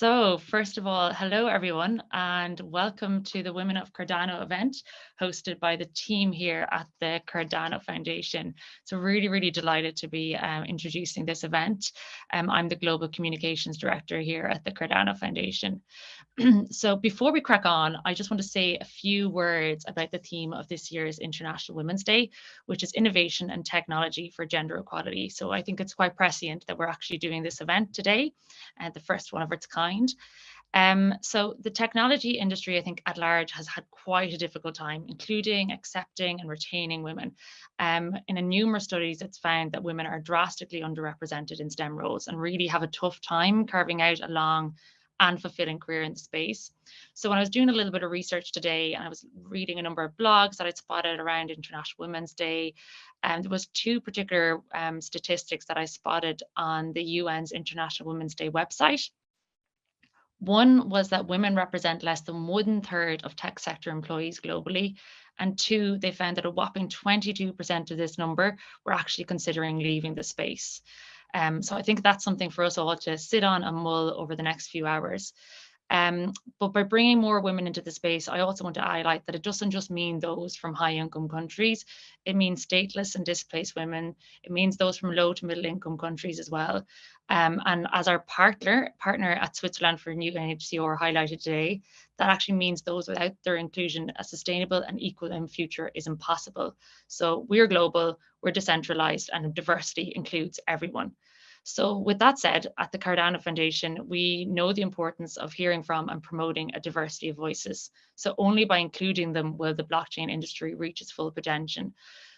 So first of all, hello everyone, and welcome to the Women of Cardano event hosted by the team here at the Cardano Foundation. So really delighted to be introducing this event. I'm the Global Communications Director here at the Cardano Foundation. So before we crack on, I just want to say a few words about the theme of this year's International Women's Day, which is innovation and technology for gender equality. So I think it's quite prescient that we're actually doing this event today, and the first one of its kind. So the technology industry, I think at large, has had quite a difficult time, including accepting and retaining women. In numerous studies, it's found that women are drastically underrepresented in STEM roles and really have a tough time carving out a long and fulfilling career in the space. So when I was doing a little bit of research today and I was reading a number of blogs that I'd spotted around International Women's Day, and there was two particular statistics that I spotted on the UN's International Women's Day website. One was that women represent less than 1/3 of tech sector employees globally. And two, they found that a whopping 22% of this number were actually considering leaving the space. So I think that's something for us all to sit on and mull over the next few hours. But by bringing more women into the space, I also want to highlight that it doesn't just mean those from high income countries. It means stateless and displaced women. It means those from low to middle income countries as well. And as our partner at Switzerland for New UNHCR highlighted today, that actually means those without their inclusion, a sustainable and equal future is impossible. So we're global, we're decentralized, and diversity includes everyone. So with that said, at the Cardano Foundation, we know the importance of hearing from and promoting a diversity of voices. So only by including them will the blockchain industry reach its full potential.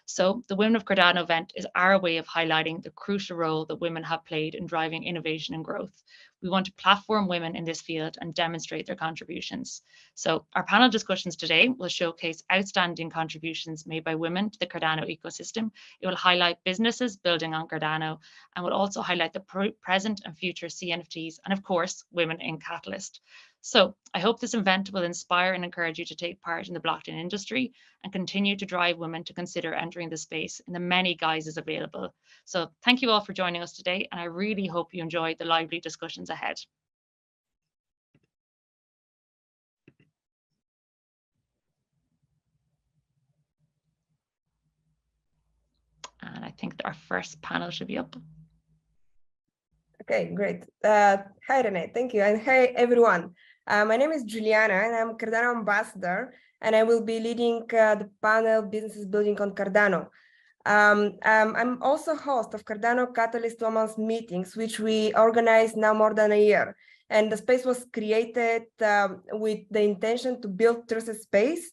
So the Women of Cardano event is our way of highlighting the crucial role that women have played in driving innovation and growth. We want to platform women in this field and demonstrate their contributions. So our panel discussions today will showcase outstanding contributions made by women to the Cardano ecosystem. It will highlight businesses building on Cardano and will also highlight the present and future CNFTs and of course, women in Catalyst. So I hope this event will inspire and encourage you to take part in the blockchain industry and continue to drive women to consider entering the space in the many guises available. So thank you all for joining us today, and I really hope you enjoyed the lively discussions ahead. And I think our first panel should be up. Okay, great. Hi, Renee. Thank you. And hey, everyone. My name is Juliana, and I'm Cardano ambassador, and I will be leading the panel Businesses Building on Cardano. I'm also host of Cardano Catalyst Women's Meetings, which we organize now more than a year. And the space was created with the intention to build trusted space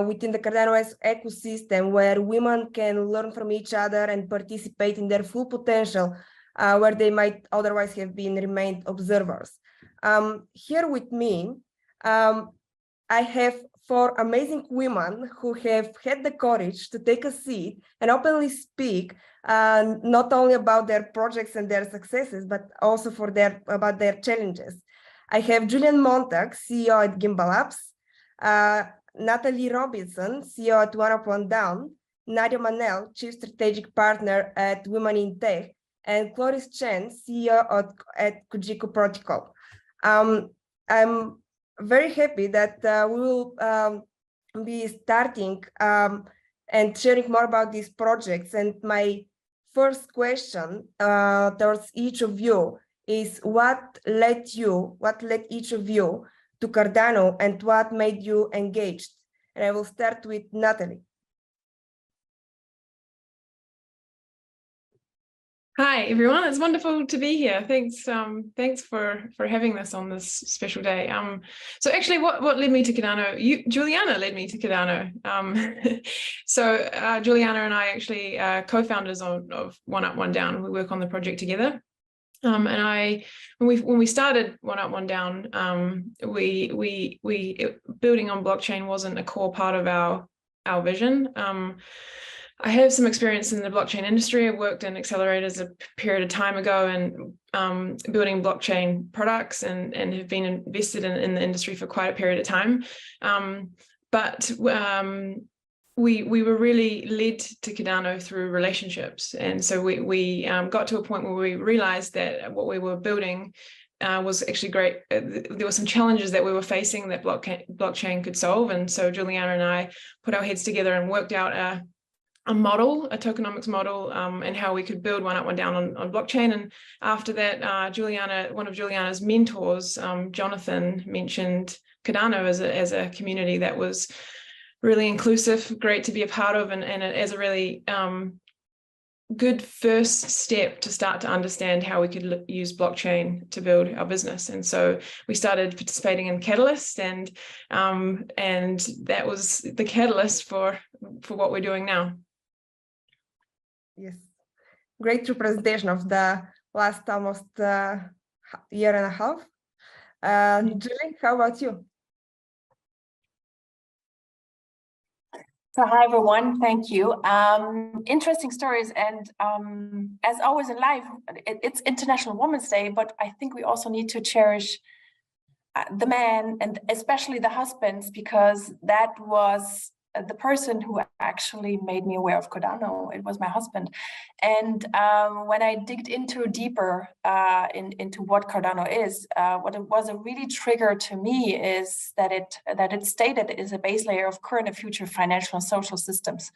within the Cardano ecosystem where women can learn from each other and participate in their full potential where they might otherwise have been remained observers. Here with me, I have 4 amazing women who have had the courage to take a seat and openly speak not only about their projects and their successes, but also about their challenges. I have Julian Montag, CEO at Gimbal Labs, Natalie Robinson, CEO at One Up One Down, Nadia Manel, Chief Strategic Partner at Women in Tech, and Cloris Chen, CEO at Kujiko Protocol. I'm very happy that we will be starting and sharing more about these projects. And my first question towards each of you is what led each of you to Cardano and what made you engaged? And I will start with Natalie. Hi, everyone. It's wonderful to be here. Thanks for having this on this special day. So actually, what led me to Cardano? Juliana led me to Cardano. So Juliana and I actually are co-founders of One Up One Down. We work on the project together. And when we started One Up One Down, we building on blockchain wasn't a core part of our vision. I have some experience in the blockchain industry. I worked in accelerators a period of time ago and building blockchain products and have been invested in the industry for quite a period of time. But we were really led to Cardano through relationships. And so we got to a point where we realized that what we were building was actually great. There were some challenges that we were facing that blockchain could solve. And so Juliana and I put our heads together and worked out a model, a tokenomics model, and how we could build one up, one down on blockchain. And after that, Juliana, one of Juliana's mentors, Jonathan, mentioned Cardano as a community that was really inclusive, great to be a part of, and as a really good first step to start to understand how we could use blockchain to build our business. And so we started participating in Catalyst, and that was the catalyst for what we're doing now. Yes, great representation of the last almost year and a half. Julie, how about you? So hi everyone, thank you. Interesting stories, and as always in life, it's International Women's Day, but I think we also need to cherish the men, and especially the husbands, because that was the person who actually made me aware of Cardano. It was my husband. And when I digged into deeper into what Cardano is, what it was a really trigger to me is that it stated it is a base layer of current and future financial and social systems.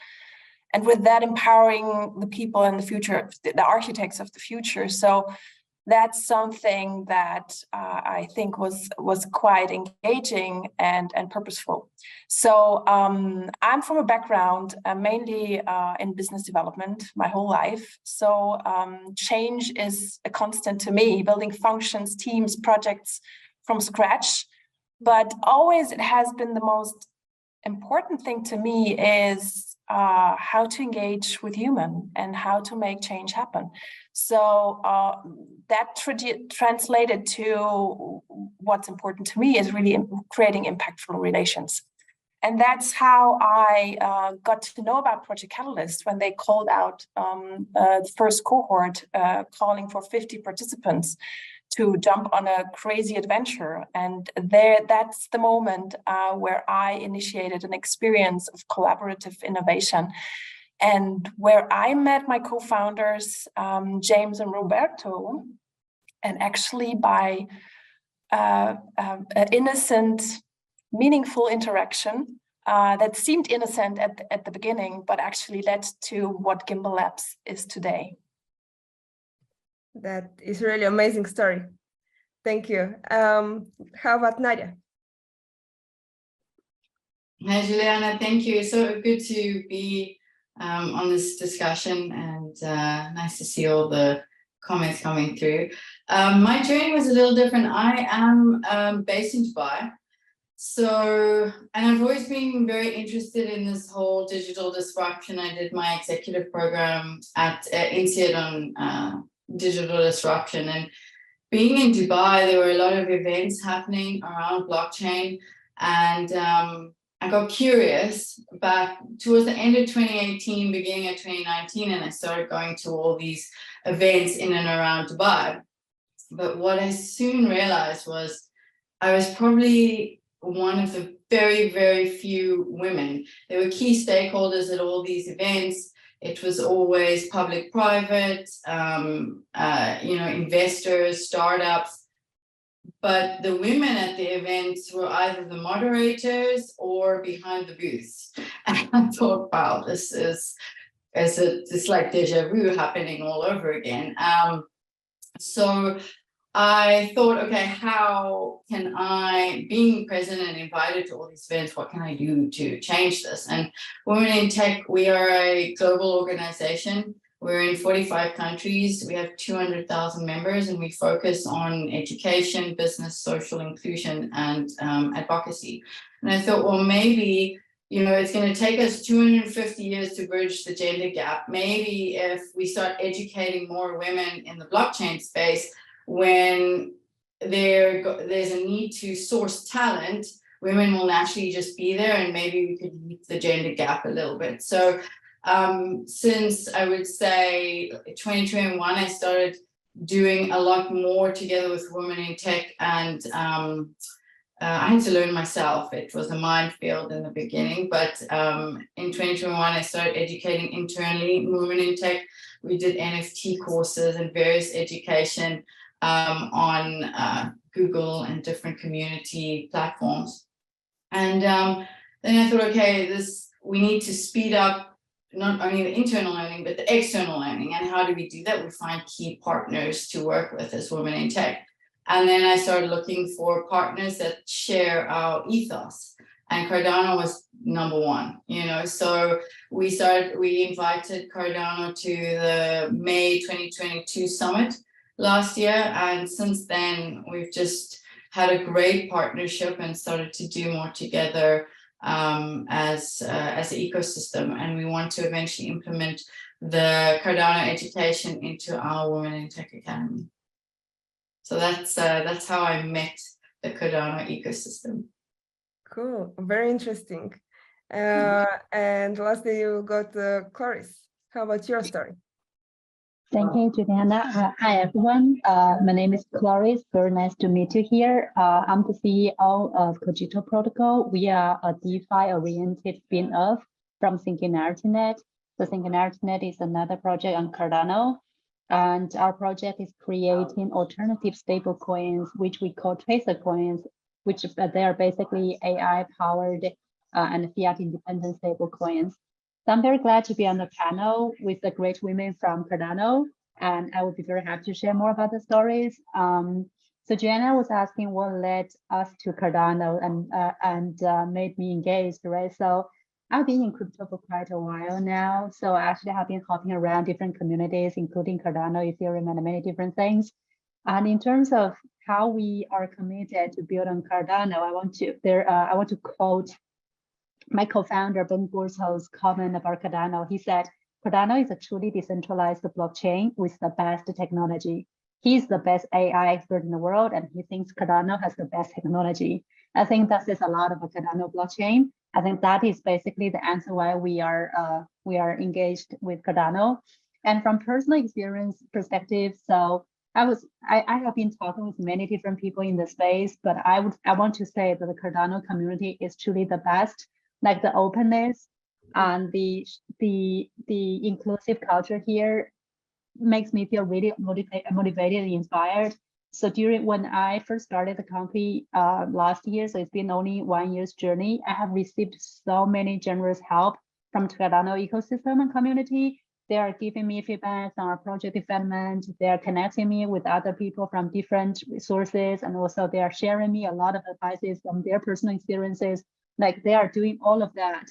And with that, empowering the people in the future, the architects of the future. So that's something that I think was quite engaging and purposeful. So I'm from a background mainly in business development my whole life. So change is a constant to me, building functions, teams, projects from scratch. But always it has been the most important thing to me is how to engage with human and how to make change happen. So that translated to what's important to me is really creating impactful relations. And that's how I got to know about Project Catalyst when they called out the first cohort, calling for 50 participants to jump on a crazy adventure. And that's the moment where I initiated an experience of collaborative innovation, and where I met my co-founders, James and Roberto, and actually by an innocent, meaningful interaction that seemed innocent at the beginning, but actually led to what Gimbal Labs is today. That is really amazing story. Thank you. How about Nadia? Hi, Juliana. Thank you. It's so good to be on this discussion, and nice to see all the comments coming through. My journey was a little different. I am based in Dubai. So, and I've always been very interested in this whole digital disruption. I did my executive program at INSEAD on digital disruption, and being in Dubai, there were a lot of events happening around blockchain, and I got curious back towards the end of 2018, beginning of 2019, and I started going to all these events in and around Dubai. But what I soon realized was I was probably one of the very, very few women. There were key stakeholders at all these events. It was always public-private, investors, startups. But the women at the events were either the moderators or behind the booths. And I thought, wow, this is it's like deja vu happening all over again. So I thought, okay, how can I, being present and invited to all these events, what can I do to change this? And Women in Tech, we are a global organization. We're in 45 countries. We have 200,000 members, and we focus on education, business, social inclusion, and advocacy. And I thought, well, maybe, it's going to take us 250 years to bridge the gender gap. Maybe if we start educating more women in the blockchain space, when there's a need to source talent, women will naturally just be there, and maybe we could meet the gender gap a little bit. So since I would say 2021, I started doing a lot more together with Women in Tech, and I had to learn myself. It was a minefield in the beginning, but in 2021, I started educating internally Women in Tech. We did NFT courses and various education on Google and different community platforms. And then I thought, okay, we need to speed up not only the internal learning, but the external learning. And how do we do that? We find key partners to work with as women in tech. And then I started looking for partners that share our ethos. And Cardano was number one, so we invited Cardano to the May 2022 summit last year. And since then, we've just had a great partnership and started to do more together as an ecosystem. And we want to eventually implement the Cardano education into our Women in Tech Academy. So that's how I met the Cardano ecosystem. Cool, very interesting. And lastly, you got Clarice. How about your story? Thank you, Juliana. Hi, everyone. My name is Clarice. Very nice to meet you here. I'm the CEO of Cogito Protocol. We are a DeFi-oriented spin-off from SingularityNet. So SingularityNet is another project on Cardano. And our project is creating alternative stable coins, which we call tracer coins, which they are basically AI-powered and fiat-independent stable coins. So I'm very glad to be on the panel with the great women from Cardano, and I would be very happy to share more about the stories. So Joanna was asking what led us to Cardano and made me engaged, right? So I've been in crypto for quite a while now. So I actually have been hopping around different communities, including Cardano, Ethereum, and many different things. And in terms of how we are committed to build on Cardano, I want to quote my co-founder Ben Gorsho's comment about Cardano. He said, "Cardano is a truly decentralized blockchain with the best technology. He's the best AI expert in the world, and he thinks Cardano has the best technology." I think that says a lot about Cardano blockchain. I think that is basically the answer why we are engaged with Cardano. And from personal experience perspective, so I have been talking with many different people in the space, but I want to say that the Cardano community is truly the best. Like the openness and the inclusive culture here makes me feel really motivated and inspired. So when I first started the company last year, so it's been only 1 year's journey, I have received so many generous help from Cardano ecosystem and community. They are giving me feedback on our project development. They are connecting me with other people from different sources, and also they are sharing me a lot of advices from their personal experiences. Like they are doing all of that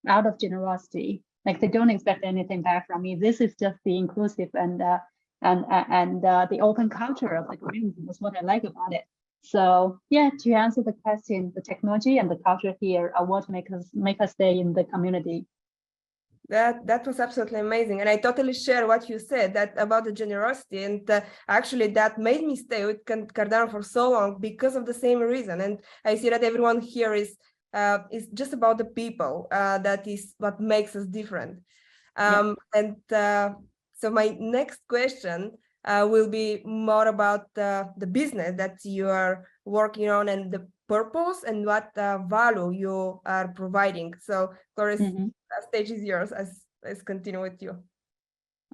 out of generosity. Like they don't expect anything back from me. This is just the inclusive and the open culture of the community. That's what I like about it. So yeah, to answer the question, the technology and the culture here are what make us stay in the community. That was absolutely amazing, and I totally share what you said that about the generosity, and actually that made me stay with Cardano for so long because of the same reason. And I see that everyone here is just about the people. That is what makes us different. And so my next question will be more about the business that you are working on and the purpose and what value you are providing. So, Clarice, stage is yours. Let's continue with you.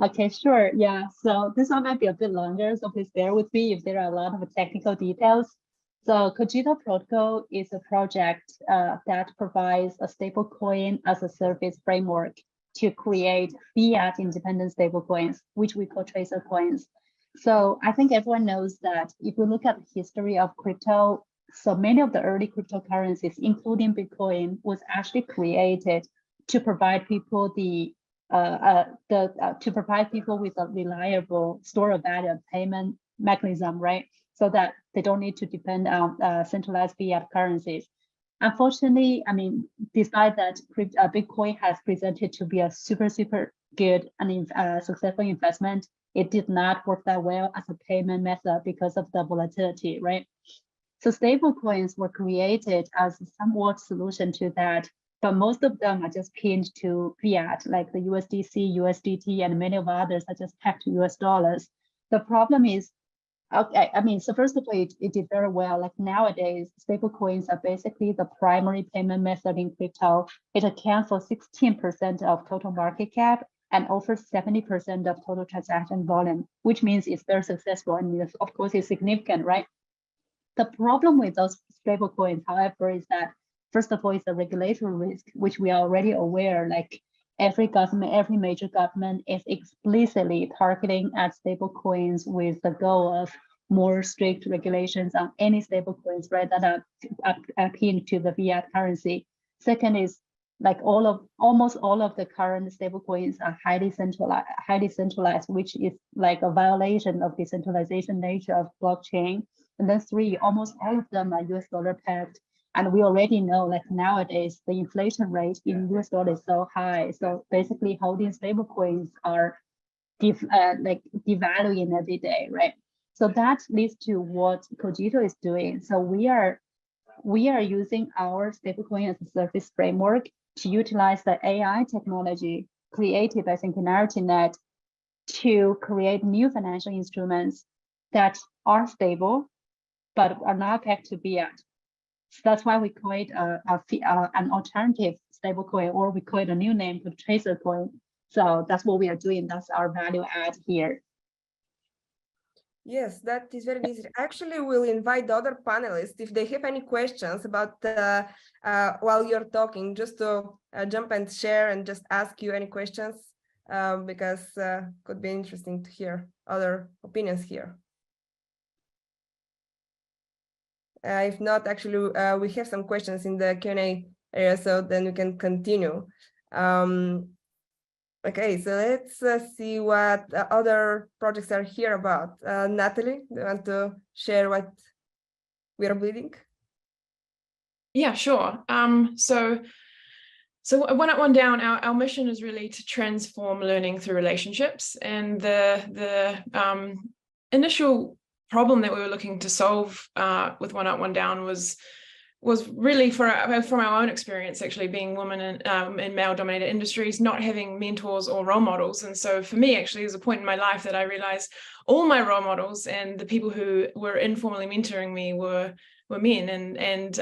Okay, sure. Yeah. So this one might be a bit longer, so please bear with me if there are a lot of technical details. So Cogito Protocol is a project that provides a stablecoin as a service framework to create fiat independent stablecoins, which we call tracer coins. So I think everyone knows that if we look at the history of crypto, so many of the early cryptocurrencies, including Bitcoin, was actually created to provide people to provide people with a reliable store of value payment mechanism, right? So that they don't need to depend on centralized fiat currencies. Unfortunately, I mean, despite that, Bitcoin has presented to be a super good and successful investment, it did not work that well as a payment method because of the volatility, right? So stable coins were created as a somewhat solution to that, but most of them are just pinned to fiat, like the USDC, USDT, and many of others are just pegged to US dollars. The problem is, okay, I mean, so first of all, it did very well. Like nowadays, stable coins are basically the primary payment method in crypto. It accounts for 16% of total market cap and over 70% of total transaction volume, which means it's very successful and of course it's significant, right? The problem with those stable coins, however, is that first of all, it's a regulatory risk, which we are already aware. Like every government, every major government is explicitly targeting at stable coins with the goal of more strict regulations on any stable coins, right, that are akin to the fiat currency. Second is like almost all of the current stable coins are highly centralized, which is like a violation of decentralization nature of blockchain. And then three, almost all of them are US dollar pegged. And we already know, like nowadays, the inflation rate in US dollar is so high. So basically holding stable coins are devaluing every day, right? So that leads to what Cogito is doing. So we are using our stablecoin as a service framework to utilize the AI technology created by SingularityNet to create new financial instruments that are stable, but are not pegged to fiat. So that's why we call it an alternative stablecoin, or we call it a new name for tracer coin. So that's what we are doing. That's our value add here. Yes, that is very easy. Actually, we'll invite the other panelists if they have any questions about while you're talking, just to jump and share and just ask you any questions, because could be interesting to hear other opinions here. If not, actually, we have some questions in the Q&A area, so then we can continue. Okay, so let's see what other projects are here about. Natalie, do you want to share what we are building? Yeah, sure. So One Up, One Down, our mission is really to transform learning through relationships. And the initial problem that we were looking to solve with One Up, One Down was really from our own experience, actually being women in male-dominated industries, not having mentors or role models. And so for me, actually, there's a point in my life that I realized all my role models and the people who were informally mentoring me were men, and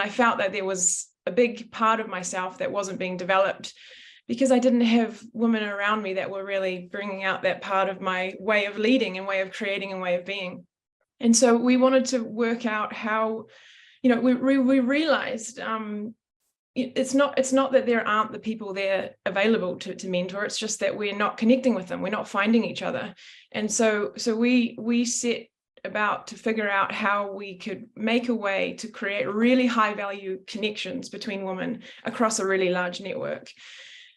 I felt that there was a big part of myself that wasn't being developed because I didn't have women around me that were really bringing out that part of my way of leading and way of creating and way of being. And so we wanted to work out how, we realized it's not that there aren't the people there available to mentor. It's just that we're not connecting with them. We're not finding each other. And so we set about to figure out how we could make a way to create really high value connections between women across a really large network.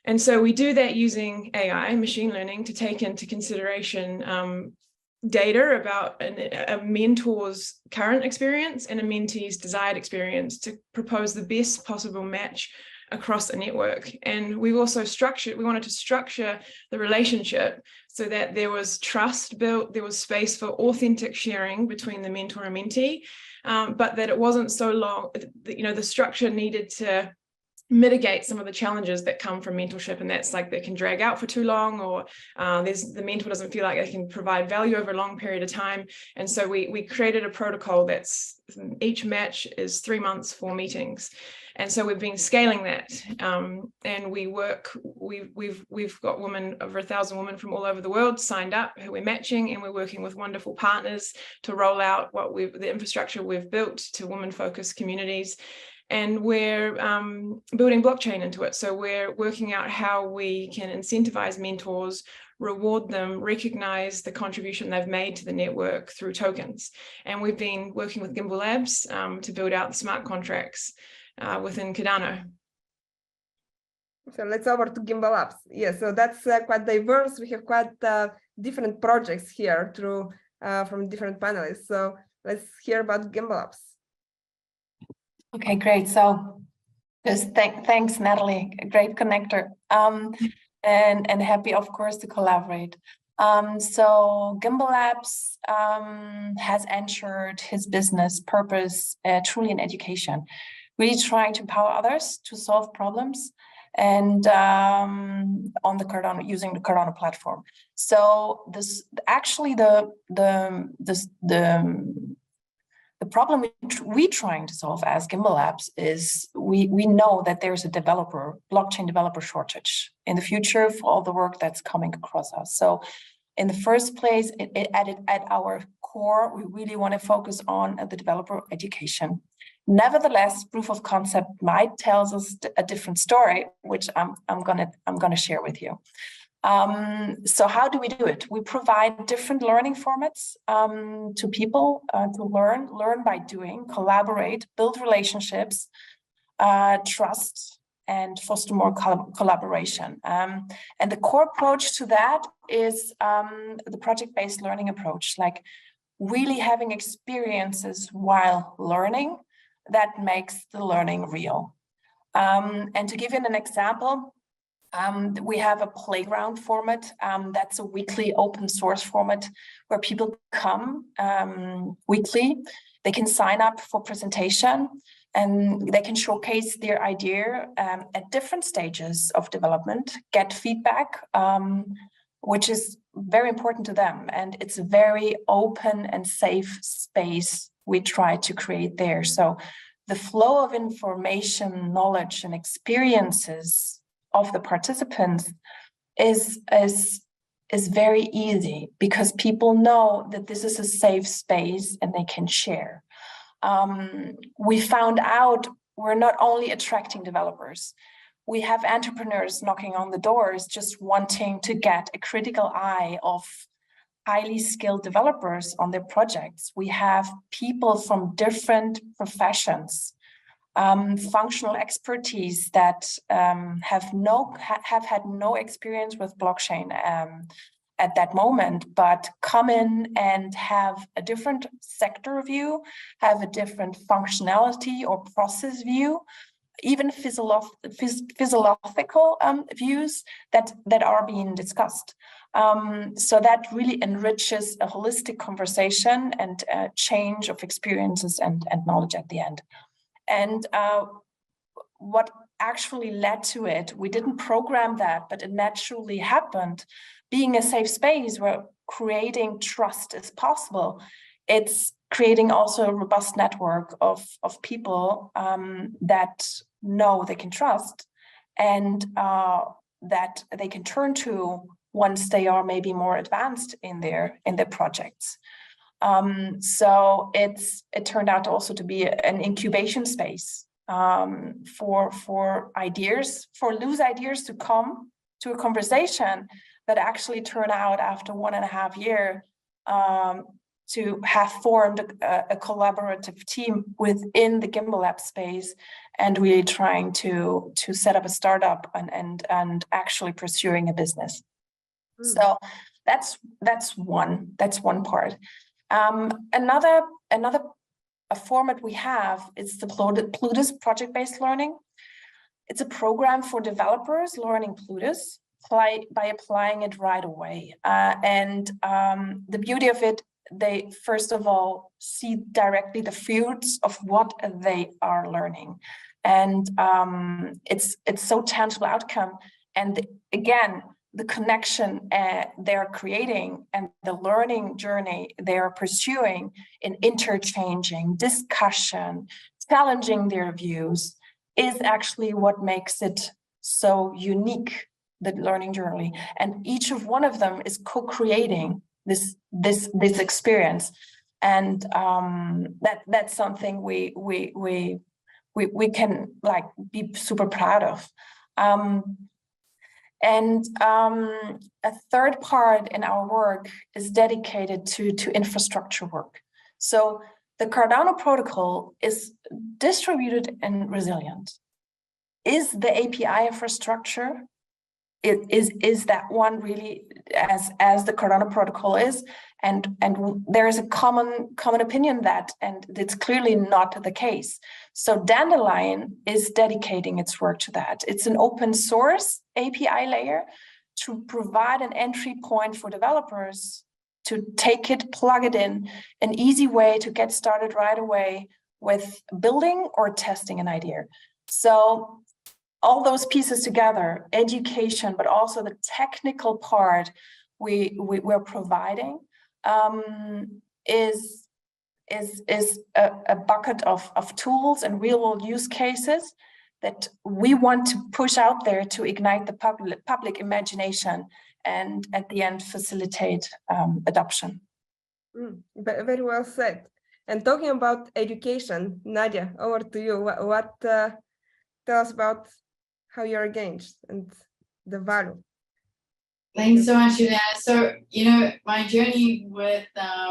And so we do that using AI, machine learning, to take into consideration data about a mentor's current experience and a mentee's desired experience to propose the best possible match across a network. And we also wanted to structure the relationship so that there was trust built, there was space for authentic sharing between the mentor and mentee, but that it wasn't so long, the structure needed to mitigate some of the challenges that come from mentorship, and that's like they can drag out for too long, or the mentor doesn't feel like they can provide value over a long period of time. And so we created a protocol that's each match is 3 months, 4 meetings. And so we've been scaling that, and we've got women, over 1,000 women from all over the world signed up who we're matching, and we're working with wonderful partners to roll out the infrastructure we've built to women-focused communities. And we're building blockchain into it. So we're working out how we can incentivize mentors, reward them, recognize the contribution they've made to the network through tokens. And we've been working with Gimbal Labs to build out the smart contracts within Cardano. So let's over to Gimbal Labs. Yeah, so that's quite diverse. We have quite different projects here from different panelists. So let's hear about Gimbal Labs. Okay, great. So thanks, Natalie, a great connector, and happy, of course, to collaborate. So Gimbal Labs has ensured his business purpose truly in education, really trying to empower others to solve problems, and on the Cardano, using the Cardano platform. So this actually the The problem we're trying to solve as Gimbal Labs is we know that there's a blockchain developer shortage in the future for all the work that's coming across us. So in the first place, at our core, we really want to focus on the developer education. Nevertheless, proof of concept might tell us a different story, which I'm gonna share with you. So how do we do it? We provide different learning formats to people to learn by doing, collaborate, build relationships, trust, and foster more collaboration. And the core approach to that is the project-based learning approach, like really having experiences while learning that makes the learning real. And to give you an example, we have a playground format that's a weekly open source format where people come weekly. They can sign up for presentation and they can showcase their idea at different stages of development, get feedback, which is very important to them. And it's a very open and safe space we try to create there. So the flow of information, knowledge, and experiences of the participants is very easy because people know that this is a safe space and they can share. We found out we're not only attracting developers, we have entrepreneurs knocking on the doors just wanting to get a critical eye of highly skilled developers on their projects. We have people from different professions, functional expertise that have had no experience with blockchain at that moment, but come in and have a different sector view, have a different functionality or process view, even physiological views that are being discussed. So that really enriches a holistic conversation and change of experiences and knowledge at the end. And what actually led to it, we didn't program that, but it naturally happened. Being a safe space where creating trust is possible, it's creating also a robust network of people that know they can trust and that they can turn to once they are maybe more advanced in their projects. So it turned out also to be an incubation space for ideas, for loose ideas to come to a conversation that actually turn out after 1.5 years to have formed a collaborative team within the Gimbal Lab space and really trying to set up a startup and actually pursuing a business. So that's one part. Another format we have is the Plutus project-based learning. It's a program for developers learning Plutus by applying it right away. And the beauty of it, they first of all see directly the fruits of what they are learning. And it's so tangible outcome. And again, the connection they're creating and the learning journey they're pursuing in interchanging, discussion, challenging their views is actually what makes it so unique, the learning journey. And each of one of them is co-creating this experience. And that's something we can like be super proud of. And a third part in our work is dedicated to infrastructure work. So the Cardano protocol is distributed and resilient. Is the API infrastructure, is that one really as the Cardano protocol is? And there is a common opinion that, and it's clearly not the case. So Dandelion is dedicating its work to that. It's an open source API layer to provide an entry point for developers to take it, plug it in, an easy way to get started right away with building or testing an idea. So all those pieces together, education, but also the technical part we're providing, is is a bucket of tools and real world use cases that we want to push out there to ignite the public imagination and at the end facilitate adoption. Very well said. And talking about education, Nadia, over to you. Tell us about how you're engaged and the value. Thanks so much, Juliana. So, my journey with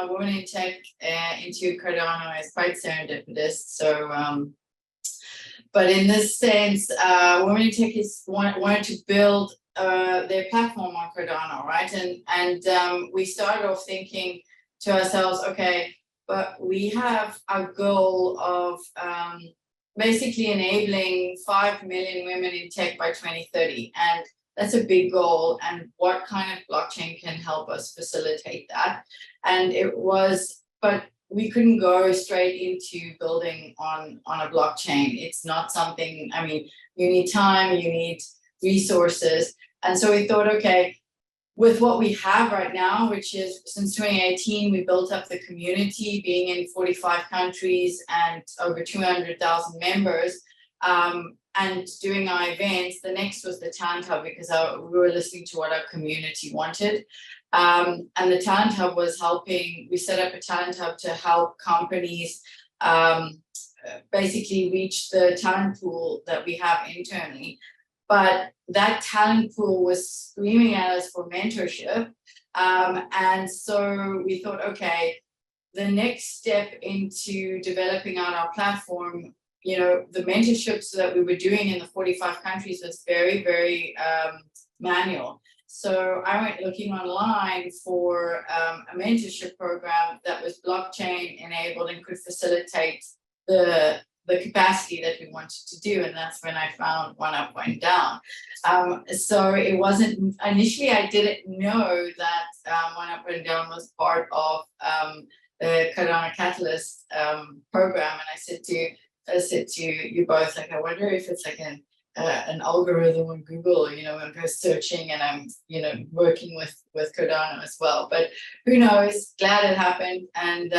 Women in Tech into Cardano is quite serendipitous. So, but in this sense, Women in Tech wanted to build their platform on Cardano, right? And we started off thinking to ourselves, okay, but we have our goal of basically enabling 5 million women in tech by 2030. And that's a big goal. And what kind of blockchain can help us facilitate that? And but we couldn't go straight into building on a blockchain. It's not something, you need time, you need resources. And so we thought, okay, with what we have right now, which is since 2018, we built up the community, being in 45 countries and over 200,000 members, and doing our events. The next was the Talent Hub, because we were listening to what our community wanted. And the Talent Hub was we set up a Talent Hub to help companies basically reach the talent pool that we have internally. But that talent pool was screaming at us for mentorship. And so we thought, okay, the next step into developing out our platform, the mentorships that we were doing in the 45 countries was very, very manual. So I went looking online for a mentorship program that was blockchain enabled and could facilitate the capacity that we wanted to do. And that's when I found One Up, One Down. So it wasn't, initially I didn't know that One Up, One Down was part of the Cardano Catalyst program. And I said to you both, like, I wonder if it's like an algorithm on Google, when I go searching, and I'm, working with Cardano as well. But who knows? Glad it happened. And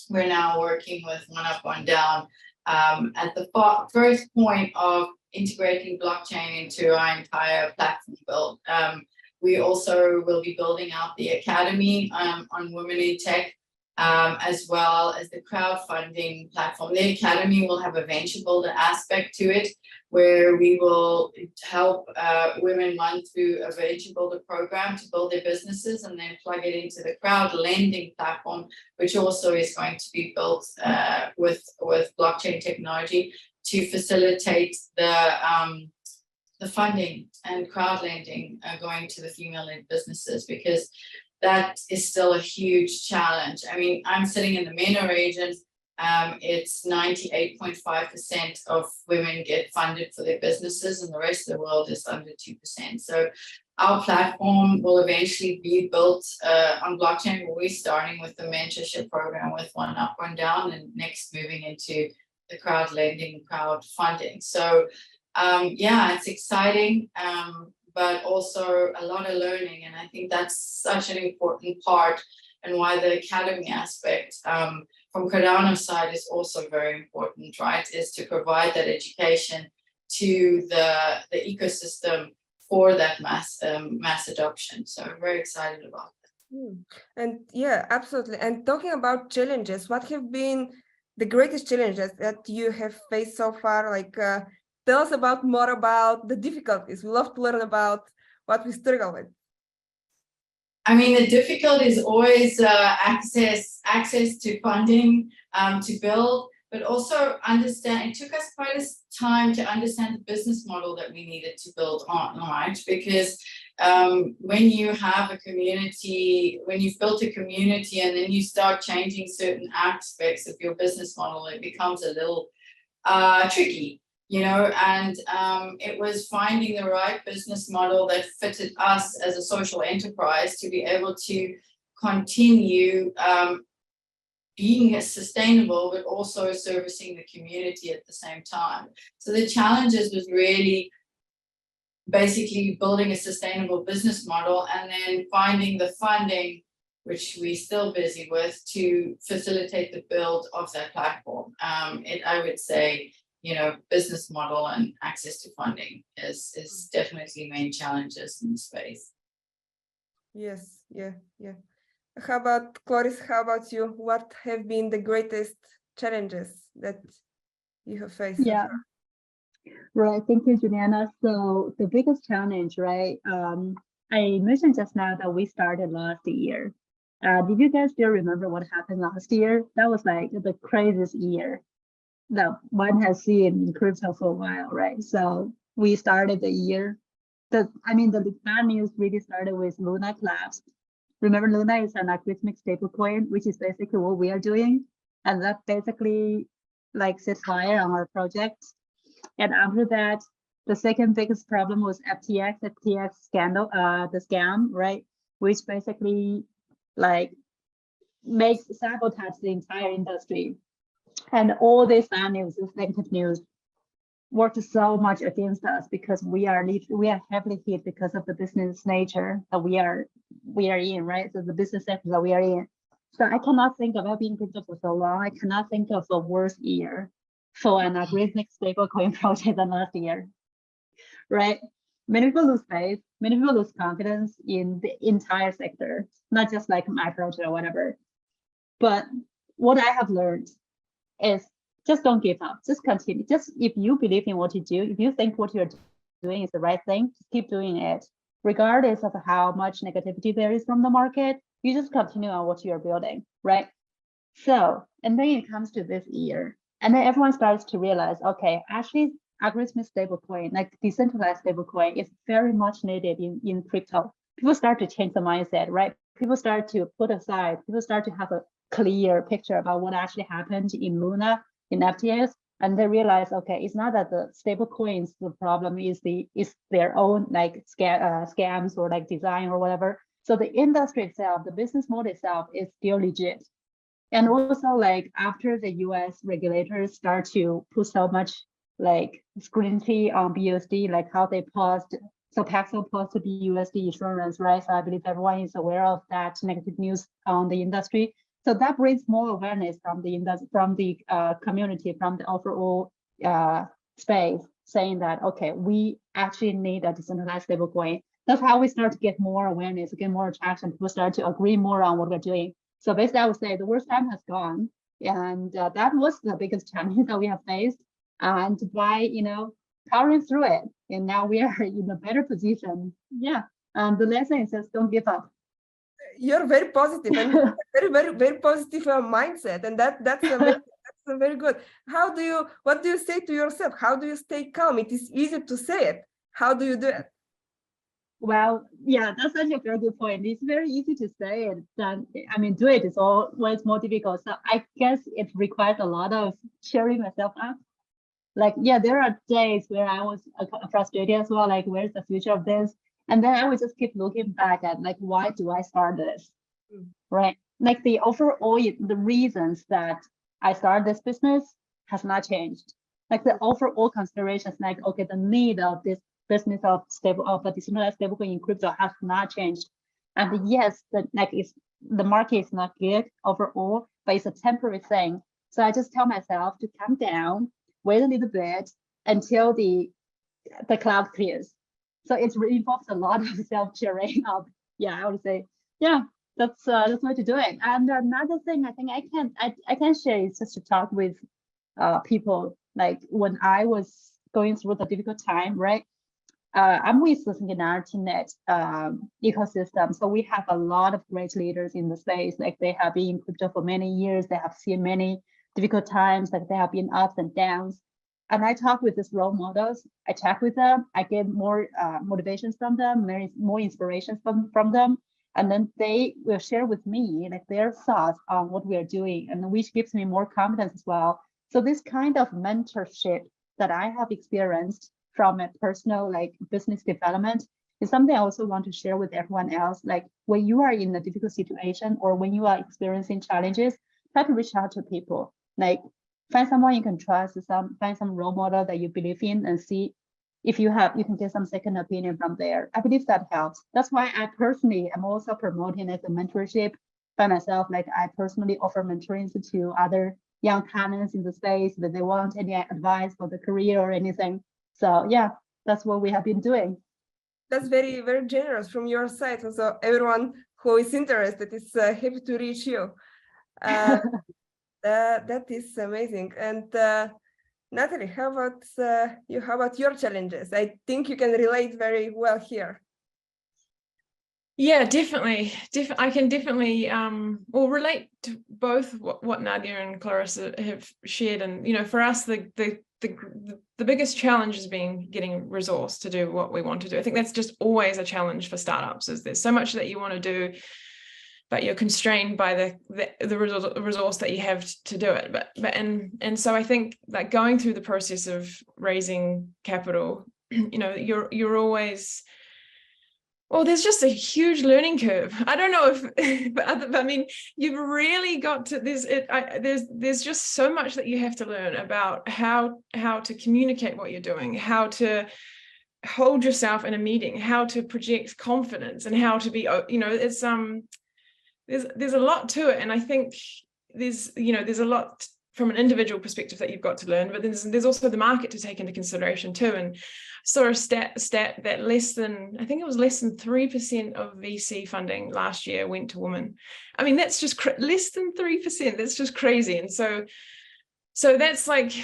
we're now working with One Up, One Down at the first point of integrating blockchain into our entire platform build. We also will be building out the academy on Women in Tech, as well as the crowdfunding platform. The academy will have a venture builder aspect to it, where we will help women run through a venture builder program to build their businesses, and then plug it into the crowd lending platform, which also is going to be built with blockchain technology to facilitate the funding and crowd lending going to the female-led businesses, because that is still a huge challenge. I'm sitting in the MENA region. It's 98.5% of women get funded for their businesses, and the rest of the world is under 2%. So our platform will eventually be built on blockchain. We're starting with the mentorship program with One Up, One Down, and next moving into the crowd lending, crowd funding. So it's exciting, but also a lot of learning. And I think that's such an important part, and why the academy aspect from Cardano's side is also very important, right? Is to provide that education to the ecosystem for that mass adoption. So I'm very excited about that. And yeah, absolutely. And talking about challenges, what have been the greatest challenges that you have faced so far? Like, tell us more about the difficulties. We love to learn about what we struggle with. The difficulty is always access to funding to build, but also understand. It took us quite a time to understand the business model that we needed to build on, right? Because when you have a community, when you've built a community and then you start changing certain aspects of your business model, it becomes a little tricky. And it was finding the right business model that fitted us as a social enterprise to be able to continue being sustainable, but also servicing the community at the same time. So the challenges was really basically building a sustainable business model, and then finding the funding which we're still busy with, to facilitate the build of that platform. I would say, business model and access to funding is definitely main challenges in the space. Yes, yeah. How about Cloris? How about you? What have been the greatest challenges that you have faced? Yeah. Right. Thank you, Juliana. So the biggest challenge, right? I mentioned just now that we started last year. Did you guys still remember what happened last year? That was like the craziest year that one has seen in crypto for a while, right? So we started the year. The bad news really started with Luna collapse. Remember, Luna is an algorithmic stablecoin, which is basically what we are doing, and that basically like set fire on our project. And after that, the second biggest problem was FTX scandal, the scam, right? Which basically like makes sabotage the entire industry. And all this bad news, this negative news, worked so much against us because we are heavily hit because of the business nature that we are in, right? So the business sector that we are in. So I cannot think of, I've been in crypto for so long, I cannot think of a worse year for an algorithmic stablecoin project than last year, right? Many people lose faith, many people lose confidence in the entire sector, not just like my project or whatever. But what I have learned is just don't give up, just continue. Just if you believe in what you do, if you think what you're doing is the right thing, just keep doing it. Regardless of how much negativity there is from the market, you just continue on what you're building, right? So, and then it comes to this year, and then everyone starts to realize, okay, actually algorithmic stablecoin, like decentralized stablecoin, is very much needed in crypto. People start to change the mindset, right? People start to put aside, people start to have a clear picture about what actually happened in Luna, in FTX, and they realize, okay, it's not that the stable coins, the problem is their own like scams or like design or whatever. So the industry itself, the business model itself is still legit. And also like after the US regulators start to put so much like scrutiny on BUSD, like how they paused, so Paxos paused the BUSD insurance, right? So I believe everyone is aware of that negative news on the industry. So that brings more awareness from the industry, from the community, from the overall space, saying that, okay, we actually need a decentralized stablecoin. That's how we start to get more awareness, get more attraction. People start to agree more on what we're doing. So basically, I would say the worst time has gone, and that was the biggest challenge that we have faced. And by powering through it, and now we are in a better position. Yeah, and the lesson is just don't give up. You're very positive and very positive mindset, and that's very good. What do you say to yourself? How do you stay calm? It is easy to say it. How do you do it? Well, yeah, that's such a very good point. It's very easy to say it, then do it is always more difficult. So I guess it requires a lot of cheering myself up. Like, yeah, there are days where I was frustrated as well, like, where's the future of this? And then I would just keep looking back at, like, why do I start this, right? Like the overall, the reasons that I started this business has not changed. Like the overall considerations, like, okay, the need of this business of a decentralized stablecoin in crypto has not changed. And yes, the market is not good overall, but it's a temporary thing. So I just tell myself to calm down, wait a little bit until the cloud clears. So it involves a lot of self-cheering up. Yeah, I would say, yeah, that's way to do it. And another thing I think I can share is just to talk with people. Like when I was going through the difficult time, right? I'm with the Singularity Net ecosystem. So we have a lot of great leaders in the space. Like they have been in crypto for many years. They have seen many difficult times. Like they have been ups and downs. And I talk with these role models. I chat with them. I get more motivations from them, more inspirations from them. And then they will share with me like their thoughts on what we are doing, and which gives me more confidence as well. So this kind of mentorship that I have experienced from a personal like business development is something I also want to share with everyone else. Like when you are in a difficult situation or when you are experiencing challenges, try to reach out to people. Like find someone you can trust, find some role model that you believe in, and see if you can get some second opinion from there. I believe that helps. That's why I personally am also promoting as a mentorship by myself, like I personally offer mentoring to other young talents in the space that they want any advice for the career or anything. So yeah, that's what we have been doing. That's very, very generous from your side. Also, everyone who is interested is happy to reach you. That is amazing. And Natalie, how about you? How about your challenges? I think you can relate very well here. Yeah, definitely. I can definitely relate to both what Nadia and Clarissa have shared. And, you know, for us, the biggest challenge has been getting resource to do what we want to do. I think that's just always a challenge for startups, is there's so much that you want to do, but you're constrained by the resource that you have to do it. And so I think that going through the process of raising capital, you know, you're always, well, there's just a huge learning curve. I don't know if, but I mean, you've really got to, there's just so much that you have to learn about how to communicate what you're doing, how to hold yourself in a meeting, how to project confidence, and how to be, you know, it's there's a lot to it. And I think there's a lot from an individual perspective that you've got to learn, but there's also the market to take into consideration too. And I saw a stat that less than 3% of VC funding last year went to women. I mean, that's just less than 3%. That's just crazy. And so that's like,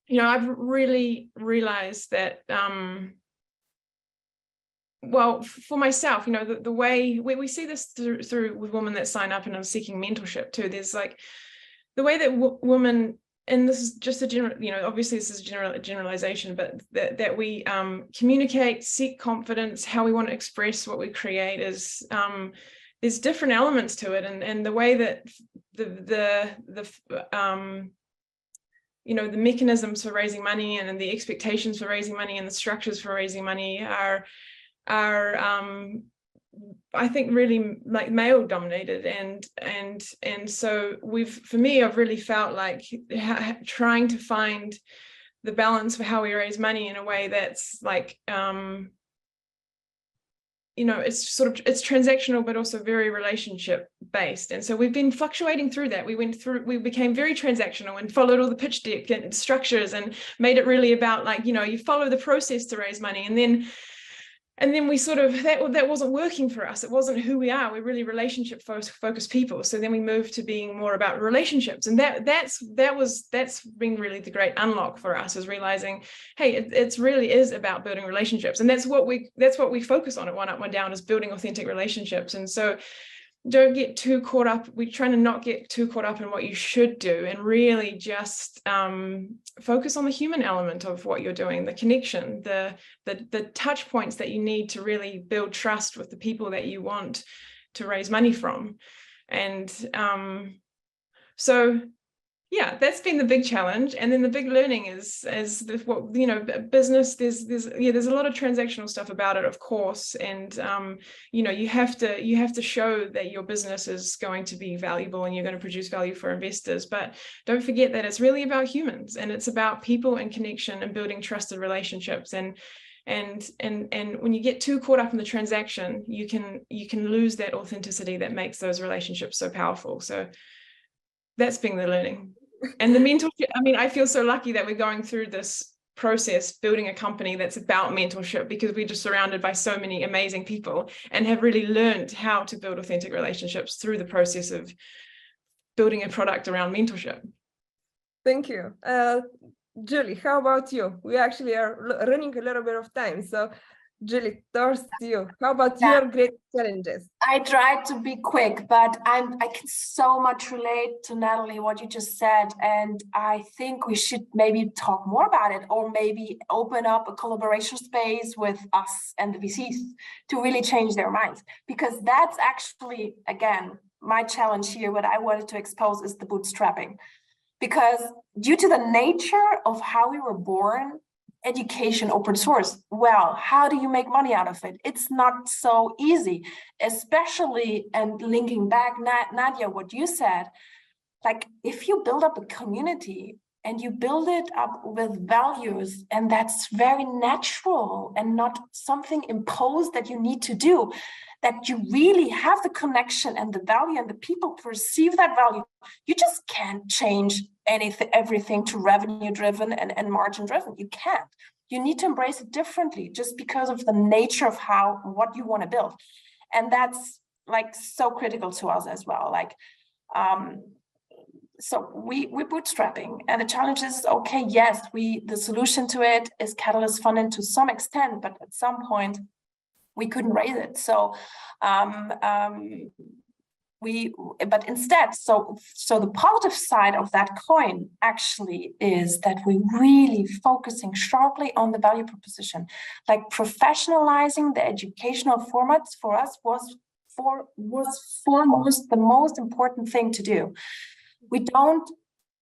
you know, I've really realized that, well, for myself, you know, the way we see this through with women that sign up and are seeking mentorship too, there's like the way that women, and this is just a general, you know, obviously this is generalization, but that we communicate, seek confidence, how we want to express what we create is, there's different elements to it. And the way that you know, the mechanisms for raising money and the expectations for raising money and the structures for raising money are I think really like male dominated, and so I've really felt like trying to find the balance for how we raise money in a way that's like, you know, it's transactional, but also very relationship based. And so we've been fluctuating through that. We became very transactional and followed all the pitch deck and structures and made it really about, like, you know, you follow the process to raise money. And then we sort of, that wasn't working for us. It wasn't who we are. We're really relationship focused people. So then we moved to being more about relationships. And that's been really the great unlock for us, is realizing, hey, it really is about building relationships. And that's what we focus on at One Up, One Down, is building authentic relationships. And so don't get too caught up. We're trying to not get too caught up in what you should do, and really just focus on the human element of what you're doing, the connection, the touch points that you need to really build trust with the people that you want to raise money from. And so yeah, that's been the big challenge. And then the big learning is what, you know, business, there's a lot of transactional stuff about it, of course. And, you know, you have to show that your business is going to be valuable and you're going to produce value for investors. But don't forget that it's really about humans, and it's about people and connection and building trusted relationships. And when you get too caught up in the transaction, you can lose that authenticity that makes those relationships so powerful. So that's been the learning. And the mentorship, I mean, I feel so lucky that we're going through this process, building a company that's about mentorship, because we're just surrounded by so many amazing people and have really learned how to build authentic relationships through the process of building a product around mentorship. Thank you. Julie, how about you? We actually are running a little bit of time. So Julie, towards you. How about your great challenges? I tried to be quick, but I can so much relate to Natalie, what you just said. And I think we should maybe talk more about it, or maybe open up a collaboration space with us and the VCs to really change their minds. Because that's actually, again, my challenge here. What I wanted to expose is the bootstrapping. Because due to the nature of how we were born, education, open source, well, how do you make money out of it? It's not so easy, especially, and linking back, Nadia, what you said, like if you build up a community and you build it up with values, and that's very natural and not something imposed that you need to do, that you really have the connection and the value and the people perceive that value, you just can't change everything to revenue driven and margin driven. You can't. You need to embrace it differently just because of the nature of what you want to build. And that's like so critical to us as well. Like, so we're bootstrapping, and the challenge is, okay, yes, the solution to it is Catalyst funding to some extent, but at some point we couldn't raise it. So but instead, so the positive side of that coin actually is that we're really focusing sharply on the value proposition. Like professionalizing the educational formats for us was foremost the most important thing to do. We don't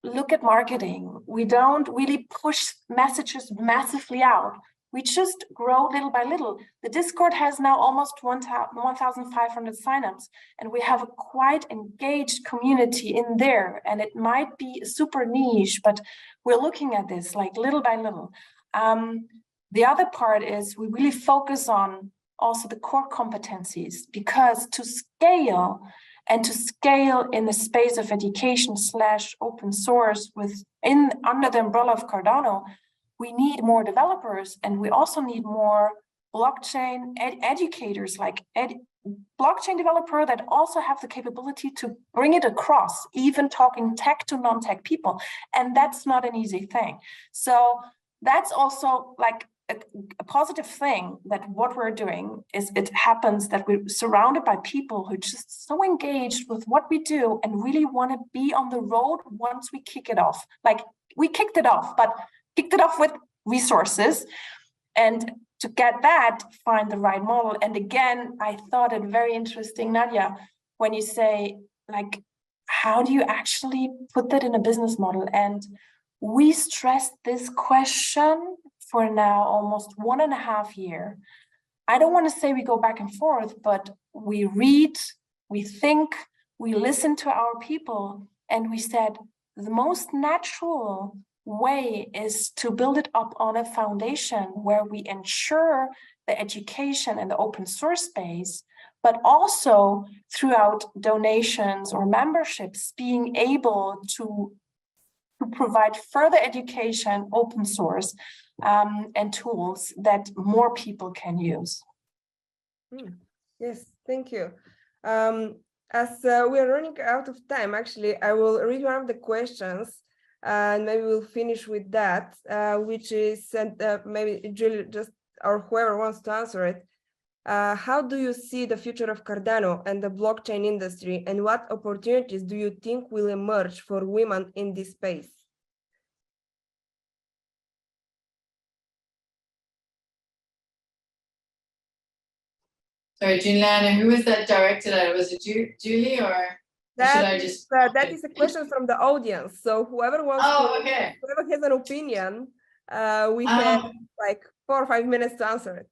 look at marketing. We don't really push messages massively out. We just grow little by little. The Discord has now almost 1,500 signups, and we have a quite engaged community in there. And it might be super niche, but we're looking at this like little by little. The other part is we really focus on also the core competencies, because to scale in the space of education / open source under the umbrella of Cardano, we need more developers, and we also need more blockchain educators, like blockchain developer that also have the capability to bring it across, even talking tech to non-tech people. And that's not an easy thing. So that's also like a positive thing, that what we're doing is it happens that we're surrounded by people who are just so engaged with what we do and really want to be on the road once we kick it off. Like we kicked it off, but kicked it off with resources, and to get that, find the right model. And again, I thought it very interesting, Nadia, when you say, like, how do you actually put that in a business model? And we stressed this question for now almost 1.5 years. I don't want to say we go back and forth, but we read, we think, we listen to our people, and we said the most natural way is to build it up on a foundation where we ensure the education and the open source space, but also throughout donations or memberships, being able to provide further education, open source, and tools that more people can use. Yes, thank you. As we are running out of time, actually, I will read one of the questions, and maybe we'll finish with that, which is, and maybe Julie just, or whoever wants to answer it. How do you see the future of Cardano and the blockchain industry, and what opportunities do you think will emerge for women in this space? Sorry, Juliana, who was that directed at? Was it Julie, or should I just? That is a question from the audience. So whoever wants whoever has an opinion, we have like 4 or 5 minutes to answer it.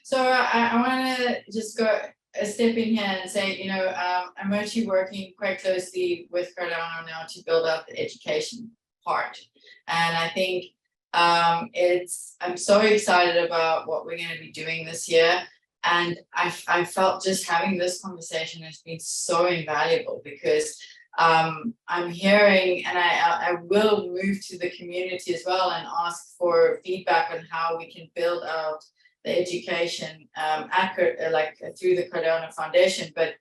So I want to just go a step in here and say, I'm actually working quite closely with Cardano now to build out the education part. And I think I'm so excited about what we're going to be doing this year. And I felt just having this conversation has been so invaluable, because I'm hearing, and I will move to the community as well and ask for feedback on how we can build out the education through the Cardano Foundation. But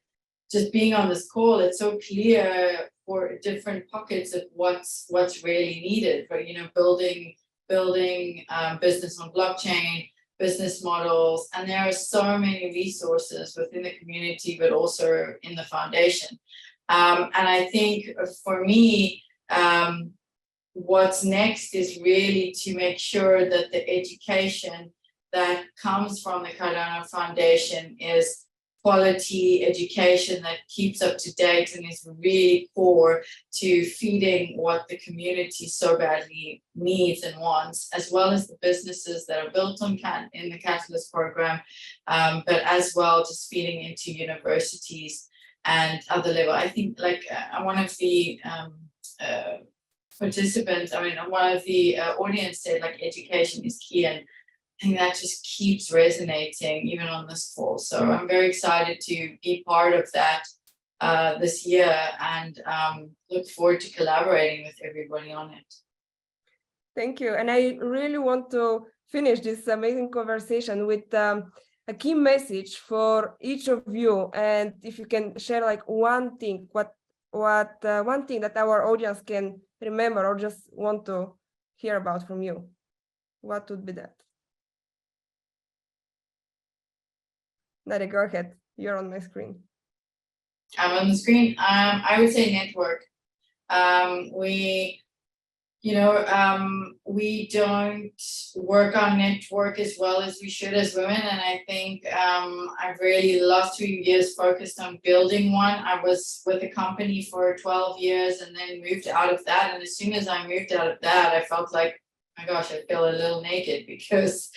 just being on this call, it's so clear for different pockets of what's really needed for building business on blockchain, business models, and there are so many resources within the community, but also in the foundation. And I think for me, what's next is really to make sure that the education that comes from the Cardano Foundation is quality education that keeps up to date and is really core to feeding what the community so badly needs and wants, as well as the businesses that are built on in the Catalyst program, but as well just feeding into universities and other level. I think one of the participants, one of the audience said education is key, and think that just keeps resonating even on this fall. So I'm very excited to be part of that this year, and look forward to collaborating with everybody on it. Thank you. And I really want to finish this amazing conversation with a key message for each of you. And if you can share like one thing, one thing that our audience can remember or just want to hear about from you, what would be that? Nadia, go ahead. You're on my screen. I'm on the screen. I would say network. We don't work on network as well as we should as women, and I think I've really the last 2 years focused on building one. I was with a company for 12 years and then moved out of that, and as soon as I moved out of that, I felt like, my gosh, I feel a little naked because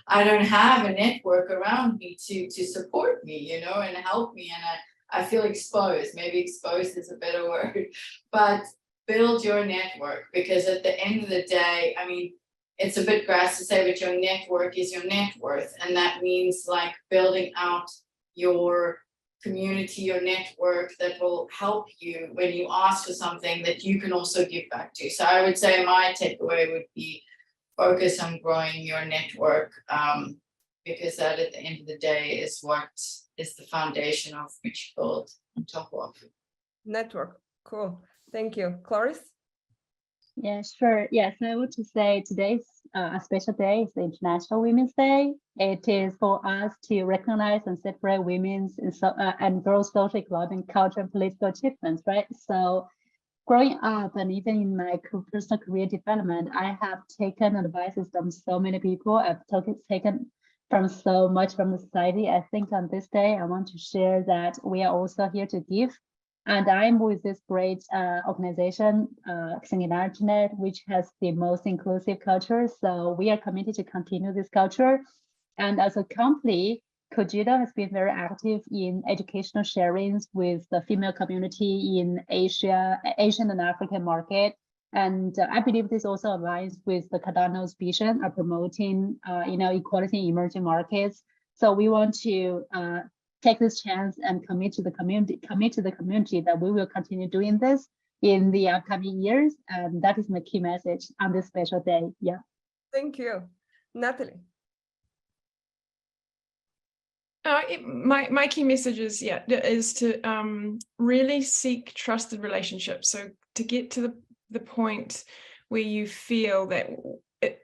I don't have a network around me to support me, and help me, and I feel exposed. Maybe exposed is a better word, but build your network, because at the end of the day, I mean, it's a bit crass to say, but your network is your net worth. And that means like building out your community, your network that will help you when you ask for something that you can also give back to. So I would say my takeaway would be focus on growing your network, because that at the end of the day is what is the foundation of which you build on top of. Network. Cool. Thank you. Clarice? Yeah, sure. Yes, I would just say today's a special day. It's International Women's Day. It is for us to recognize and celebrate women's and girls' social, economic, cultural, and political achievements, right? So growing up and even in my personal career development, I have taken advices from so many people. I've taken from so much from the society. I think on this day, I want to share that we are also here to give. And I'm with this great organization, Singularity, which has the most inclusive culture. So we are committed to continue this culture. And as a company, Cogito has been very active in educational sharings with the female community in Asian and African market. And I believe this also aligns with the Cardano's vision of promoting, equality in emerging markets. So we want to take this chance and commit to the community that we will continue doing this in the upcoming years. And that is my key message on this special day. Yeah. Thank you. Natalie? My key message is to really seek trusted relationships. So to get to the point where you feel that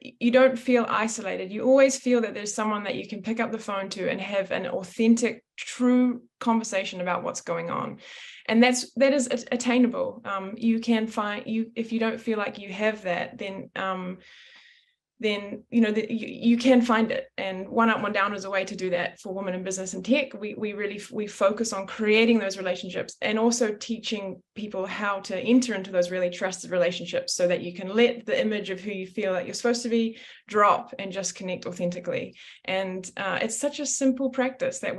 you don't feel isolated. You always feel that there's someone that you can pick up the phone to and have an authentic, true conversation about what's going on. And that is attainable. You can find if you don't feel like you have that, then you can find it. And One Up, One Down is a way to do that for women in business and tech. We focus on creating those relationships and also teaching people how to enter into those really trusted relationships so that you can let the image of who you feel that you're supposed to be drop and just connect authentically. And it's such a simple practice that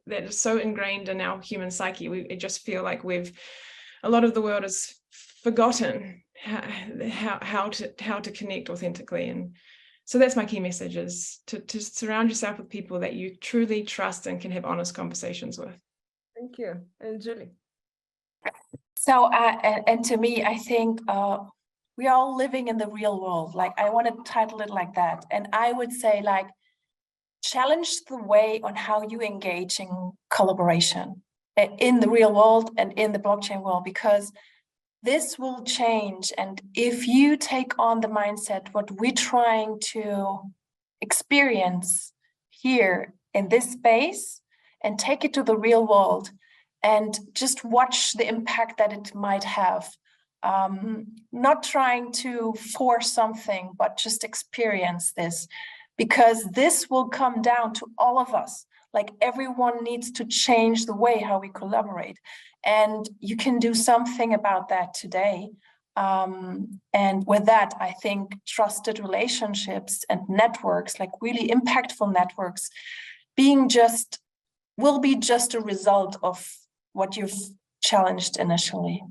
is so ingrained in our human psyche. We just feel like a lot of the world has forgotten how to connect authentically. And so that's my key message, is to surround yourself with people that you truly trust and can have honest conversations with. Thank you. And Julie? So and to me, I think we are all living in the real world. Like, I want to title it like that. And I would say, like, challenge the way on how you engage in collaboration in the real world and in the blockchain world, because this will change. And if you take on the mindset, what we're trying to experience here in this space, and take it to the real world and just watch the impact that it might have. Not trying to force something, but just experience this, because this will come down to all of us. Like, everyone needs to change the way how we collaborate. And you can do something about that today. And with that, I think trusted relationships and networks, like really impactful networks, will be just a result of what you've challenged initially.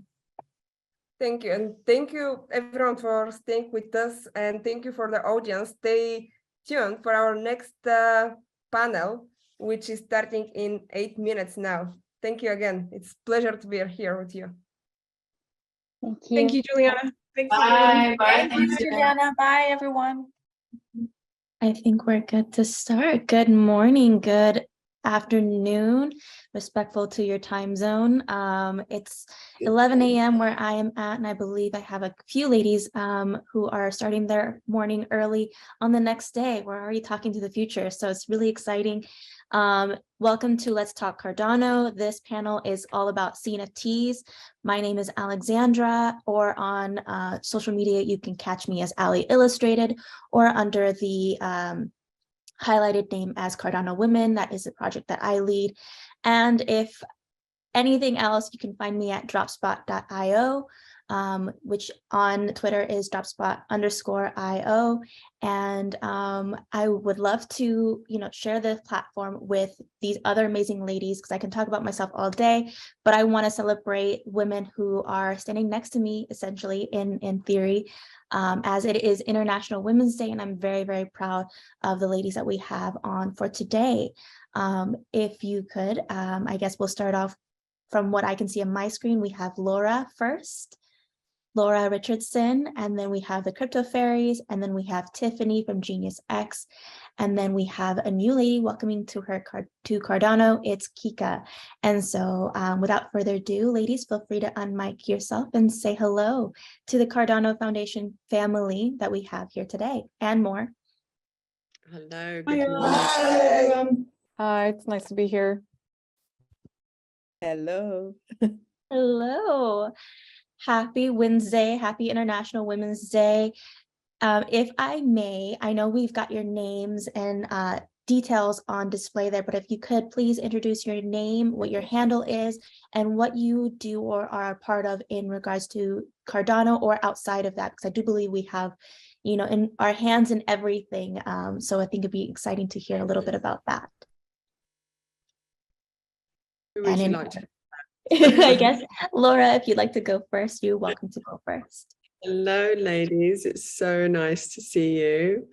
Thank you. And thank you everyone for staying with us. And thank you for the audience. Stay tuned for our next panel, which is starting in 8 minutes now. Thank you again. It's a pleasure to be here with you. Thank you. Thank you, Juliana. Thanks, Bye. everyone. Bye. Thanks, Juliana. Bye, everyone. I think we're good to start. Good morning, good afternoon, respectful to your time zone. It's 11 a.m. where I am at, and I believe I have a few ladies who are starting their morning early on the next day. We're already talking to the future, so it's really exciting. Welcome to Let's Talk Cardano. This panel is all about CNFTs. My name is Alexandra, or on social media, you can catch me as Ali Illustrated, or under the highlighted name as Cardano Women. That is a project that I lead. And if anything else, you can find me at dropspot.io, which on Twitter is dropspot_IO. And I would love to, share the platform with these other amazing ladies, because I can talk about myself all day, but I want to celebrate women who are standing next to me, essentially, in theory, as it is International Women's Day, and I'm very, very proud of the ladies that we have on for today. If you could, I guess we'll start off from what I can see on my screen. We have Laura first, Laura Richardson, and then we have the Crypto Fairies, and then we have Tiffany from Genius X, and then we have a new lady welcoming to Cardano. It's Kika. And so without further ado, ladies, feel free to unmic yourself and say hello to the Cardano Foundation family that we have here today, and more. Hello, Hi, good morning. everyone. Hi, it's nice to be here. Hello. Hello. Happy Wednesday, happy International Women's Day. If I may, I know we've got your names and details on display there, but if you could please introduce your name, what your handle is, and what you do or are a part of in regards to Cardano or outside of that, because I do believe we have, in our hands in everything. So I think it'd be exciting to hear a little bit about that. Who would you like to? I guess, Laura, if you'd like to go first, you're welcome to go first. Hello, ladies. It's so nice to see you.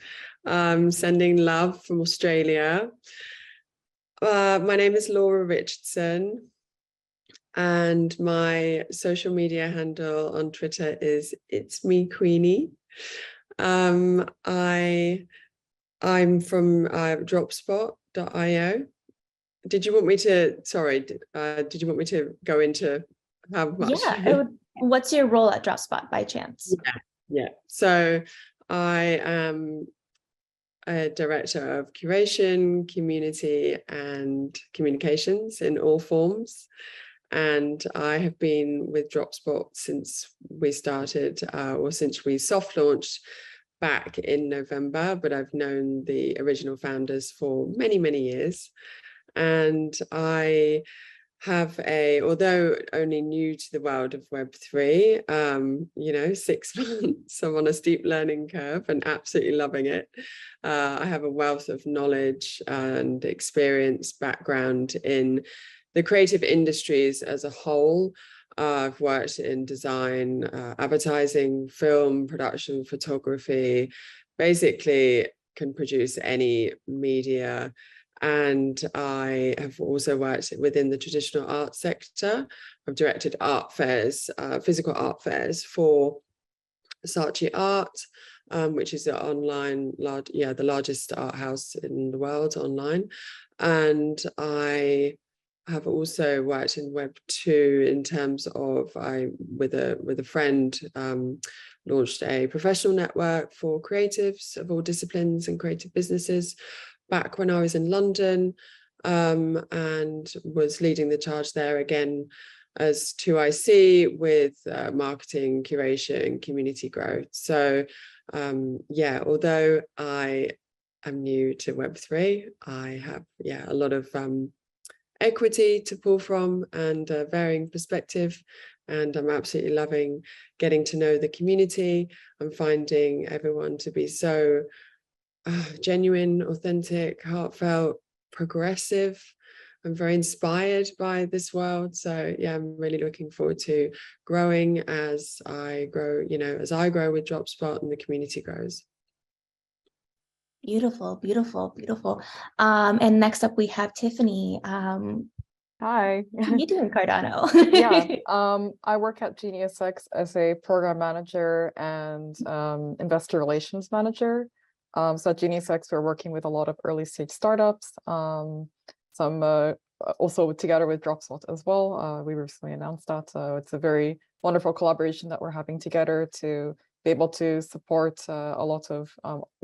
Sending love from Australia. My name is Laura Richardson, and my social media handle on Twitter is It's Me Queenie. I'm from dropspot.io. Did you want me to, did you want me to go into how much? Yeah, what's your role at Dropspot by chance? Yeah. So I am a director of curation, community, and communications in all forms. And I have been with Dropspot since we started, or since we soft launched back in November, but I've known the original founders for many, many years. And I have although only new to the world of Web3, 6 months, I'm on a steep learning curve and absolutely loving it. I have a wealth of knowledge and experience background in the creative industries as a whole. I've worked in design, advertising, film, production, photography, basically can produce any media. And I have also worked within the traditional art sector. I've directed art fairs, physical art fairs for Saatchi Art, which is an online, the largest art house in the world online. And I have also worked in Web2 in terms of with a friend, launched a professional network for creatives of all disciplines and creative businesses back when I was in London, and was leading the charge there again as 2IC with marketing, curation, community growth. So although I am new to Web3, I have a lot of equity to pull from and varying perspective, and I'm absolutely loving getting to know the community. I'm finding everyone to be so genuine, authentic, heartfelt, progressive. I'm very inspired by this world. So yeah, I'm really looking forward to growing as I grow, as I grow with Dropspot and the community grows. Beautiful, beautiful, beautiful. And next up we have Tiffany. Hi. What are you doing, Cardano? Yeah, I work at GeniusX as a program manager and investor relations manager. So at GeniusX, we're working with a lot of early stage startups, some also together with Dropspot as well. We recently announced that. So it's a very wonderful collaboration that we're having together to be able to support a lot of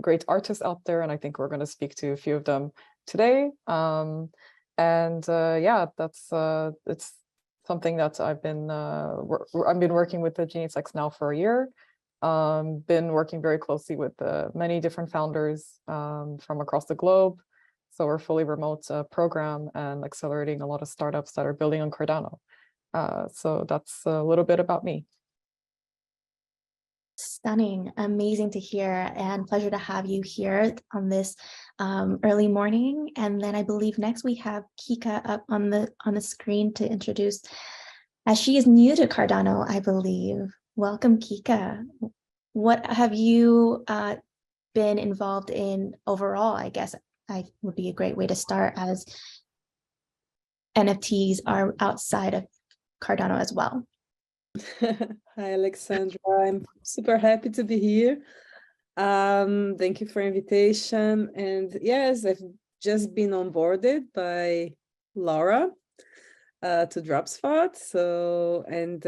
great artists out there. And I think we're going to speak to a few of them today. Yeah, that's it's something that I've been working with the GeniusX now for a year. Been working very closely with many different founders from across the globe. So we're fully remote program and accelerating a lot of startups that are building on Cardano. So that's a little bit about me. Stunning, amazing to hear, and pleasure to have you here on this early morning. And then I believe next we have Kika up on the screen to introduce, as she is new to Cardano, I believe. Welcome, Kika. What have you been involved in overall? I guess would be a great way to start, as NFTs are outside of Cardano as well. Hi, Alexandra. I'm super happy to be here. Thank you for invitation. And yes, I've just been onboarded by Laura to Dropspot. So, and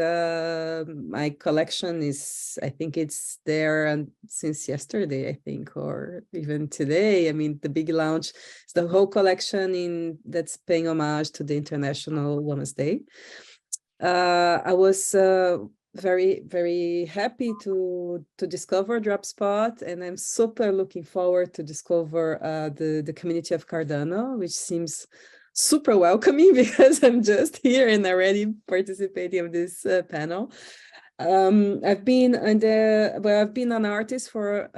my collection is, I think it's there since yesterday, I think, or even today. I mean, the big launch is the whole collection that's paying homage to the International Women's Day. I was very, very happy to discover Dropspot, and I'm super looking forward to discover the community of Cardano, which seems super welcoming because I'm just here and already participating in this panel. I've been an artist for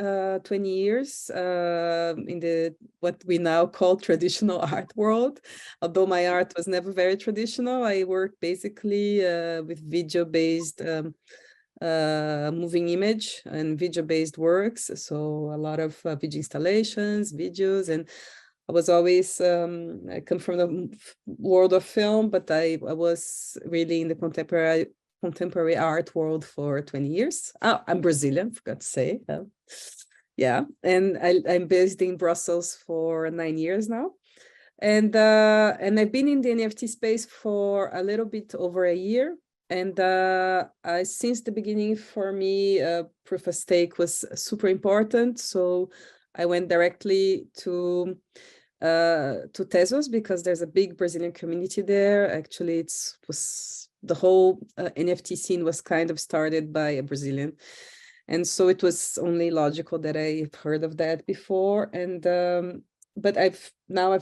20 years in the what we now call traditional art world. Although my art was never very traditional, I worked basically with video-based moving image and video-based works. So a lot of video installations, videos, and I was always, I come from the world of film, but I was really in the contemporary art world for 20 years. Oh, I'm Brazilian, forgot to say. Yeah, and I'm based in Brussels for 9 years now. And I've been in the NFT space for a little bit over a year. And since the beginning, for me, proof of stake was super important. So I went directly to Tezos because there's a big Brazilian community there. Actually, the whole NFT scene was kind of started by a Brazilian. And so it was only logical that I've heard of that before. And but I've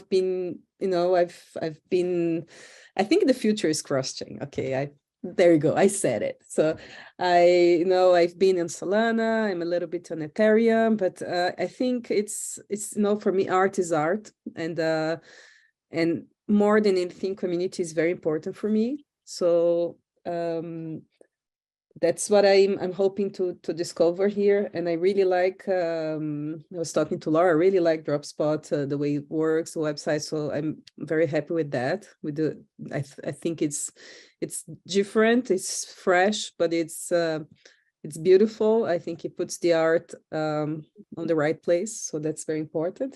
been, I think the future is cross-chain. Okay, there you go, I said it. So I've been in Solana, I'm a little bit on Ethereum, but I think it's for me, art is art, and more than anything, community is very important for me. So that's what I'm hoping to discover here. And I really like, I was talking to Laura, I really like Dropspot, the way it works, the website. So I'm very happy with that. I think it's different, it's fresh, but it's beautiful. I think it puts the art on the right place. So that's very important.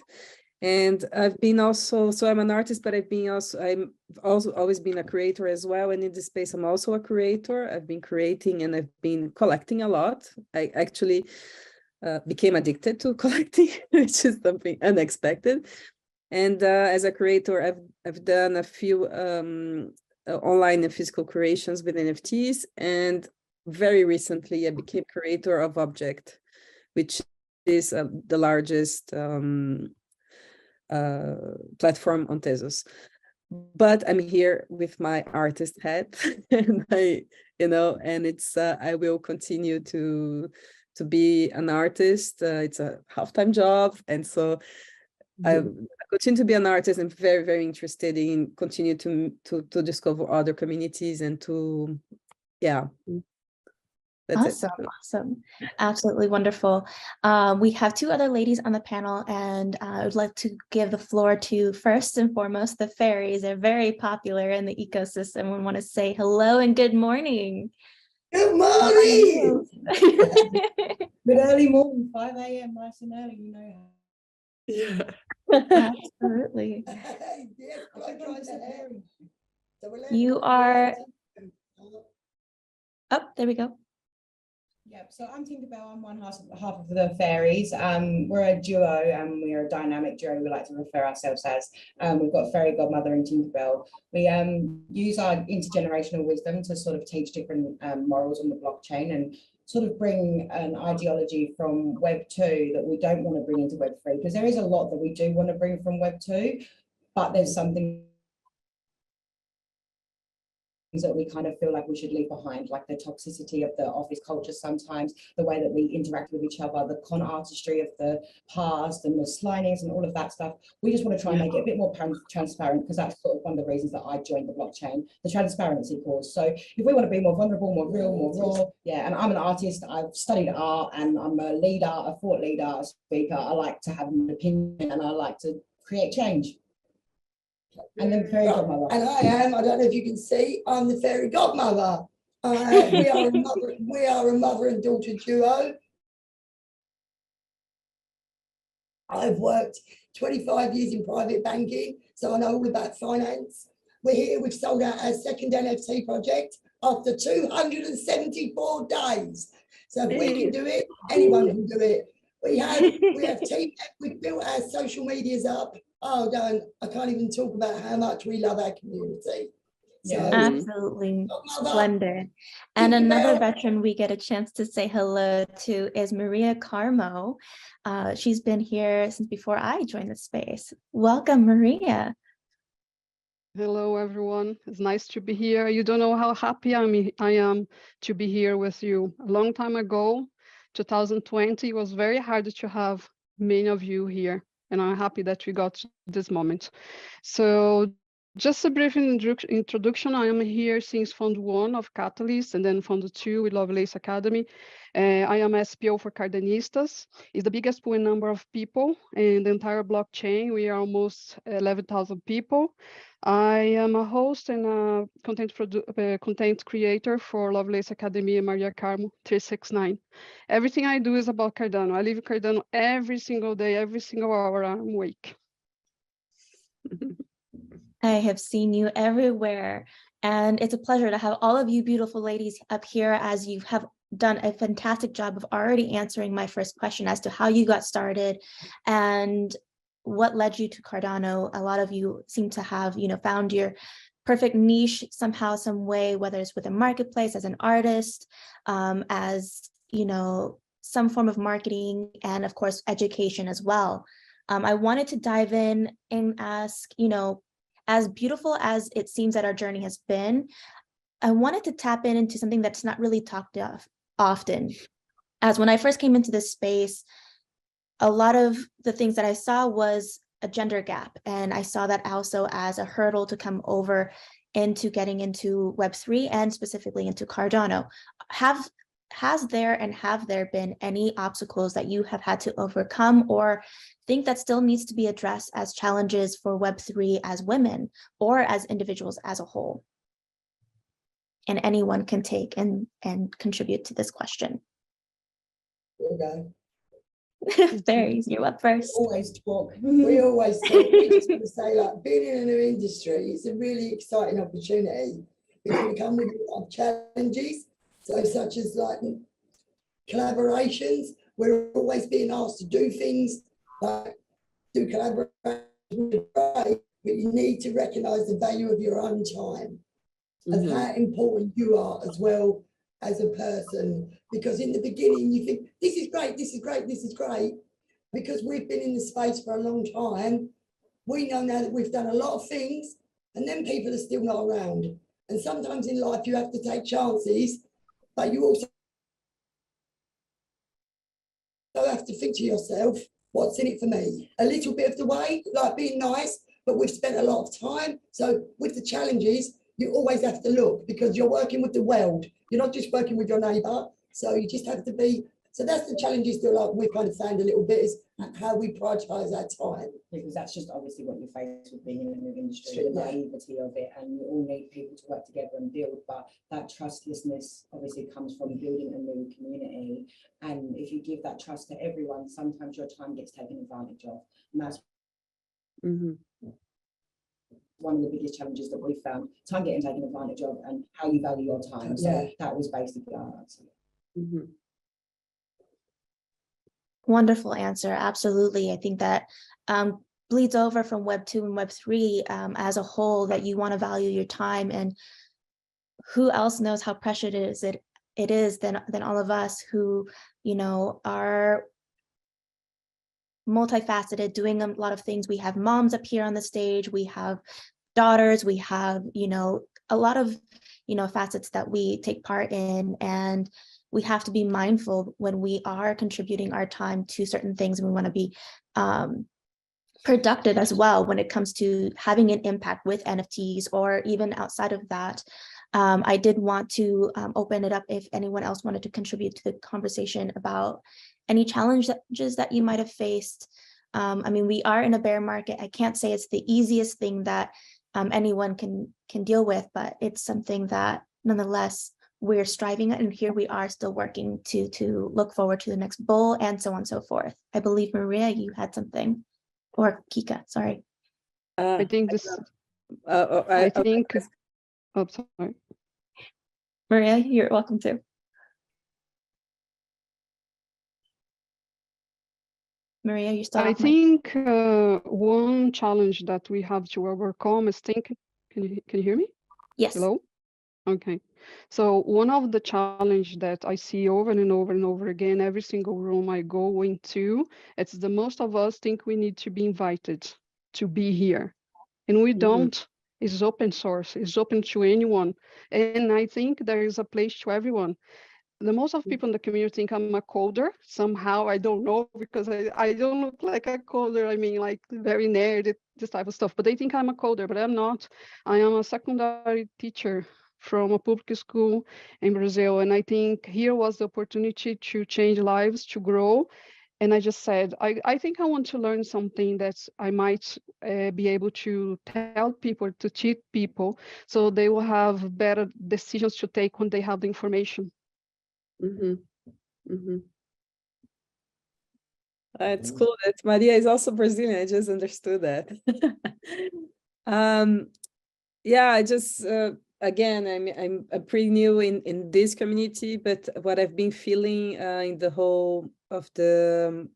And I've been also, so I'm an artist, but I'm also always been a creator as well. And in this space, I'm also a creator. I've been creating and I've been collecting a lot. I actually became addicted to collecting, which is something unexpected. And as a creator, I've done a few online and physical creations with NFTs. And very recently, I became creator of Object, which is the largest platform on Tezos. But I'm here with my artist hat, and I will continue to be an artist. It's a half-time job, and so I continue to be an artist. I'm very, very interested in continue to discover other communities and to That's it. Awesome. Absolutely wonderful. We have two other ladies on the panel, and I would like to give the floor to, first and foremost, the fairies. They're very popular in the ecosystem. We want to say hello and good morning. Good morning. Good early morning, 5 a.m. nice and early, you know. Yeah. Absolutely. Yes, I tried to hair. You are. Oh, there we go. Yeah, so I'm Tinkerbell. I'm one half of the fairies. We're a duo and we're a dynamic duo, we like to refer ourselves as. We've got Fairy Godmother and Tinkerbell. We use our intergenerational wisdom to sort of teach different morals on the blockchain and sort of bring an ideology from Web 2 that we don't want to bring into Web 3, because there is a lot that we do want to bring from Web 2, but there's something that we kind of feel like we should leave behind, like the toxicity of the office culture sometimes, the way that we interact with each other, the con artistry of the past and the slyness and all of that stuff. We just want to try and make it a bit more transparent, because that's sort of one of the reasons that I joined the blockchain, the transparency cause. So if we want to be more vulnerable, more real, more raw, yeah, and I'm an artist, I've studied art and I'm a leader, a thought leader, a speaker. I like to have an opinion and I like to create change. And then Fairy Godmother. And I don't know if you can see, I'm the Fairy Godmother. We are a mother and daughter duo. I've worked 25 years in private banking, so I know all about finance. We're here, we've sold out our second NFT project after 274 days. So if we can do it, anyone can do it. We have team, we've built our social medias up. Oh, I can't even talk about how much we love our community. So, absolutely splendid. And another veteran we get a chance to say hello to is Maria Carmo. She's been here since before I joined the space. Welcome, Maria. Hello, everyone. It's nice to be here. You don't know how happy I am to be here with you. A long time ago, 2020, it was very hard to have many of you here, and I'm happy that we got to this moment. So just a brief introduction. I am here since Fund 1 of Catalyst and then Fund 2 with Lovelace Academy. I am SPO for Cardanistas. It's the biggest pool in number of people in the entire blockchain. We are almost 11,000 people. I am a host and a content creator for Lovelace Academy and Maria Carmo 369. Everything I do is about Cardano. I live in Cardano every single day, every single hour I'm awake. I have seen you everywhere, and it's a pleasure to have all of you beautiful ladies up here, as you have done a fantastic job of already answering my first question as to how you got started and what led you to Cardano. A lot of you seem to have, found your perfect niche somehow, some way, whether it's with a marketplace, as an artist, as, some form of marketing, and of course, education as well. I wanted to dive in and ask, as beautiful as it seems that our journey has been, I wanted to tap into something that's not really talked of often. As when I first came into this space, a lot of the things that I saw was a gender gap. And I saw that also as a hurdle to come over into getting into Web3 and specifically into Cardano. Have there been any obstacles that you have had to overcome or think that still needs to be addressed as challenges for Web3 as women or as individuals as a whole? And anyone can take and contribute to this question. Okay. Fairies, you're up first. Always talk. We always talk. We just want to say, like, being in a new industry is a really exciting opportunity. It's going to come with a lot of challenges. So such as like collaborations, we're always being asked to do things like do collaborations, but you need to recognize the value of your own time and how important you are as well as a person. Because in the beginning you think, this is great, this is great, this is great. Because we've been in the space for a long time, we know now that we've done a lot of things and then people are still not around. And sometimes in life you have to take chances, but you also have to think to yourself, what's in it for me? A little bit of the way, like being nice, but we've spent a lot of time. So with the challenges, you always have to look because you're working with the world. You're not just working with your neighbour. So you just have to be, so that's the challenge still, like we're kind of saying a little bit, is how we prioritize our time. Because that's just obviously what you're faced with being in the new industry, the naivety of it, and you all need people to work together and build, but that trustlessness obviously comes from building a new community. And if you give that trust to everyone, sometimes your time gets taken advantage of. And that's one of the biggest challenges that we found, time getting taken advantage of and how you value your time. So that was basically our answer. Wonderful answer. Absolutely. I think that bleeds over from Web 2 and Web 3 as a whole, that you want to value your time, and who else knows how precious it is than all of us who, you know, are multifaceted, doing a lot of things. We have moms up here on the stage, we have daughters, we have, you know, a lot of, you know, facets that we take part in, and we have to be mindful when we are contributing our time to certain things, and we want to be productive as well when it comes to having an impact with NFTs or even outside of that. I did want to open it up if anyone else wanted to contribute to the conversation about any challenges that you might have faced. I mean, we are in a bear market. I can't say it's the easiest thing that anyone can deal with, but it's something that nonetheless we're striving at, and here we are still working to look forward to the next bull, and so on and so forth. I believe, Maria, you had something, or Kika, sorry. I think this, I think, oh, sorry. Maria, you're welcome to. Maria, you start. I think one challenge that we have to overcome is can you hear me? Yes. Hello? Okay. So one of the challenge that I see over and over and over again, every single room I go into, it's the most of us think we need to be invited to be here. And we don't. It's open source, it's open to anyone. And I think there is a place to everyone. The most of people in the community think I'm a coder. Somehow, I don't know, because I don't look like a coder. I mean, like very nerd, this type of stuff. But they think I'm a coder, but I'm not. I am a secondary teacher from a public school in Brazil. And I think here was the opportunity to change lives, to grow. And I just said, I think I want to learn something that I might be able to tell people, to teach people, so they will have better decisions to take when they have the information. It's cool that Maria is also Brazilian. I just understood that. Yeah, I just again, I'm pretty new in this community, but what I've been feeling in the whole of the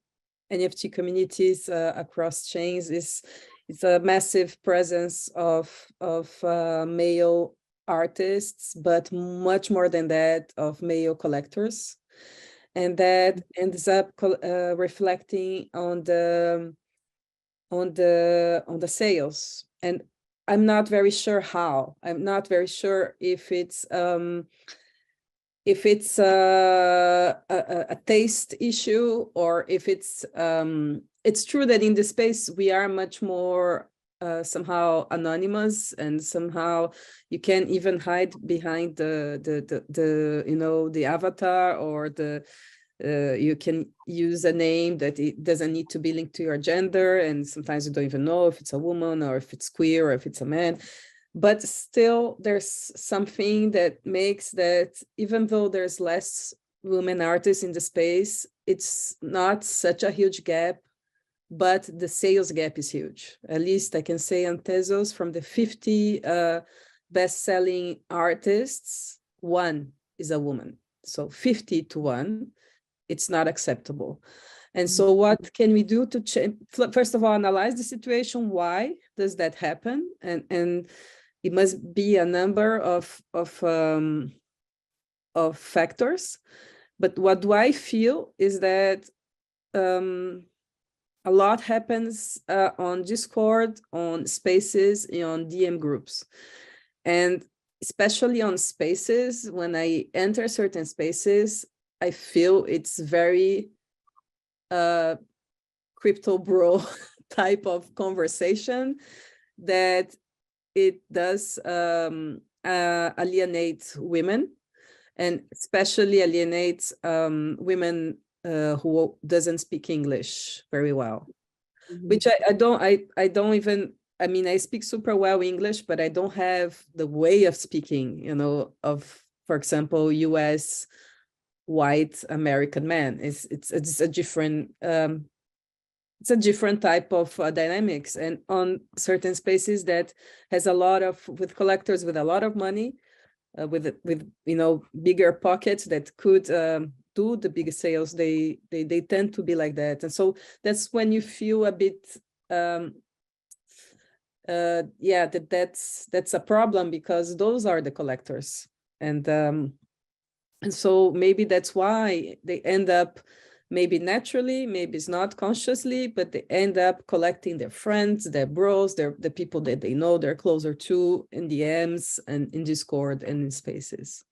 NFT communities across chains is it's a massive presence of male artists, but much more than that, of male collectors, and that ends up reflecting on the sales. And I'm not very sure how. I'm not very sure if it's a taste issue, or if it's true that in this space we are much more somehow anonymous, and somehow you can't even hide behind the you know, the avatar, or the you can use a name that it doesn't need to be linked to your gender, and sometimes you don't even know if it's a woman or if it's queer or if it's a man. But still, there's something that makes that, even though there's less women artists in the space, it's not such a huge gap, but the sales gap is huge. At least I can say on Tezos, from the 50 best-selling artists, 1 is a woman. So 50 to 1, it's not acceptable. And so what can we do to change? First of all, analyze the situation. Why does that happen? And it must be a number of factors. But what do I feel is that a lot happens on Discord, on Spaces, on DM groups. And especially on Spaces, when I enter certain spaces, I feel it's very crypto bro type of conversation, that it does alienate women. and especially alienates women who doesn't speak English very well. Which I don't even, I mean, I speak super well English, but I don't have the way of speaking, you know, of, for example, US white American man. It's a different it's a different type of dynamics, and on certain spaces that has a lot of, with collectors with a lot of money, with you know, bigger pockets that could do the big sales, they tend to be like that. And so that's when you feel a bit yeah, that's a problem, because those are the collectors. And so maybe that's why they end up, maybe naturally, maybe it's not consciously, but they end up collecting their friends, their bros, the people that they know they're closer to in DMs and in Discord and in spaces.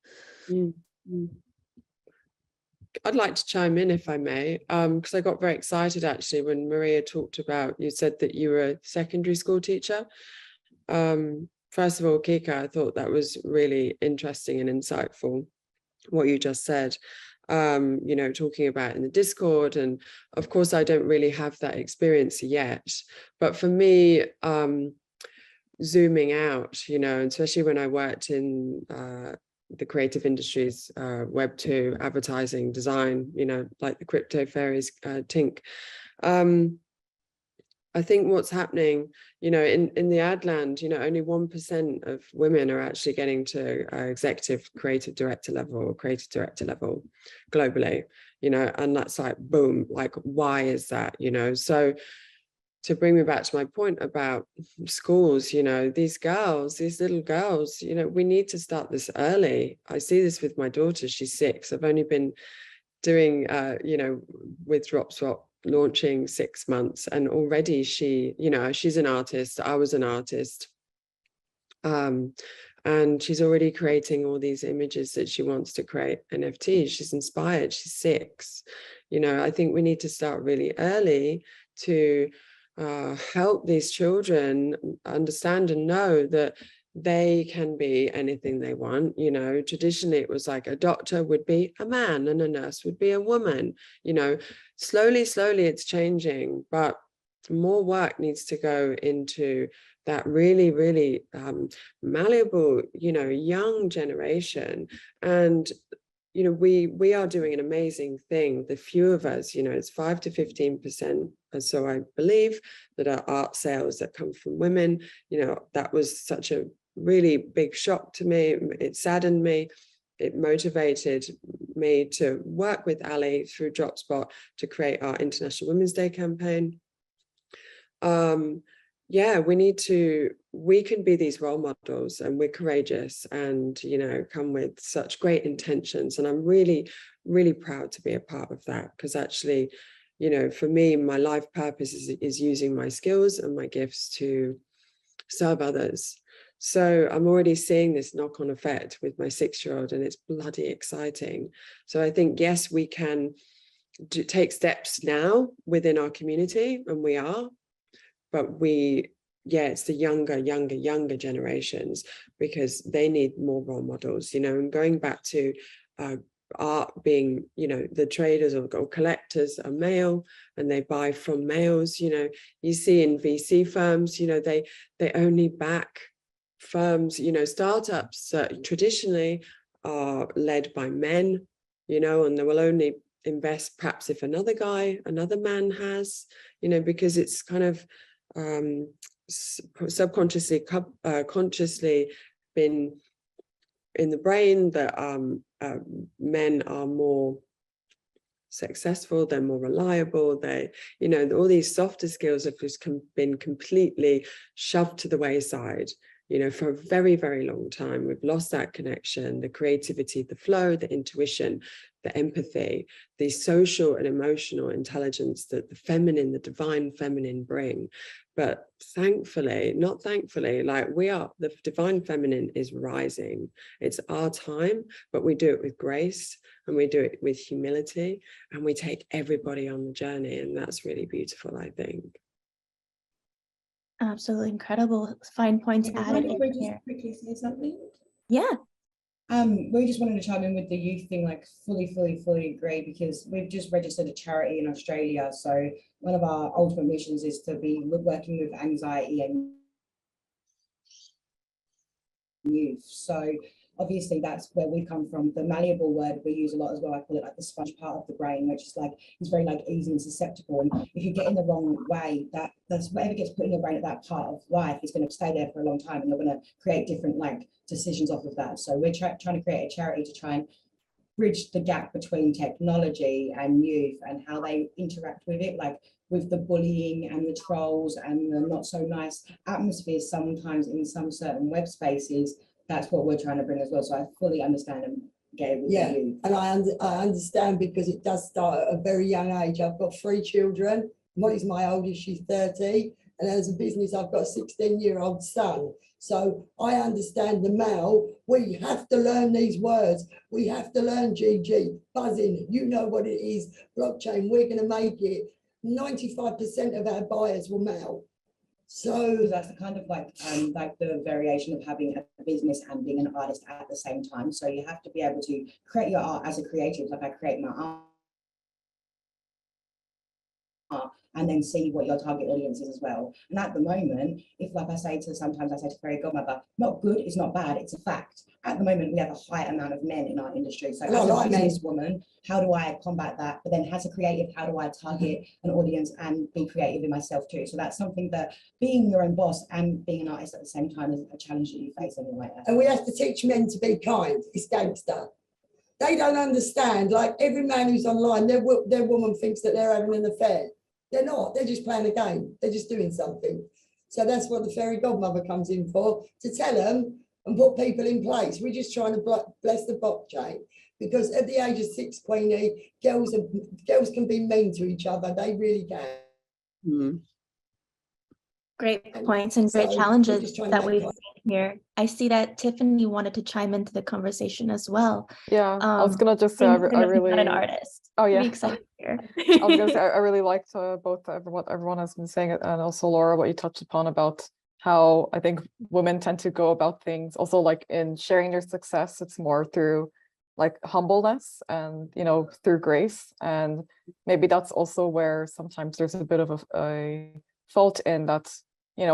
I'd like to chime in if I may, because I got very excited actually when Maria talked about, you said that you were a secondary school teacher. First of all, Kika, I thought that was really interesting and insightful, what you just said. You know, talking about in the Discord, and of course I don't really have that experience yet, but for me, zooming out, you know, especially when I worked in the creative industries, Web 2, advertising, design, you know, like the crypto fairies, Tink. I think what's happening, you know, in the ad land, you know, only 1% of women are actually getting to executive creative director level or creative director level globally, you know, and that's like, boom, like, why is that, you know? So to bring me back to my point about schools, you know, these girls, these little girls, you know, we need to start this early. I see this with my daughter, she's 6. I've only been doing, you know, with DropSwap, launching 6 months, and already she, you know, she's an artist, I was an artist, and she's already creating all these images that she wants to create NFTs. She's inspired, she's 6. You know, I think we need to start really early to help these children understand and know that they can be anything they want. You know, traditionally it was like a doctor would be a man and a nurse would be a woman. You know, slowly it's changing, but more work needs to go into that really malleable, you know, young generation. And you know, we are doing an amazing thing. The few of us, you know, it's 5 to 15%, and so I believe, that are art sales that come from women. You know, that was such a really big shock to me. It saddened me. It motivated me to work with Ali through DropSpot to create our International Women's Day campaign. Yeah, we can be these role models, and we're courageous, and, you know, come with such great intentions. And I'm really proud to be a part of that, because actually, you know, for me, my life purpose is using my skills and my gifts to serve others. So I'm already seeing this knock-on effect with my 6-year-old, and it's bloody exciting. So I think, yes, we can take steps now within our community, and we are, but it's the younger generations, because they need more role models, you know. And going back to art being, you know, the traders or collectors are male, and they buy from males. You know, you see in VC firms, you know, they only back firms, you know, startups traditionally are led by men, you know, and they will only invest perhaps if another man has, you know, because it's kind of subconsciously, consciously been in the brain that men are more successful, they're more reliable, they, you know, all these softer skills have just been completely shoved to the wayside, you know, for a very long time. We've lost that connection, the creativity, the flow, the intuition, the empathy, the social and emotional intelligence that the feminine, the divine feminine bring. But thankfully, not thankfully, like, the divine feminine is rising. It's our time, but we do it with grace, and we do it with humility, and we take everybody on the journey. And that's really beautiful, I think. Absolutely incredible. Fine points added in here. Quickly say something? Yeah. We just wanted to chime in with the youth thing, like fully agree, because we've just registered a charity in Australia. So one of our ultimate missions is to be working with anxiety and youth. So obviously that's where we come from. The malleable word we use a lot as well. I call it like the sponge part of the brain, which is like, it's very like easy and susceptible. And if you get in the wrong way, that's whatever gets put in your brain at that part of life is going to stay there for a long time, and you're going to create different like decisions off of that. So we're trying to create a charity to try and bridge the gap between technology and youth and how they interact with it, like with the bullying and the trolls and the not so nice atmospheres sometimes in some certain web spaces. That's what we're trying to bring as well. So I fully understand and get it with you. And I understand, because it does start at a very young age. I've got 3 children. Molly's my oldest, she's 30. And as a business, I've got a 16-year-old son. So I understand the male. We have to learn these words. We have to learn GG, buzzing. You know what it is, blockchain. We're going to make it. 95% of our buyers were male. So that's the kind of like the variation of having a business and being an artist at the same time. So you have to be able to create your art as a creative, like I create my art, and then see what your target audience is as well. And at the moment, if like sometimes I say to fairy godmother, not good is not bad, it's a fact. At the moment, we have a high amount of men in our industry. So as a businesswoman, how do I combat that? But then as a creative, how do I target an audience and be creative in myself too? So that's something that being your own boss and being an artist at the same time is a challenge that you face anyway. And we have to teach men to be kind. It's gangster. They don't understand, like every man who's online, their woman thinks that they're having an affair. They're not, they're just playing a game. They're just doing something. So that's what the fairy godmother comes in for, to tell them and put people in place. We're just trying to bless the blockchain, because at the age of 6, Queenie, girls can be mean to each other. They really can. Great points and great challenges that we've seen here. I see that Tiffany wanted to chime into the conversation as well. Yeah, I was gonna just say I really not an artist. Oh yeah, excited here. I was gonna say I really liked both what everyone has been saying, and also Laura, what you touched upon about how I think women tend to go about things. Also, like in sharing their success, it's more through like humbleness and through grace, and maybe that's also where sometimes there's a bit of a fault in that.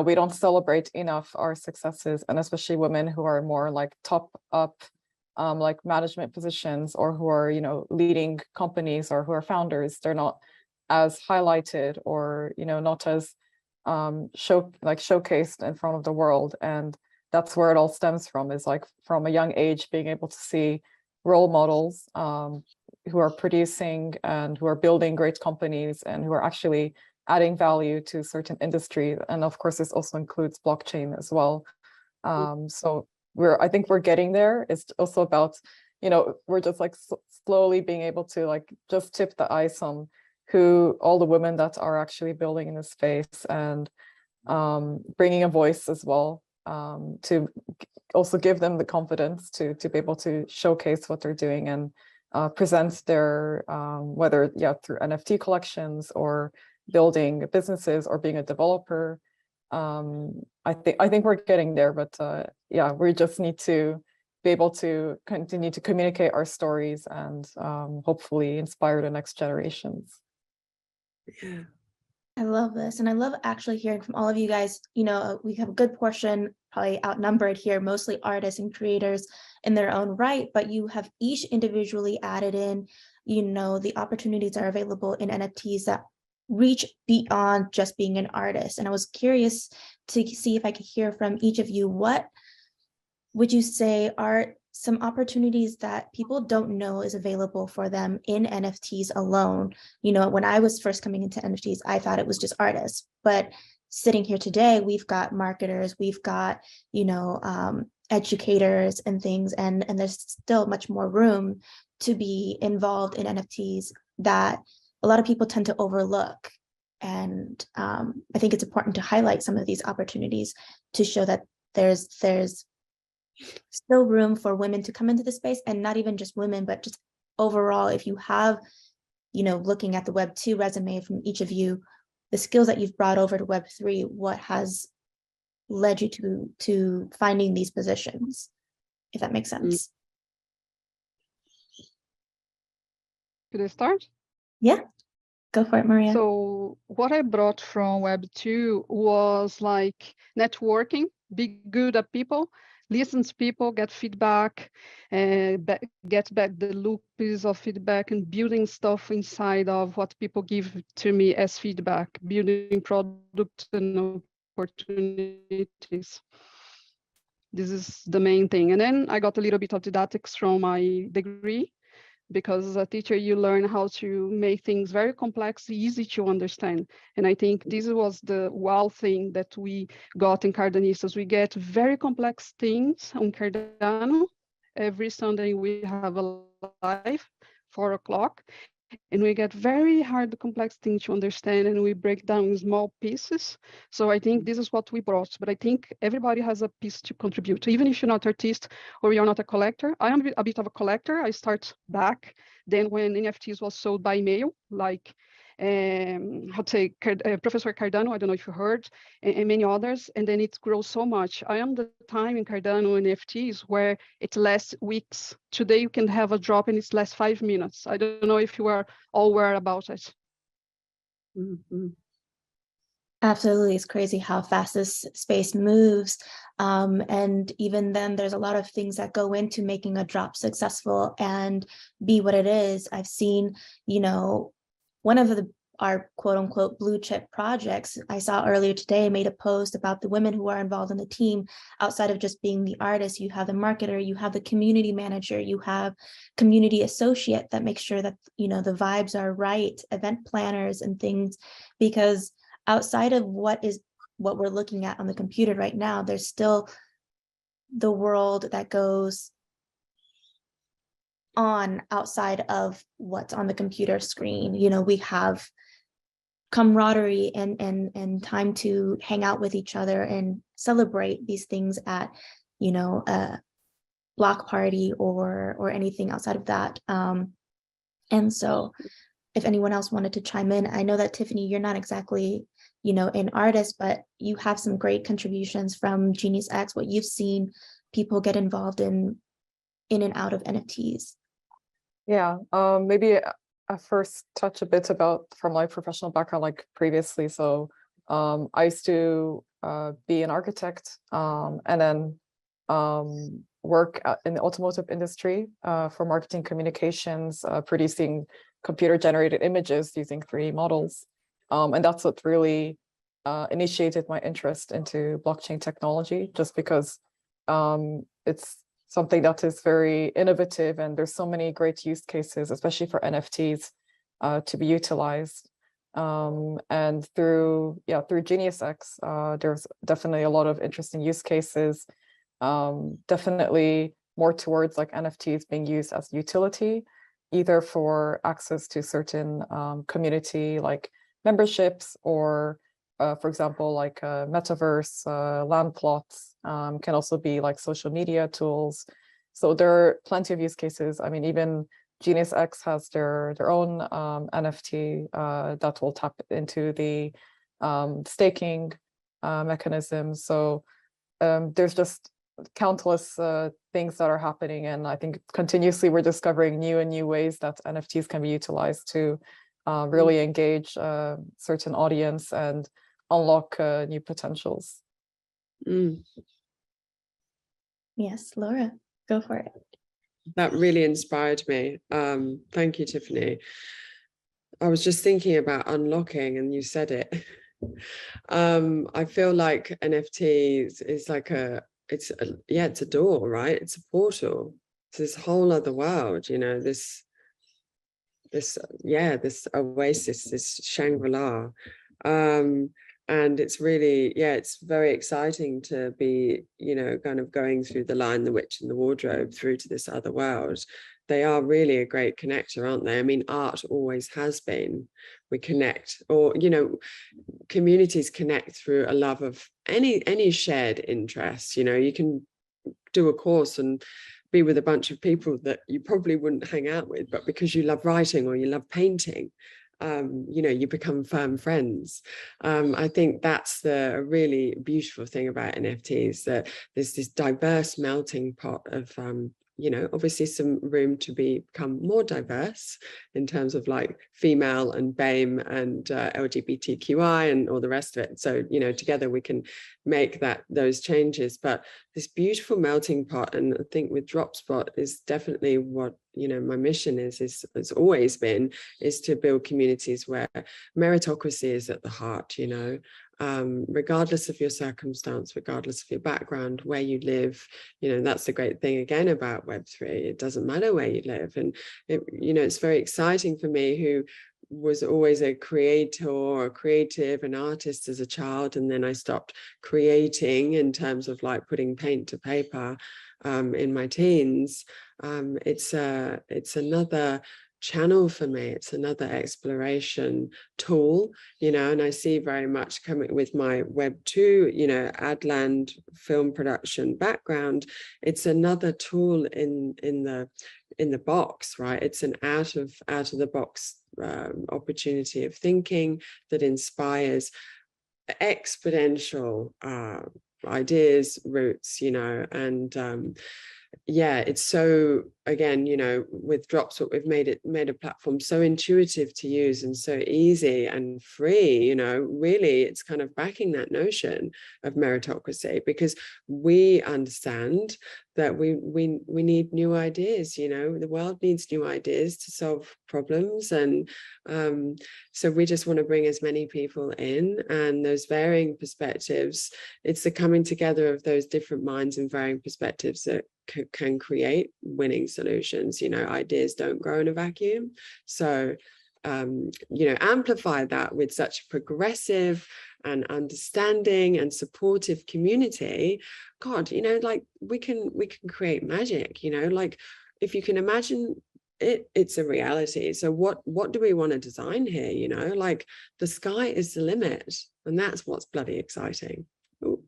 We don't celebrate enough our successes, and especially women who are more like top up, like management positions, or who are, leading companies, or who are founders. They're not as highlighted, or, not as showcased in front of the world. And that's where it all stems from, is like from a young age, being able to see role models who are producing and who are building great companies and who are actually adding value to certain industry. And of course, this also includes blockchain as well. So I think we're getting there. It's also about, we're just like slowly being able to like just tip the ice on who all the women that are actually building in this space, and bringing a voice as well, to also give them the confidence to be able to showcase what they're doing and present their, whether through NFT collections or building businesses or being a developer. I think we're getting there, but we just need to be able to continue to communicate our stories and hopefully inspire the next generations. Yeah. I love this. And I love actually hearing from all of you guys. We have a good portion, probably outnumbered here, mostly artists and creators in their own right, but you have each individually added in, the opportunities are available in NFTs that reach beyond just being an artist. And I was curious to see if I could hear from each of you, what would you say are some opportunities that people don't know is available for them in NFTs alone? When I was first coming into NFTs, I thought it was just artists, but sitting here today, we've got marketers, we've got, educators and things, and there's still much more room to be involved in NFTs that a lot of people tend to overlook. And I think it's important to highlight some of these opportunities to show that there's still room for women to come into the space, and not even just women, but just overall, if you have, looking at the Web 2 resume from each of you, the skills that you've brought over to Web 3, what has led you to finding these positions, if that makes sense. Could I start? Yeah, go for it, Maria. So what I brought from Web 2 was like networking, be good at people, listen to people, get feedback, get back the loops of feedback and building stuff inside of what people give to me as feedback, building products and opportunities. This is the main thing. And then I got a little bit of didactics from my degree, because as a teacher, you learn how to make things very complex, easy to understand. And I think this was the wow thing that we got in Cardanistas. We get very complex things on Cardano. Every Sunday we have a live, 4 o'clock, and we get very hard, complex things to understand, and we break down in small pieces. So I think this is what we brought, but I think everybody has a piece to contribute. Even if you're not an artist or you're not a collector, I am a bit of a collector. I start back then when NFTs was sold by mail, like Professor Cardano, I don't know if you heard, and many others, and then it grows so much. I am the time in Cardano NFTs where it lasts weeks. Today you can have a drop and it's lasts 5 minutes. I don't know if you are all aware about it. Mm-hmm. Absolutely, it's crazy how fast this space moves. And even then, there's a lot of things that go into making a drop successful and be what it is. I've seen, one of our quote unquote blue chip projects I saw earlier today made a post about the women who are involved in the team. Outside of just being the artist, you have the marketer, you have the community manager, you have community associate that makes sure that, the vibes are right, event planners and things, because outside of what we're looking at on the computer right now, there's still the world that goes on outside of what's on the computer screen. We have camaraderie and time to hang out with each other and celebrate these things at, a block party or anything outside of that. And so if anyone else wanted to chime in, I know that Tiffany, you're not exactly, an artist, but you have some great contributions from Genius X, what you've seen people get involved in and out of NFTs. Yeah, maybe I first touch a bit about from my professional background, like previously. So I used to be an architect and then work in the automotive industry for marketing communications, producing computer-generated images using 3D models. And that's what really initiated my interest into blockchain technology, just because it's something that is very innovative and there's so many great use cases, especially for NFTs to be utilized. And through Genius X, there's definitely a lot of interesting use cases, definitely more towards like NFTs being used as utility, either for access to certain community like memberships or for example, like metaverse, land plots, can also be like social media tools. So there are plenty of use cases. I mean, even Genius X has their own NFT that will tap into the staking mechanism. So there's just countless things that are happening, and I think continuously we're discovering new and new ways that NFTs can be utilized to really engage certain audience and unlock new potentials. Yes, Laura, go for it. That really inspired me. Thank you, Tiffany. I was just thinking about unlocking and you said it. I feel like NFTs is like it's a door, right? It's a portal. It's this whole other world, this oasis, this Shangri-La. And it's really, it's very exciting to be, kind of going through the Lion, the Witch and the Wardrobe through to this other world. They are really a great connector, aren't they? I mean, art always has been. We connect, or, communities connect through a love of any shared interest. You can do a course and be with a bunch of people that you probably wouldn't hang out with, but because you love writing or you love painting, you become firm friends. I think that's the really beautiful thing about NFTs, that there's this diverse melting pot of you know, obviously some room to become more diverse in terms of like female and BAME and LGBTQI and all the rest of it. So, you know, together we can make those changes. But this beautiful melting pot, and I think with DropSpot is definitely what, you know, my mission has always been, is to build communities where meritocracy is at the heart, you know. Regardless of your circumstance, regardless of your background, where you live, you know, that's the great thing again about Web3. It doesn't matter where you live. And, you know, it's very exciting for me, who was always a creator or a creative, an artist as a child. And then I stopped creating in terms of like putting paint to paper in my teens. It's another channel for me. It's another exploration tool, you know, and I see very much coming with my Web2, you know, Adland film production background. It's another tool in the box, right? It's an out of the box opportunity of thinking that inspires exponential ideas, routes, you know, and yeah, it's so, again, you know, with DropSpot, we've made a platform so intuitive to use and so easy and free, you know. Really, it's kind of backing that notion of meritocracy, because we understand that we need new ideas, you know. The world needs new ideas to solve problems, and so we just want to bring as many people in, and those varying perspectives. It's the coming together of those different minds and varying perspectives that can create winning solutions. You know, ideas don't grow in a vacuum. So you know, amplify that with such a progressive and understanding and supportive community. God, you know, like we can create magic, you know. Like if you can imagine it, it's a reality. So what do we want to design here? You know, like the sky is the limit, and that's what's bloody exciting. Ooh.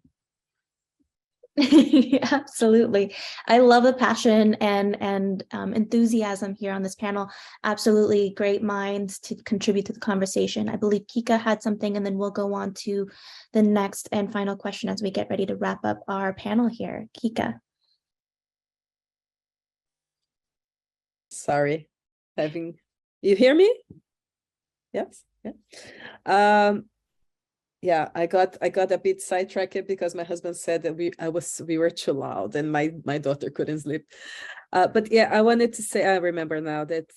Absolutely. I love the passion and enthusiasm here on this panel. Absolutely great minds to contribute to the conversation. I believe Kika had something, and then we'll go on to the next and final question as we get ready to wrap up our panel here. Kika. Sorry, you hear me? Yes. Yeah. Yeah, I got a bit sidetracked because my husband said that we were too loud and my daughter couldn't sleep. But yeah, I wanted to say, I remember now that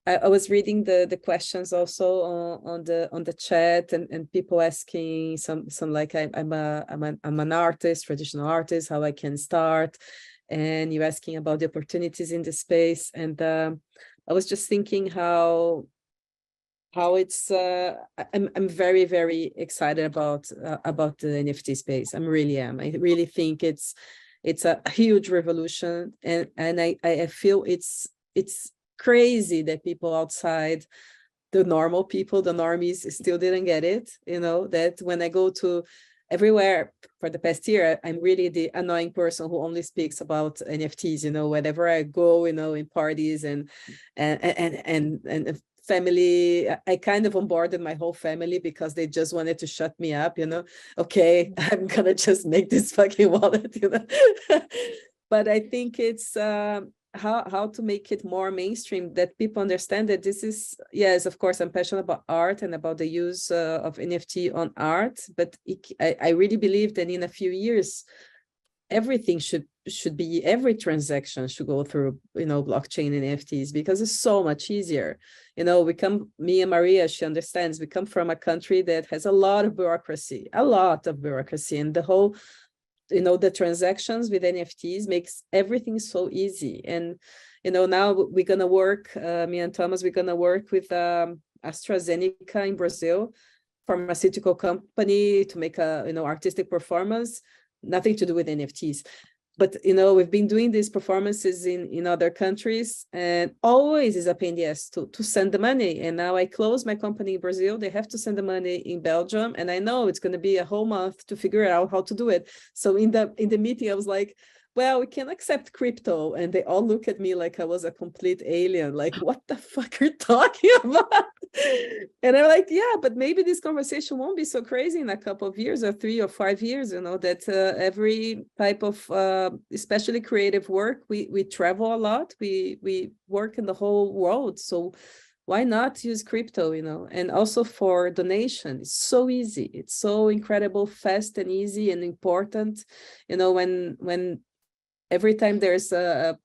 I was reading the questions also on the chat, and people asking some like I'm an artist, traditional artist, how I can start, and you asking about the opportunities in the space, and I was just thinking how it's I'm very, very excited about the NFT space. I really think it's a huge revolution, and I feel it's crazy that people outside, the normal people, the normies, still didn't get it. You know, that when I go to everywhere for the past year, I'm really the annoying person who only speaks about NFTs, you know, whenever I go, you know, in parties and family, I kind of onboarded my whole family because they just wanted to shut me up, you know. Okay, I'm gonna just make this fucking wallet, you know. But I think it's how to make it more mainstream, that people understand that this is, yes, of course, I'm passionate about art and about the use of NFT on art, but I really believe that in a few years, everything should be, every transaction should go through, you know, blockchain and NFTs, because it's so much easier. You know, me and Maria, she understands, we come from a country that has a lot of bureaucracy, and the whole, you know, the transactions with NFTs makes everything so easy. And, you know, now we're going to work, me and Thomas, we're going to work with AstraZeneca in Brazil, pharmaceutical company, to make a, you know, artistic performance, nothing to do with NFTs. But, you know, we've been doing these performances in other countries, and always is a pain in the ass to send the money. And now I close my company in Brazil, they have to send the money in Belgium, and I know it's going to be a whole month to figure out how to do it. So in the meeting, I was like, well, we can accept crypto. And they all look at me like I was a complete alien, like, what the fuck are you talking about? And I'm like, yeah, but maybe this conversation won't be so crazy in a couple of years or 3 or 5 years, you know, that every type of, especially creative work, we travel a lot, we work in the whole world. So why not use crypto, you know? And also for donation, it's so easy. It's so incredible, fast and easy and important. You know, when every time there's a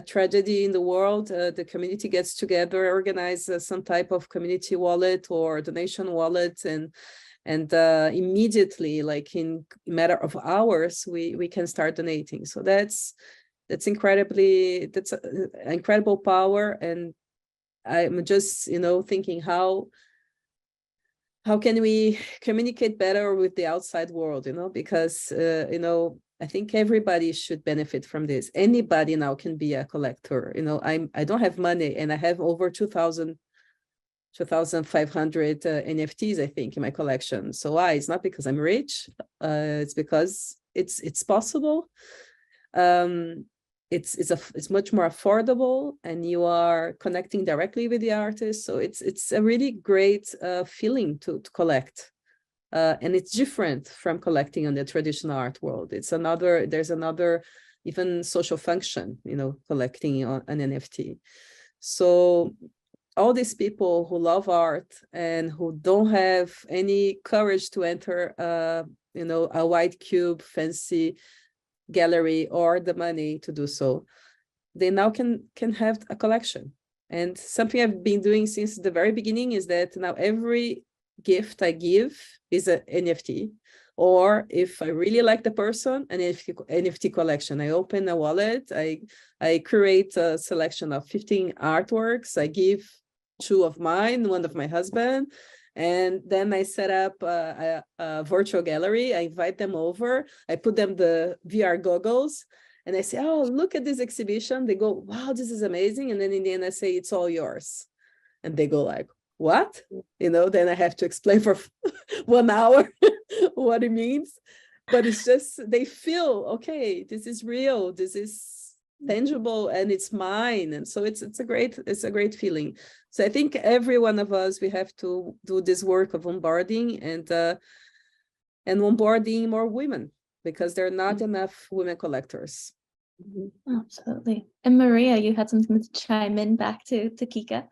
tragedy in the world, the community gets together, organize some type of community wallet or donation wallet, and immediately, like in a matter of hours, we can start donating. So that's incredibly, that's incredible power. And I'm just, you know, thinking how can we communicate better with the outside world, you know, because, you know, I think everybody should benefit from this. Anybody now can be a collector. You know, I don't have money, and I have over 2,500 NFTs, I think, in my collection. So why? It's not because I'm rich. It's because it's possible. It's much more affordable, and you are connecting directly with the artist. So it's a really great feeling to collect. And it's different from collecting on the traditional art world. There's another even social function, you know, collecting on an NFT. So all these people who love art and who don't have any courage to enter, you know, a white cube fancy gallery or the money to do so, they now can have a collection. And something I've been doing since the very beginning is that now every gift I give is an NFT, or if I really like the person, an NFT collection. I open a wallet, I create a selection of 15 artworks, I give 2 of mine, 1 of my husband, and then I set up a virtual gallery. I invite them over, I put them the VR goggles, and I say, oh, look at this exhibition. They go, wow, this is amazing. And then in the end, I say, it's all yours. And they go like, what? You know, then I have to explain for 1 hour what it means. But it's just, they feel, okay, this is real, this is tangible, and it's mine. And so it's a great feeling. So I think every one of us, we have to do this work of onboarding and onboarding more women, because there are not enough women collectors. Absolutely. And Maria, you had something to chime in back to Kika.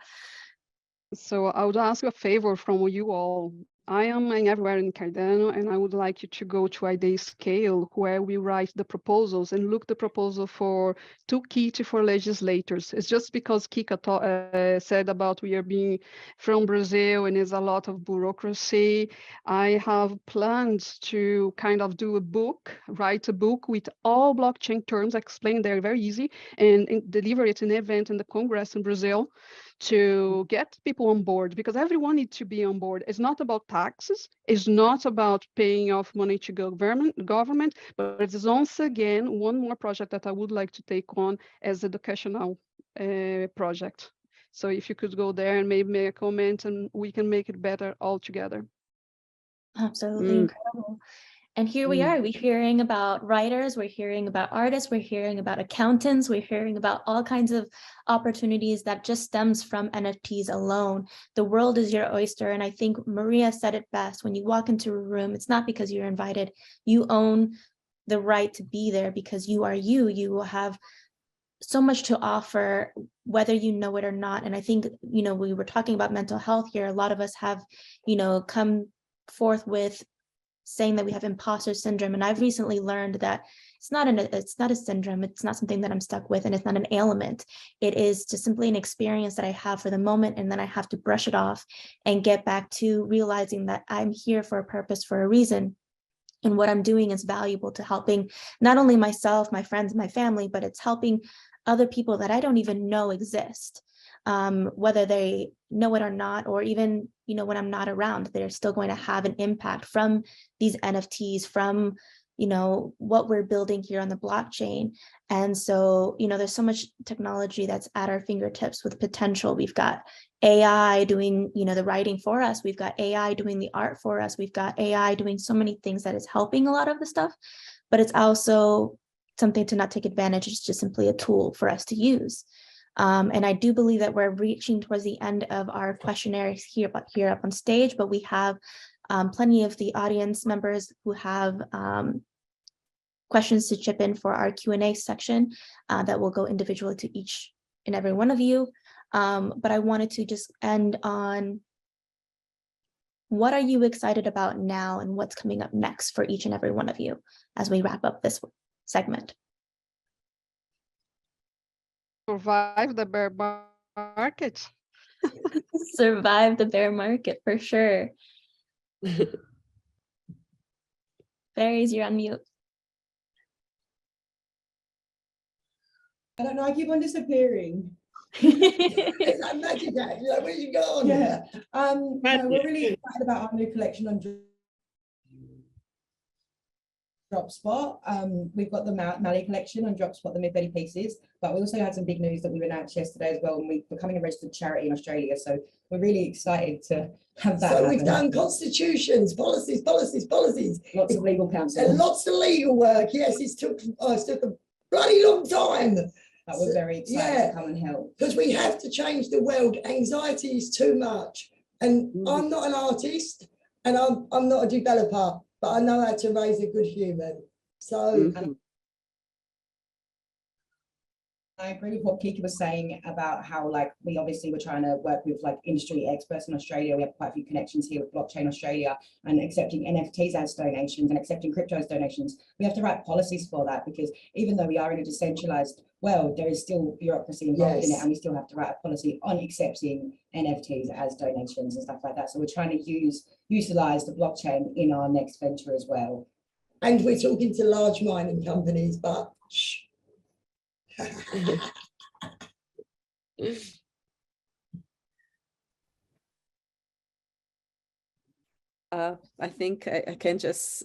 So I would ask a favor from you all. I am everywhere in Cardano, and I would like you to go to Idea Scale, where we write the proposals, and look the proposal for 2 kits for legislators. It's just because Kika said about we are being from Brazil and there's a lot of bureaucracy. I have plans to kind of do a book, write a book with all blockchain terms, explain they're very easy, and deliver it in an event in the Congress in Brazil, to get people on board, because everyone needs to be on board. It's not about taxes, it's not about paying off money to government, but it is once again one more project that I would like to take on as educational project. So if you could go there and maybe make a comment, and we can make it better all together. Absolutely incredible. And here we are, we're hearing about writers, we're hearing about artists, we're hearing about accountants, we're hearing about all kinds of opportunities that just stems from NFTs alone. The world is your oyster. And I think Maria said it best: when you walk into a room, it's not because you're invited, you own the right to be there because you are you. You will have so much to offer, whether you know it or not. And I think, you know, we were talking about mental health here. A lot of us have, you know, come forth with saying that we have imposter syndrome. And I've recently learned that it's not a syndrome. It's not something that I'm stuck with, and it's not an ailment. It is just simply an experience that I have for the moment, and then I have to brush it off and get back to realizing that I'm here for a purpose, for a reason. And what I'm doing is valuable to helping not only myself, my friends, my family, but it's helping other people that I don't even know exist. Whether they know it or not, or even, you know, when I'm not around, they're still going to have an impact from these NFTs, from, you know, what we're building here on the blockchain. And so, you know, there's so much technology that's at our fingertips with potential. We've got AI doing, you know, the writing for us. We've got AI doing the art for us. We've got AI doing so many things that is helping a lot of the stuff, but it's also something to not take advantage. It's just simply a tool for us to use. And I do believe that we're reaching towards the end of our questionnaires here up on stage, but we have plenty of the audience members who have questions to chip in for our Q&A section that will go individually to each and every one of you. But I wanted to just end on, what are you excited about now and what's coming up next for each and every one of you as we wrap up this segment? Survive the bear market. Survive the bear market, for sure. Fairies, you're on mute. I don't know, I keep on disappearing. It's like magic act, you know, where you gone? Yeah. No, we're really excited about our new collection on Dropspot. We've got the Mali collection on Dropspot, the mid-30 pieces, but we also had some big news that we announced yesterday as well, and we're becoming a registered charity in Australia, so we're really excited to have that So happen. we've done constitutions, policies. Lots of legal counsel. And lots of legal work. Yes, it took a bloody long time. But we're very excited to come and help. Because we have to change the world. Anxiety is too much. And I'm not an artist and I'm not a developer, but I know how to raise a good human. So I agree with what Kiki was saying about how, like, we obviously were trying to work with like industry experts in Australia. We have quite a few connections here with Blockchain Australia and accepting NFTs as donations and accepting crypto as donations. We have to write policies for that, because even though we are in a decentralized world, there is still bureaucracy involved in it, and we still have to write a policy on accepting NFTs as donations and stuff like that. So we're trying to utilize the blockchain in our next venture as well. And we're talking to large mining companies, but shh. I think I can just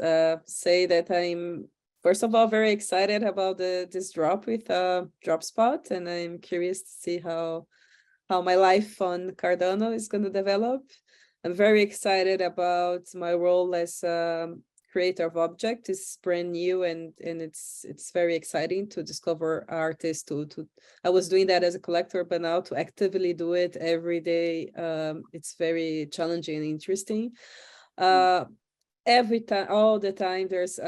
say that I'm, first of all, very excited about this drop with Dropspot, and I'm curious to see how my life on Cardano is going to develop. I'm very excited about my role as creator of object. Is brand new, and it's very exciting to discover artists. I was doing that as a collector, but now to actively do it every day, it's very challenging and interesting. Every time, all the time, there's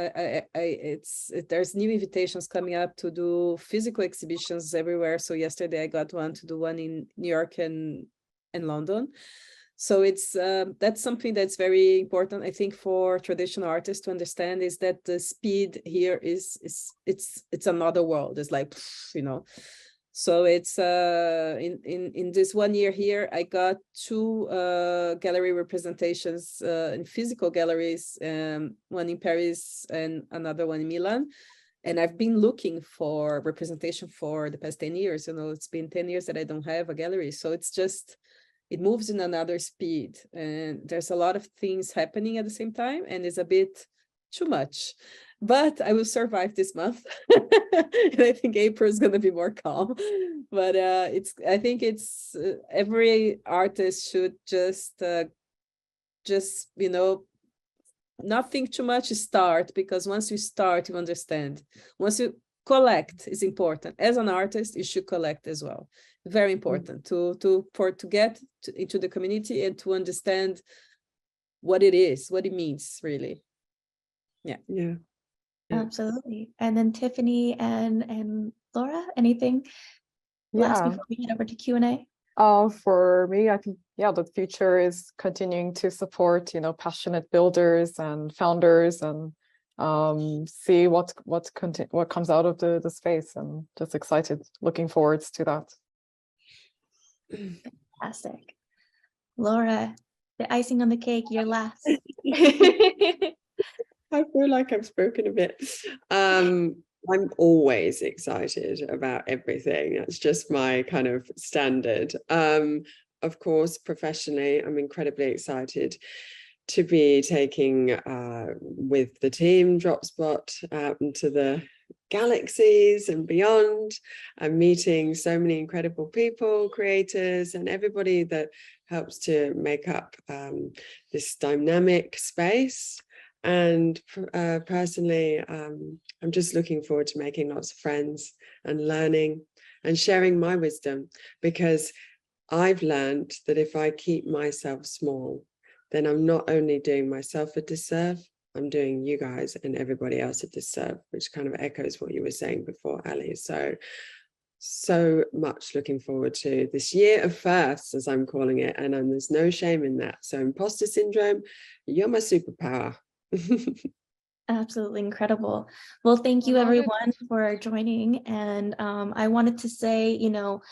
new invitations coming up to do physical exhibitions everywhere. So yesterday I got one to do one in New York and London. So it's that's something that's very important, I think, for traditional artists to understand, is that the speed here it's another world. It's like, you know. So it's in this 1 year here, I got 2 gallery representations in physical galleries, one in Paris and another one in Milan. And I've been looking for representation for the past 10 years. You know, it's been 10 years that I don't have a gallery. So it's just, it moves in another speed, and there's a lot of things happening at the same time, and it's a bit too much. But I will survive this month. And I think April is going to be more calm. But I think it's every artist should just you know, not think too much, start, because once you start, you understand. Once you collect is important. As an artist, you should collect as well. Very important to get into the community and to understand what it is, what it means, really. Yeah. Absolutely. And then Tiffany and Laura, anything last before we head over to Q&A? For me, I think, the future is continuing to support, you know, passionate builders and founders, and see what comes out of the space, and just excited, looking forward to that. Fantastic. Laura, the icing on the cake, you're last. I feel like I've spoken a bit. I'm always excited about everything. That's just my kind of standard. Of course, professionally, I'm incredibly excited to be taking with the team Dropspot out into the galaxies and beyond, and meeting so many incredible people, creators, and everybody that helps to make up this dynamic space. And personally, I'm just looking forward to making lots of friends and learning and sharing my wisdom, because I've learned that if I keep myself small, then I'm not only doing myself a disserve, I'm doing you guys and everybody else a disserve, which kind of echoes what you were saying before, Ali. So much looking forward to this year of firsts, as I'm calling it, and there's no shame in that. So imposter syndrome, you're my superpower. Absolutely incredible. Well, thank you everyone for joining. And I wanted to say, you know,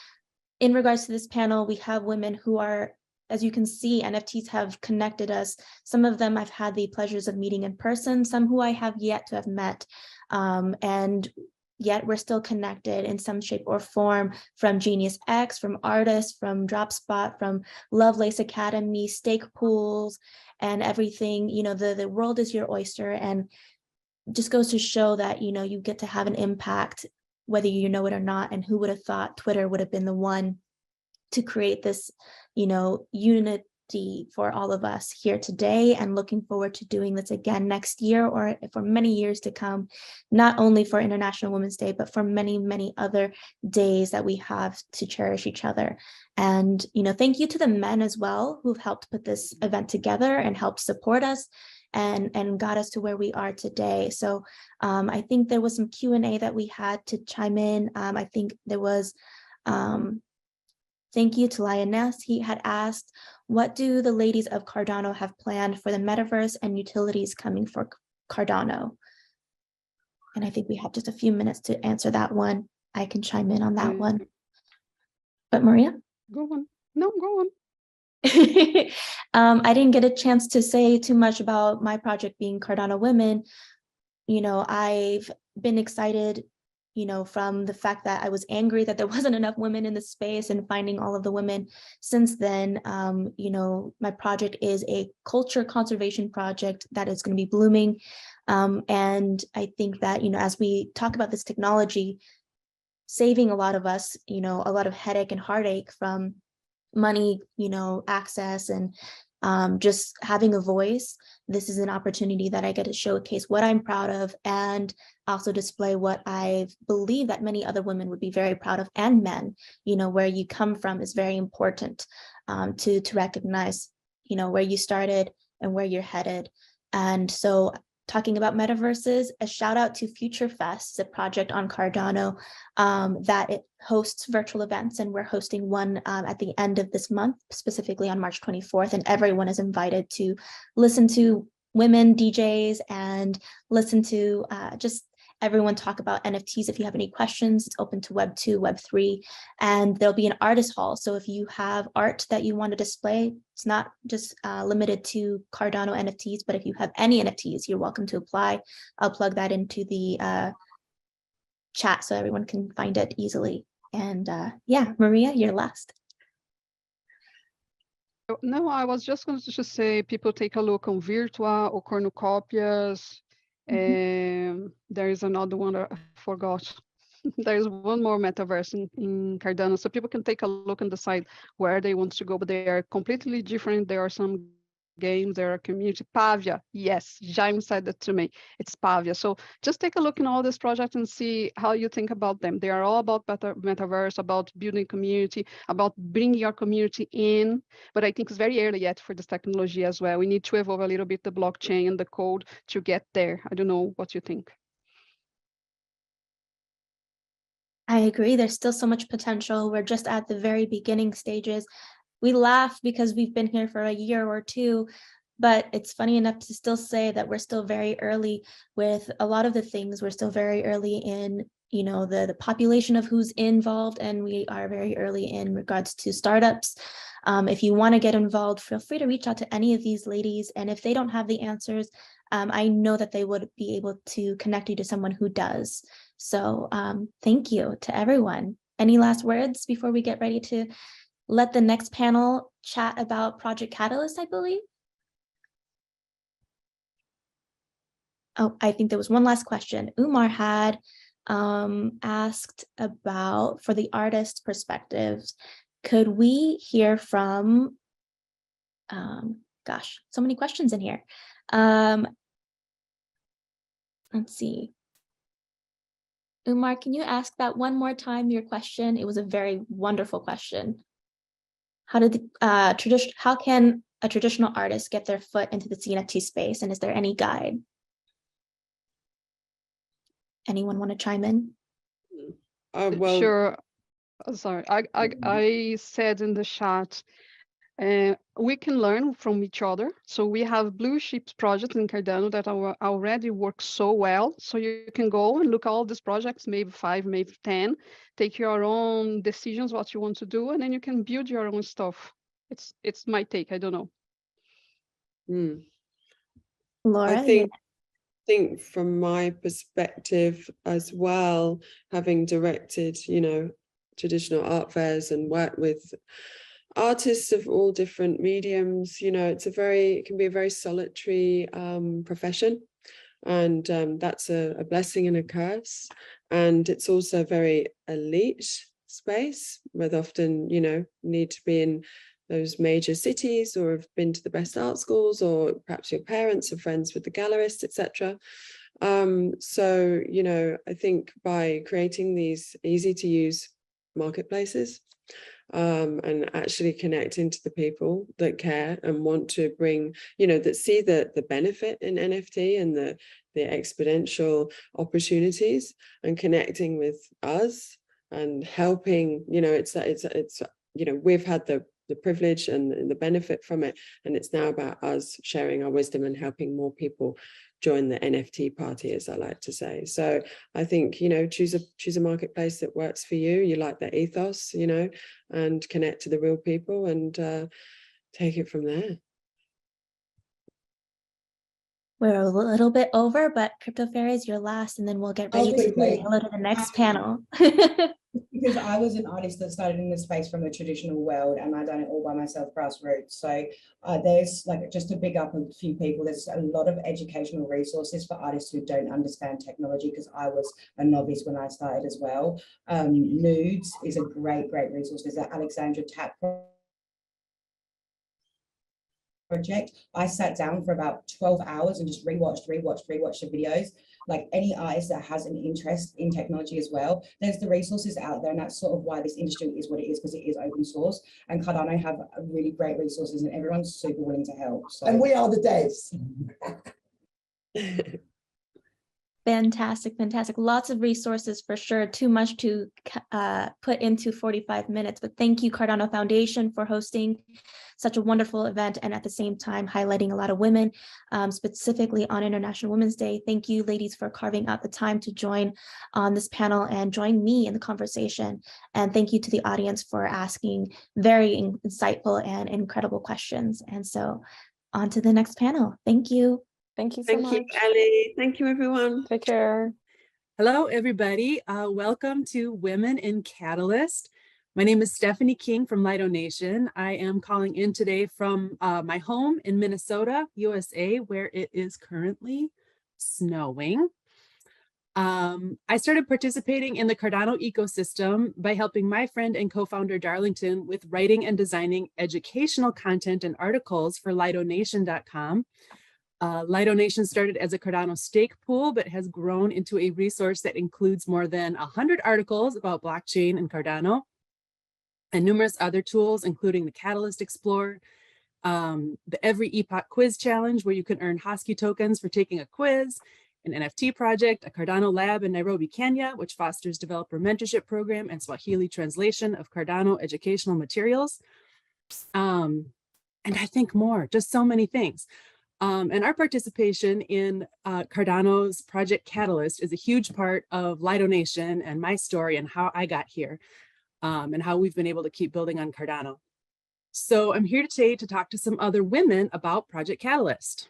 in regards to this panel, we have women who are, as you can see, NFTs have connected us. Some of them I've had the pleasures of meeting in person, some who I have yet to have met. And yet we're still connected in some shape or form, from Genius X, from artists, from DropSpot, from Lovelace Academy, stake pools, and everything. You know, the world is your oyster, and just goes to show that, you know, you get to have an impact whether you know it or not. And who would have thought Twitter would have been the one to create this, you know, unity for all of us here today, and looking forward to doing this again next year or for many years to come, not only for International Women's Day, but for many, many other days that we have to cherish each other. And, you know, thank you to the men as well who've helped put this event together and helped support us and got us to where we are today. So I think there was some Q&A that we had to chime in. I think there was, thank you to Lioness. He had asked, what do the ladies of Cardano have planned for the metaverse and utilities coming for Cardano? And I think we have just a few minutes to answer that one. I can chime in on that one. But Maria? Go on. No, go on. I didn't get a chance to say too much about my project being Cardano Women. You know, I've been excited, you know, from the fact that I was angry that there wasn't enough women in the space, and finding all of the women since then. You know, my project is a culture conservation project that is going to be blooming. And I think that, you know, as we talk about this technology, saving a lot of us, you know, a lot of headache and heartache from money, you know, access, and just having a voice. This is an opportunity that I get to showcase what I'm proud of, and also display what I believe that many other women would be very proud of, and men. You know, where you come from is very important, to recognize, you know, where you started and where you're headed. And so, talking about metaverses, a shout out to Future Fest, a project on Cardano that it hosts virtual events, and we're hosting one at the end of this month, specifically on March 24th, and everyone is invited to listen to women DJs and listen to just everyone talk about NFTs. If you have any questions, it's open to Web 2, Web 3, and there'll be an artist hall. So if you have art that you want to display, it's not just limited to Cardano NFTs, but if you have any NFTs, you're welcome to apply. I'll plug that into the chat so everyone can find it easily. And yeah, Maria, you're last. No, I was just going to say, people take a look on Virtua or Cornucopias. There is another one that I forgot. There is one more metaverse in Cardano, so people can take a look and decide where they want to go, but they are completely different. There are some games, there are community. Pavia, yes, Jaime said that to me. It's Pavia. So just take a look in all these projects and see how you think about them. They are all about metaverse, about building community, about bringing your community in. But I think it's very early yet for this technology as well. We need to evolve a little bit the blockchain and the code to get there. I don't know what you think. I agree. There's still so much potential. We're just at the very beginning stages. We laugh because we've been here for a year or two, but it's funny enough to still say that we're still very early with a lot of the things. We're still very early in, you know, the population of who's involved, and we are very early in regards to startups. If you want to get involved, feel free to reach out to any of these ladies, and if they don't have the answers, I know that they would be able to connect you to someone who does. So thank you to everyone. Any last words before we get ready to let the next panel chat about Project Catalyst, I believe? Oh, I think there was one last question. Umar had asked about, for the artist perspectives, could we hear from, gosh, so many questions in here. Let's see. Umar, can you ask that one more time, your question? It was a very wonderful question. How did how can a traditional artist get their foot into the NFT space, and is there any guide? Anyone want to chime in? Well, Sure. Sorry, I said in the chat, we can learn from each other. So we have blue chips projects in Cardano that are already work so well. So you can go and look at all these projects, maybe 5, maybe 10, take your own decisions, what you want to do, and then you can build your own stuff. It's my take, I don't know. Laura, I think from my perspective as well, having directed, traditional art fairs and worked with artists of all different mediums, it can be a very solitary profession, and that's a blessing and a curse. And it's also a very elite space, with often, need to be in those major cities or have been to the best art schools, or perhaps your parents are friends with the gallerists, etc. So, I think by creating these easy to use marketplaces, and actually connecting to the people that care and want to bring, that see the benefit in NFT and the exponential opportunities, and connecting with us and helping, we've had the privilege and the benefit from it, and it's now about us sharing our wisdom and helping more people join the NFT party, as I like to say. So I think, choose a marketplace that works for you. You like the ethos, and connect to the real people, and take it from there. we're a little bit over, but Crypto Fairies, you're last, and then we'll get ready to say hello to the next panel. Because I was an artist that started in the space from the traditional world, and I done it all by myself, grassroots. So there's, like, just to big up a few people, there's a lot of educational resources for artists who don't understand technology, because I was a novice when I started as well. Nudes is a great resource. There's that Alexandra Tap project. I sat down for about 12 hours and just rewatched the videos. Like, any artist that has an interest in technology as well, there's the resources out there, and that's sort of why this industry is what it is, because it is open source, and Cardano have really great resources, and everyone's super willing to help. So. And we are the devs. Fantastic. Lots of resources for sure. Too much to put into 45 minutes, but thank you, Cardano Foundation, for hosting such a wonderful event, and at the same time highlighting a lot of women, specifically on International Women's Day. Thank you, ladies, for carving out the time to join on this panel and join me in the conversation. And thank you to the audience for asking very insightful and incredible questions. And so on to the next panel. Thank you. Thank you so much. Thank you, Ellie. Thank you, everyone. Take care. Hello, everybody. Welcome to Women in Catalyst. My name is Stephanie King from Lido Nation. I am calling in today from my home in Minnesota, USA, where it is currently snowing. I started participating in the Cardano ecosystem by helping my friend and co-founder Darlington with writing and designing educational content and articles for LidoNation.com. Lido Nation started as a Cardano stake pool, but has grown into a resource that includes more than 100 articles about blockchain and Cardano, and numerous other tools, including the Catalyst Explorer, the Every Epoch Quiz Challenge, where you can earn Hosky tokens for taking a quiz, an NFT project, a Cardano lab in Nairobi, Kenya, which fosters developer mentorship program and Swahili translation of Cardano educational materials, and I think more, just so many things. And our participation in Cardano's Project Catalyst is a huge part of Lido Nation and my story and how I got here, and how we've been able to keep building on Cardano. So I'm here today to talk to some other women about Project Catalyst.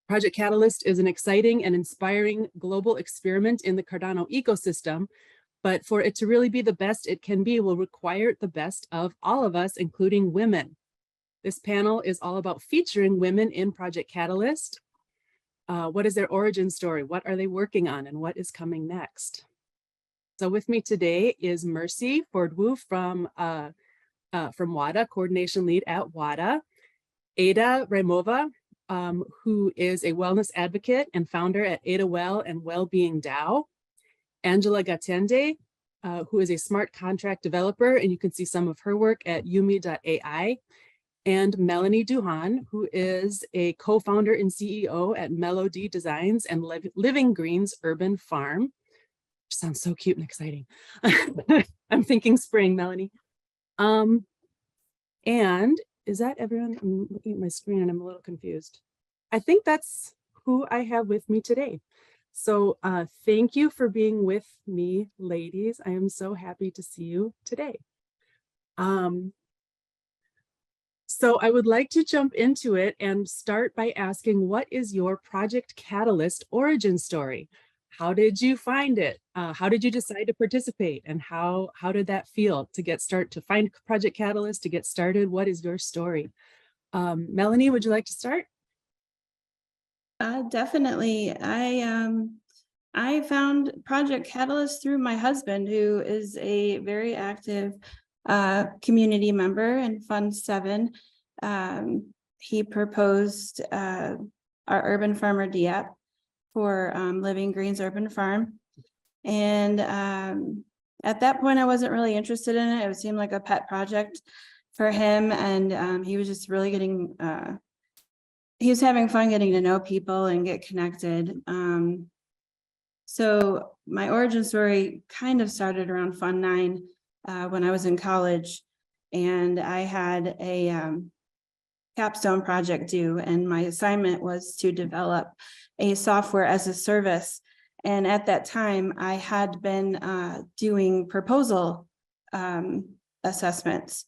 Project Catalyst is an exciting and inspiring global experiment in the Cardano ecosystem, but for it to really be the best it can be will require the best of all of us, including women. This panel is all about featuring women in Project Catalyst. What is their origin story? What are they working on? And what is coming next? So with me today is Mercy Fordwu from WADA, coordination lead at WADA, Ada Raimova, who is a wellness advocate and founder at Ada Well and Wellbeing DAO. Angela Gatende, who is a smart contract developer, and you can see some of her work at yumi.ai. And Melanie Duhan, who is a co-founder and CEO at Melody Designs and Living Greens Urban Farm. Which sounds so cute and exciting. I'm thinking spring, Melanie. And is that everyone? I'm looking at my screen and I'm a little confused. I think that's who I have with me today. So thank you for being with me, ladies. I am so happy to see you today. So I would like to jump into it and start by asking, what is your Project Catalyst origin story? How did you find it? How did you decide to participate? And how did that feel to get started, to find Project Catalyst, to get started? What is your story? Melanie, would you like to start? Definitely. I found Project Catalyst through my husband, who is a very active community member in Fund 7. He proposed our Urban Farmer DApp for Living Greens Urban Farm. And at that point, I wasn't really interested in it. It seemed like a pet project for him. And he was just really getting, he was having fun getting to know people and get connected. So my origin story kind of started around Fund 9 when I was in college, and I had a capstone project due, and my assignment was to develop a software as a service. And at that time, I had been doing proposal assessments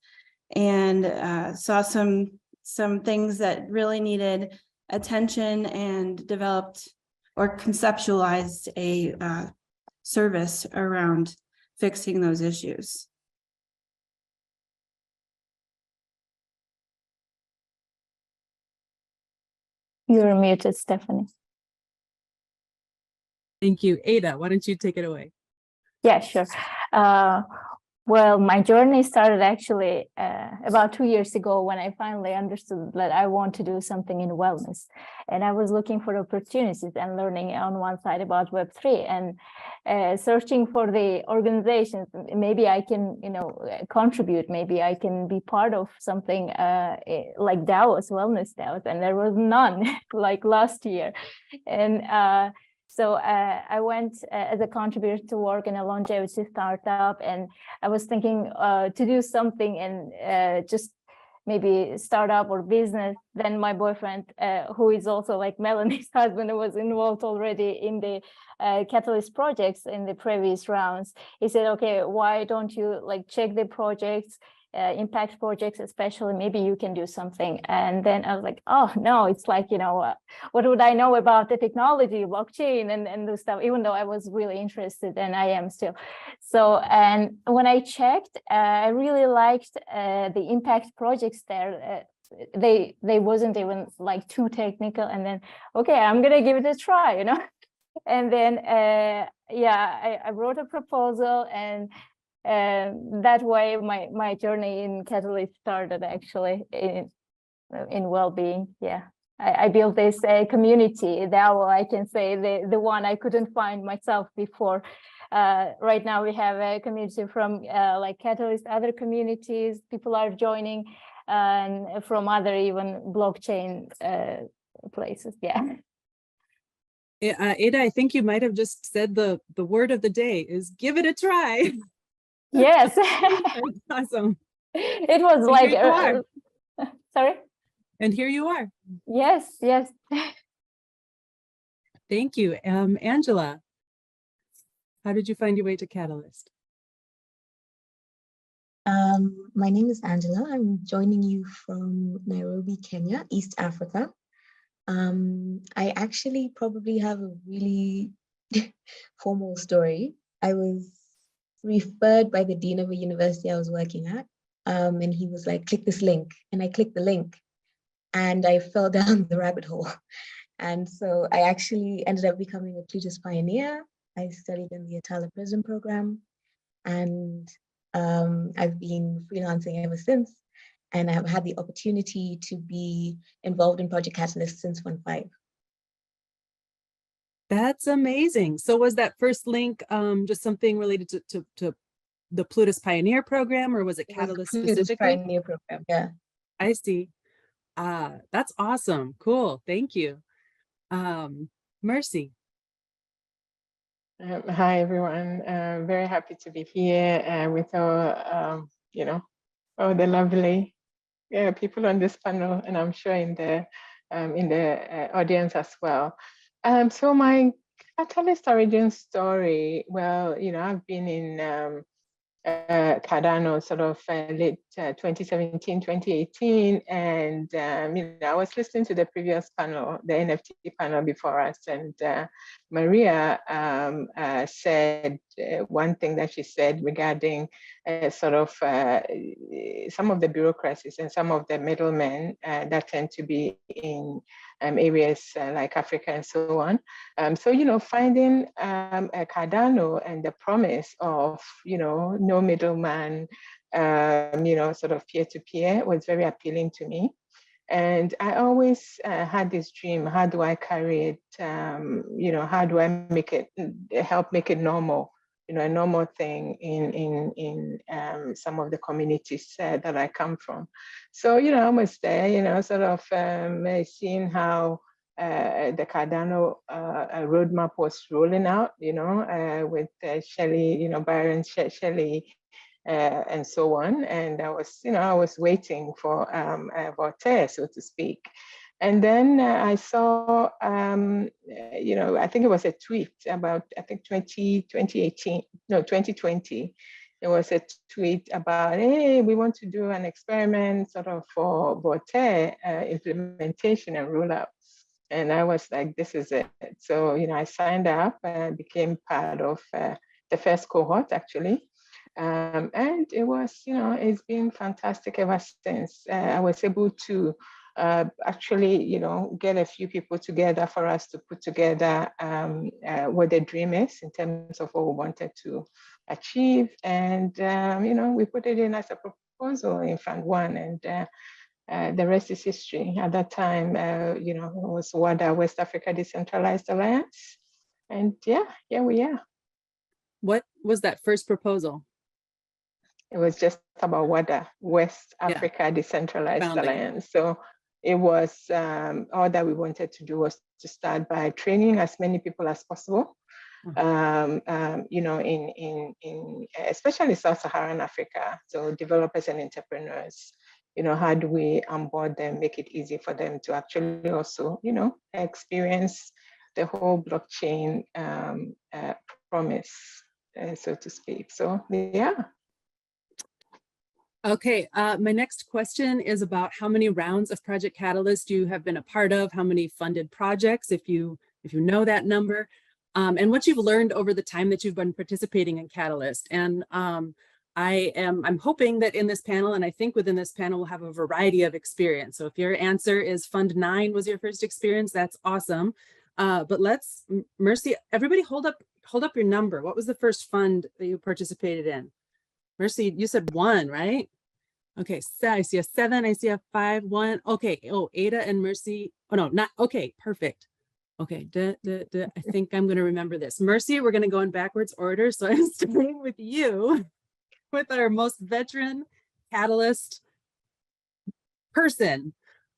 and saw some things that really needed attention, and developed or conceptualized a service around fixing those issues. You're muted, Stephanie. Thank you. Ada, why don't you take it away? Yeah, sure. Well, my journey started actually about 2 years ago, when I finally understood that I want to do something in wellness. And I was looking for opportunities and learning on one side about Web3, and searching for the organizations. Maybe I can, contribute. Maybe I can be part of something like DAOs, wellness DAOs, and there was none like last year. And so I went as a contributor to work in a longevity startup, and I was thinking to do something and just maybe startup or business. Then my boyfriend, who is also like Melanie's husband, was involved already in the Catalyst projects in the previous rounds. He said, okay, why don't you check the projects, impact projects especially, maybe you can do something. And then I was like, oh no, it's what would I know about the technology, blockchain and the stuff, even though I was really interested, and I am still. So, and when I checked, I really liked the impact projects there. They wasn't even too technical, and then okay, I'm gonna give it a try, and then I wrote a proposal, and that way my journey in Catalyst started, actually, in well-being. Yeah, I built this community, that I can say the one I couldn't find myself before. Right now we have a community from Catalyst, other communities, people are joining, and from other even blockchain places. Yeah. Ada, I think you might have just said the word of the day is give it a try. Yes. Awesome. It was sorry. And here you are. Yes. Thank you. Angela, how did you find your way to Catalyst? My name is Angela. I'm joining you from Nairobi, Kenya, East Africa. I actually probably have a really formal story. I was referred by the dean of a university I was working at, and he was like, click this link, and I clicked the link and I fell down the rabbit hole. And so I actually ended up becoming a Plutus pioneer. I studied in the Atala Prison program, and I've been freelancing ever since. and I have had the opportunity to be involved in Project Catalyst since Fund 5. That's amazing. So was that first link just something related to the Plutus Pioneer program, or was it Catalyst specifically? Pioneer program, yeah. I see. That's awesome. Cool. Thank you. Mercy. Hi, everyone. Very happy to be here with our, all the lovely people on this panel, and I'm sure in the audience as well. So my Catalyst origin story, well, I've been in Cardano sort of late 2017, 2018. And, I was listening to the previous panel, the NFT panel before us, and Maria said one thing that she said regarding sort of some of the bureaucracies and some of the middlemen that tend to be in areas like Africa and so on. So, finding a Cardano and the promise of, no middleman, sort of peer-to-peer was very appealing to me. And I always had this dream, how do I carry it? How do I make it, help make it normal? A normal thing in some of the communities that I come from. So, I was there, sort of seeing how the Cardano roadmap was rolling out, with Shelley, Byron Shelley, and so on. And I was waiting for Voltaire, so to speak. And then I saw, I think it was a tweet about, 2018, no, 2020. There was a tweet about, hey, we want to do an experiment sort of for Voltaire implementation and rollout. And I was like, this is it. So, I signed up and became part of the first cohort, actually. And it was, it's been fantastic ever since. I was able to actually, get a few people together for us to put together what the dream is in terms of what we wanted to achieve. And, we put it in as a proposal in Fund 1, and the rest is history. At that time, it was WADA, West Africa Decentralized Alliance. And yeah, here we are. What was that first proposal? It was just about WADA, West Africa Decentralized Alliance. So it was all that we wanted to do was to start by training as many people as possible, in especially Sub-Saharan Africa. So developers and entrepreneurs, how do we onboard them, make it easy for them to actually also, experience the whole blockchain promise, so to speak. So yeah. Okay, my next question is about how many rounds of Project Catalyst you have been a part of, how many funded projects, if you know that number, and what you've learned over the time that you've been participating in Catalyst. And I'm hoping that in this panel, and I think within this panel, we'll have a variety of experience. So if your answer is Fund 9 was your first experience, that's awesome. But let's, Mercy, everybody hold up your number. What was the first fund that you participated in? Mercy, you said 1, right? Okay, so I see a 7, I see a 5, 1. Okay, oh, Ada and Mercy. Oh no, not, okay, perfect. Okay, I think I'm gonna remember this. Mercy, we're gonna go in backwards order. So I'm starting with you, with our most veteran Catalyst person.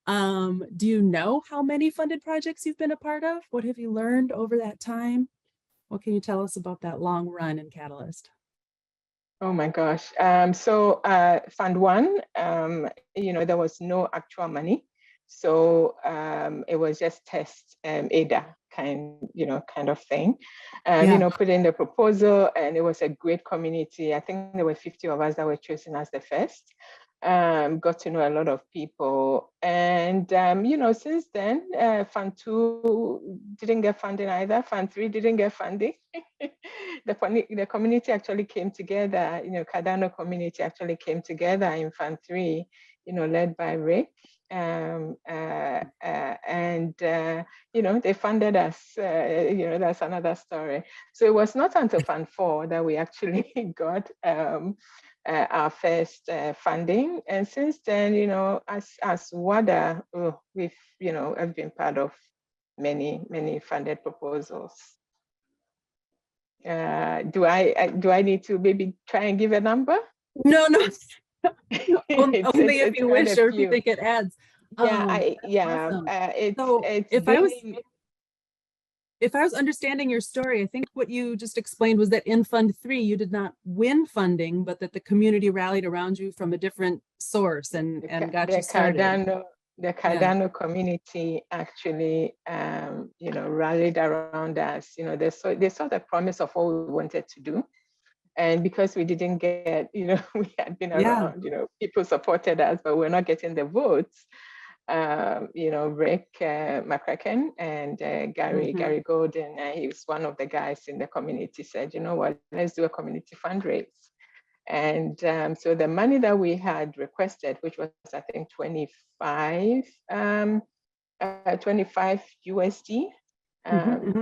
Do you know how many funded projects you've been a part of? What have you learned over that time? What can you tell us about that long run in Catalyst? Oh my gosh. So Fund 1, there was no actual money. So it was just test ADA kind of thing. Put in the proposal, and it was a great community. I think there were 50 of us that were chosen as the first. Got to know a lot of people. And, since then, Fund 2 didn't get funding either. Fund 3 didn't get funding. The community actually came together, Cardano community actually came together in Fund 3, led by Rick. And they funded us, that's another story. So it was not until Fund 4 that we actually got our first funding. And since then, you know, as WADA, we've, you know, have been part of many funded proposals. Do I need to maybe try and give a number? No, no. It's Only if you quite wish a or if you few. think it adds. Yeah, Awesome. it's if I was understanding your story, I think what you just explained was that in Fund 3, you did not win funding, but that the community rallied around you from a different source and got you started. The Cardano community actually, you know, rallied around us. You know, they saw the promise of what we wanted to do. And because we didn't get, you know, we had been around, you know, people supported us, but we're not getting the votes. You know, Rick McCracken and Gary Golden, he was one of the guys in the community, said, you know what, let's do a community fundraise. And so the money that we had requested, which was, I think, 25 USD,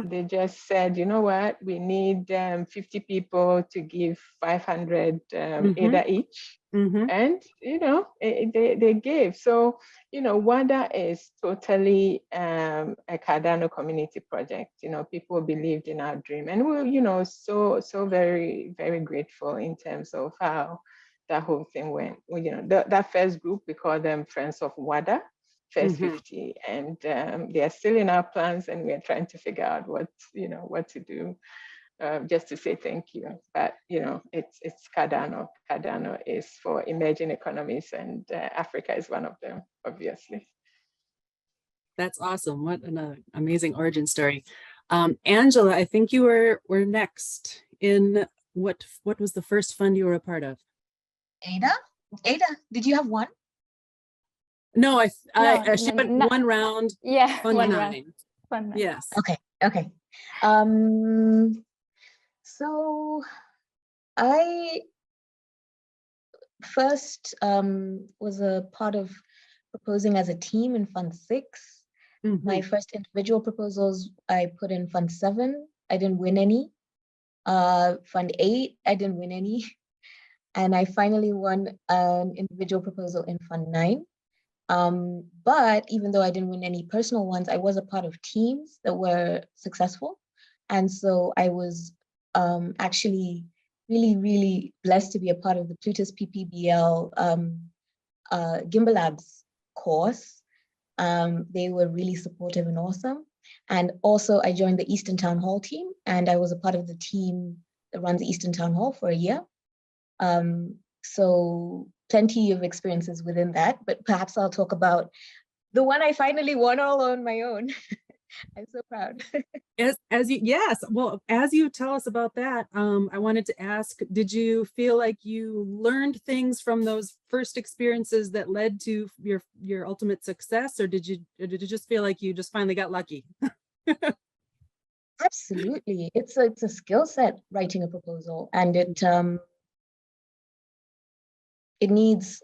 they just said, you know what, we need 50 people to give 500 ADA each. And, you know, they gave. So, you know, WADA is totally a Cardano community project. You know, people believed in our dream, and we're, you know, so very, very grateful in terms of how that whole thing went. Well, you know, that first group, we call them Friends of WADA, first 50, and they are still in our plans, and we're trying to figure out what to do. Just to say thank you, but you know, it's Cardano. Cardano is for emerging economies, and Africa is one of them, obviously. That's awesome. What an amazing origin story. Angela, I think you were next in what was the first fund you were a part of? Ada, did you have one? No, she went one round. Yeah, Fund 9. Fund 9. Yes. Okay. So I first was a part of proposing as a team in Fund 6. My first individual proposals I put in Fund 7. I didn't win any. Fund 8, I didn't win any. And I finally won an individual proposal in Fund 9. But even though I didn't win any personal ones, I was a part of teams that were successful. And so I was actually really blessed to be a part of the Plutus PPBL Gimbal Labs course. They were really supportive and awesome. And also I joined the Eastern Town Hall team, and I was a part of the team that runs the Eastern Town Hall for a year. So plenty of experiences within that, but perhaps I'll talk about the one I finally won all on my own. I'm so proud. As you tell us about that, I wanted to ask, did you feel like you learned things from those first experiences that led to your ultimate success, or did you just feel like you just finally got lucky? Absolutely. It's a skill set, writing a proposal, and it needs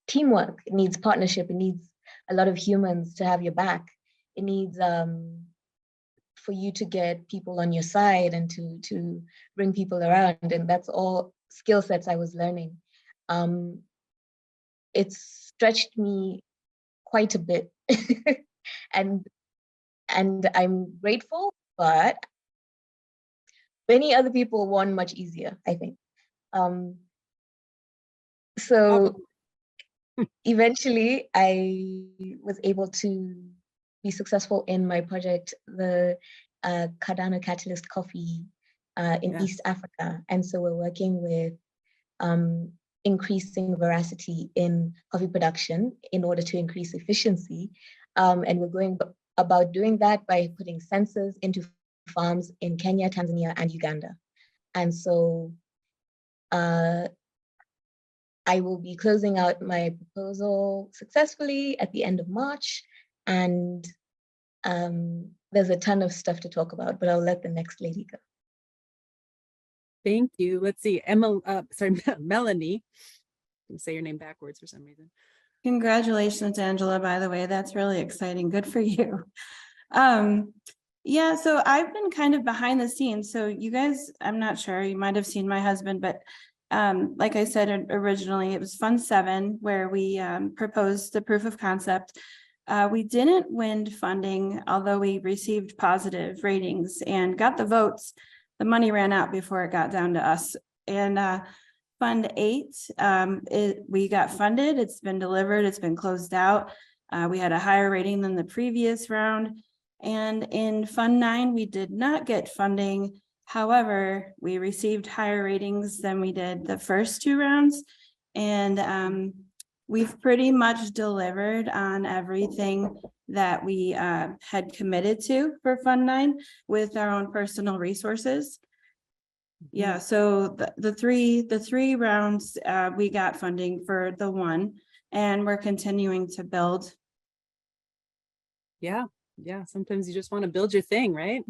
teamwork, it needs partnership, it needs a lot of humans to have your back. It needs for you to get people on your side and to bring people around, and that's all skill sets I was learning. It stretched me quite a bit, and I'm grateful, but many other people won much easier, I think. So eventually I was able to be successful in my project, the Cardano Catalyst Coffee in East Africa. And so we're working with increasing veracity in coffee production in order to increase efficiency. And we're going about doing that by putting sensors into farms in Kenya, Tanzania, and Uganda. And so I will be closing out my proposal successfully at the end of March. And there's a ton of stuff to talk about, but I'll let the next lady go. Thank you. Let's see, Melanie. I say your name backwards for some reason. Congratulations, Angela, by the way. That's really exciting. Good for you. Yeah, so I've been kind of behind the scenes. So you guys, I'm not sure, you might have seen my husband, but Like I said originally, it was Fund 7 where we proposed the proof of concept. We didn't win funding, although we received positive ratings and got the votes. The money ran out before it got down to us. And Fund 8, we got funded, it's been delivered, it's been closed out. We had a higher rating than the previous round. And in Fund 9, we did not get funding. However, we received higher ratings than we did the first 2 rounds. And we've pretty much delivered on everything that we had committed to for Fund 9 with our own personal resources. Yeah, so the three rounds, we got funding for the 1, and we're continuing to build. Yeah, sometimes you just want to build your thing, right?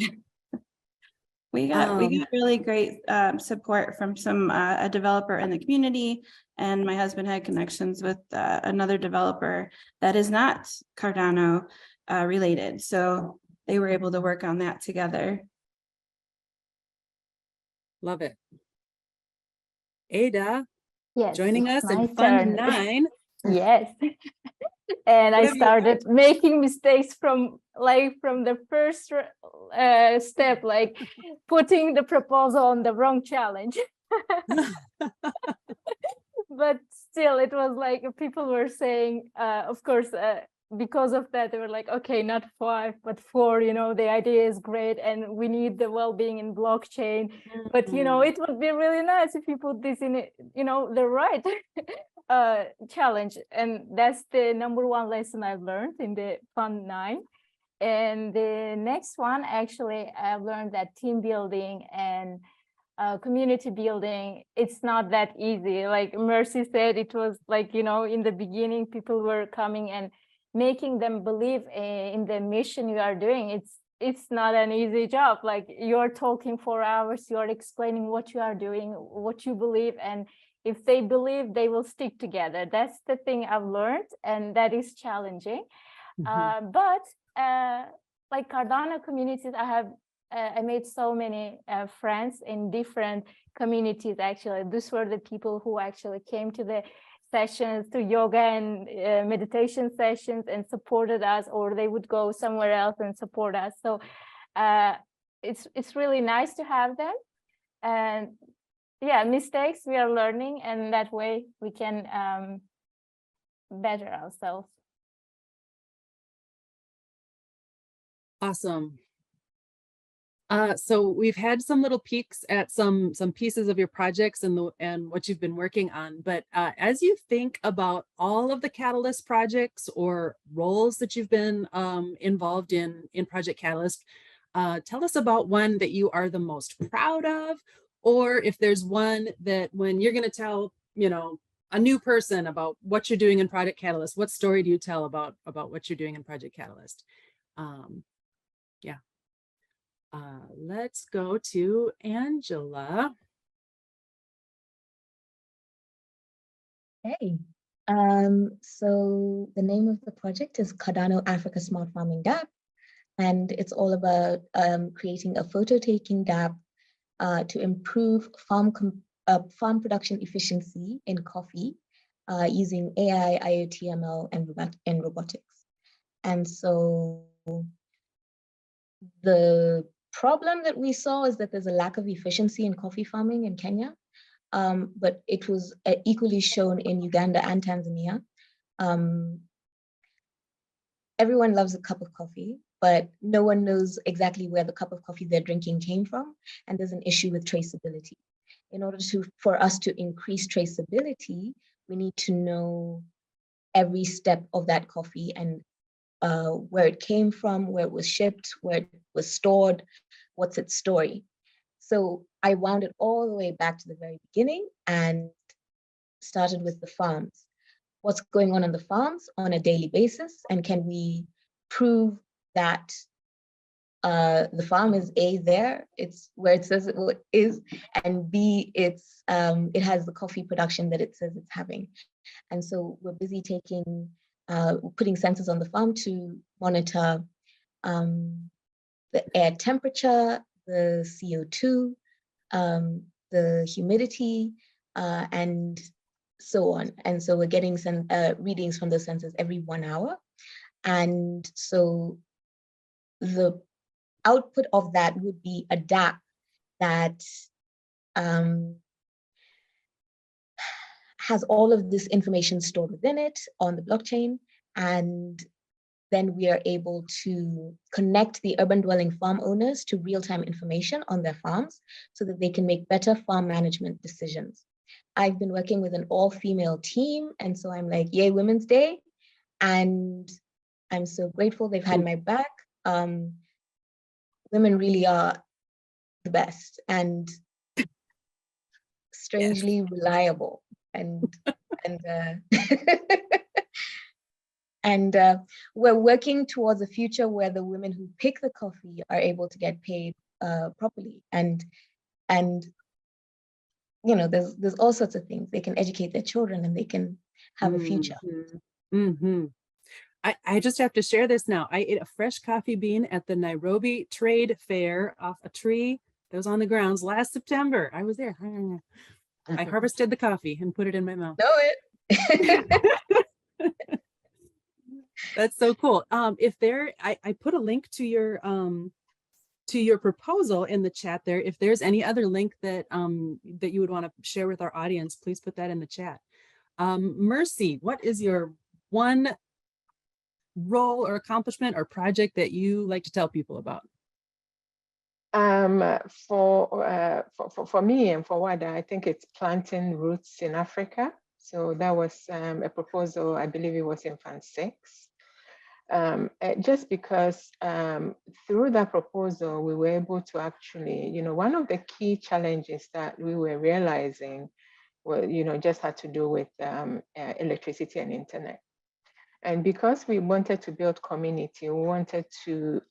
We got really great support from a developer in the community, and my husband had connections with another developer that is not Cardano related, so they were able to work on that together. Love it. Ada, yes, joining us my in Fund turn. 9. Yes. And I started making mistakes from the first step, like putting the proposal on the wrong challenge. But still, it was like people were saying, of course, because of that, they were like, okay, not 5, but 4, the idea is great and we need the well-being in blockchain. But, it would be really nice if you put this in, the right challenge. And that's the #1 lesson I've learned in the Fund 9. And the next one, actually, I've learned that team building and community building, it's not that easy. Like Mercy said, it was like, in the beginning, people were coming and making them believe in the mission you are doing. It's not an easy job. Like you're talking for hours, you're explaining what you are doing, what you believe, and if they believe, they will stick together. That's the thing I've learned, and that is challenging. But like Cardano communities, I made so many friends in different communities. Actually, these were the people who actually came to the sessions, to yoga and meditation sessions, and supported us, or they would go somewhere else and support us. So it's really nice to have them. And yeah, mistakes, we are learning, and that way we can better ourselves. Awesome. So we've had some little peeks at some pieces of your projects and what you've been working on. But as you think about all of the Catalyst projects or roles that you've been involved in Project Catalyst, tell us about one that you are the most proud of, or if there's one that when you're going to tell, a new person about what you're doing in Project Catalyst, what story do you tell about what you're doing in Project Catalyst? Yeah. Let's go to Angela. Hey, so the name of the project is Cardano Africa Smart Farming DApp, and it's all about creating a photo-taking dApp to improve farm production efficiency in coffee using AI, IoT, ML, and robotics. And so the problem that we saw is that there's a lack of efficiency in coffee farming in Kenya, but it was equally shown in Uganda and Tanzania. Everyone loves a cup of coffee, but no one knows exactly where the cup of coffee they're drinking came from, and there's an issue with traceability. In order for us to increase traceability, we need to know every step of that coffee and where it came from, where it was shipped, where it was stored, what's its story. So I wound it all the way back to the very beginning and started with the farms. What's going on the farms on a daily basis, and can we prove that the farm is A, there, it's where it says it is, and B, it has the coffee production that it says it's having. And so we're busy putting sensors on the farm to monitor the air temperature, the CO2, the humidity, and so on. And so we're getting some readings from those sensors every 1 hour. And so the output of that would be a DApp that has all of this information stored within it on the blockchain. And then we are able to connect the urban dwelling farm owners to real-time information on their farms so that they can make better farm management decisions. I've been working with an all-female team, and so I'm like, yay, Women's Day. And I'm so grateful they've had my back. Women really are the best and strangely reliable. And we're working towards a future where the women who pick the coffee are able to get paid properly. And you know, there's all sorts of things. They can educate their children and they can have a future. I just have to share this now. I ate a fresh coffee bean at the Nairobi Trade Fair off a tree that was on the grounds last September. I was there. I harvested the coffee and put it in my mouth. Know it. That's so cool. If there, I put a link to your proposal in the chat there. If there's any other link that that you would want to share with our audience, please put that in the chat. Mercy, what is your one role or accomplishment or project that you like to tell people about? For me and for WADA, I think it's planting roots in Africa. So that was a proposal, I believe it was in Fund 6. Just because through that proposal, we were able to actually, you know, one of the key challenges that we were realizing, well, you know, just had to do with electricity and internet. And because we wanted to build community, we wanted to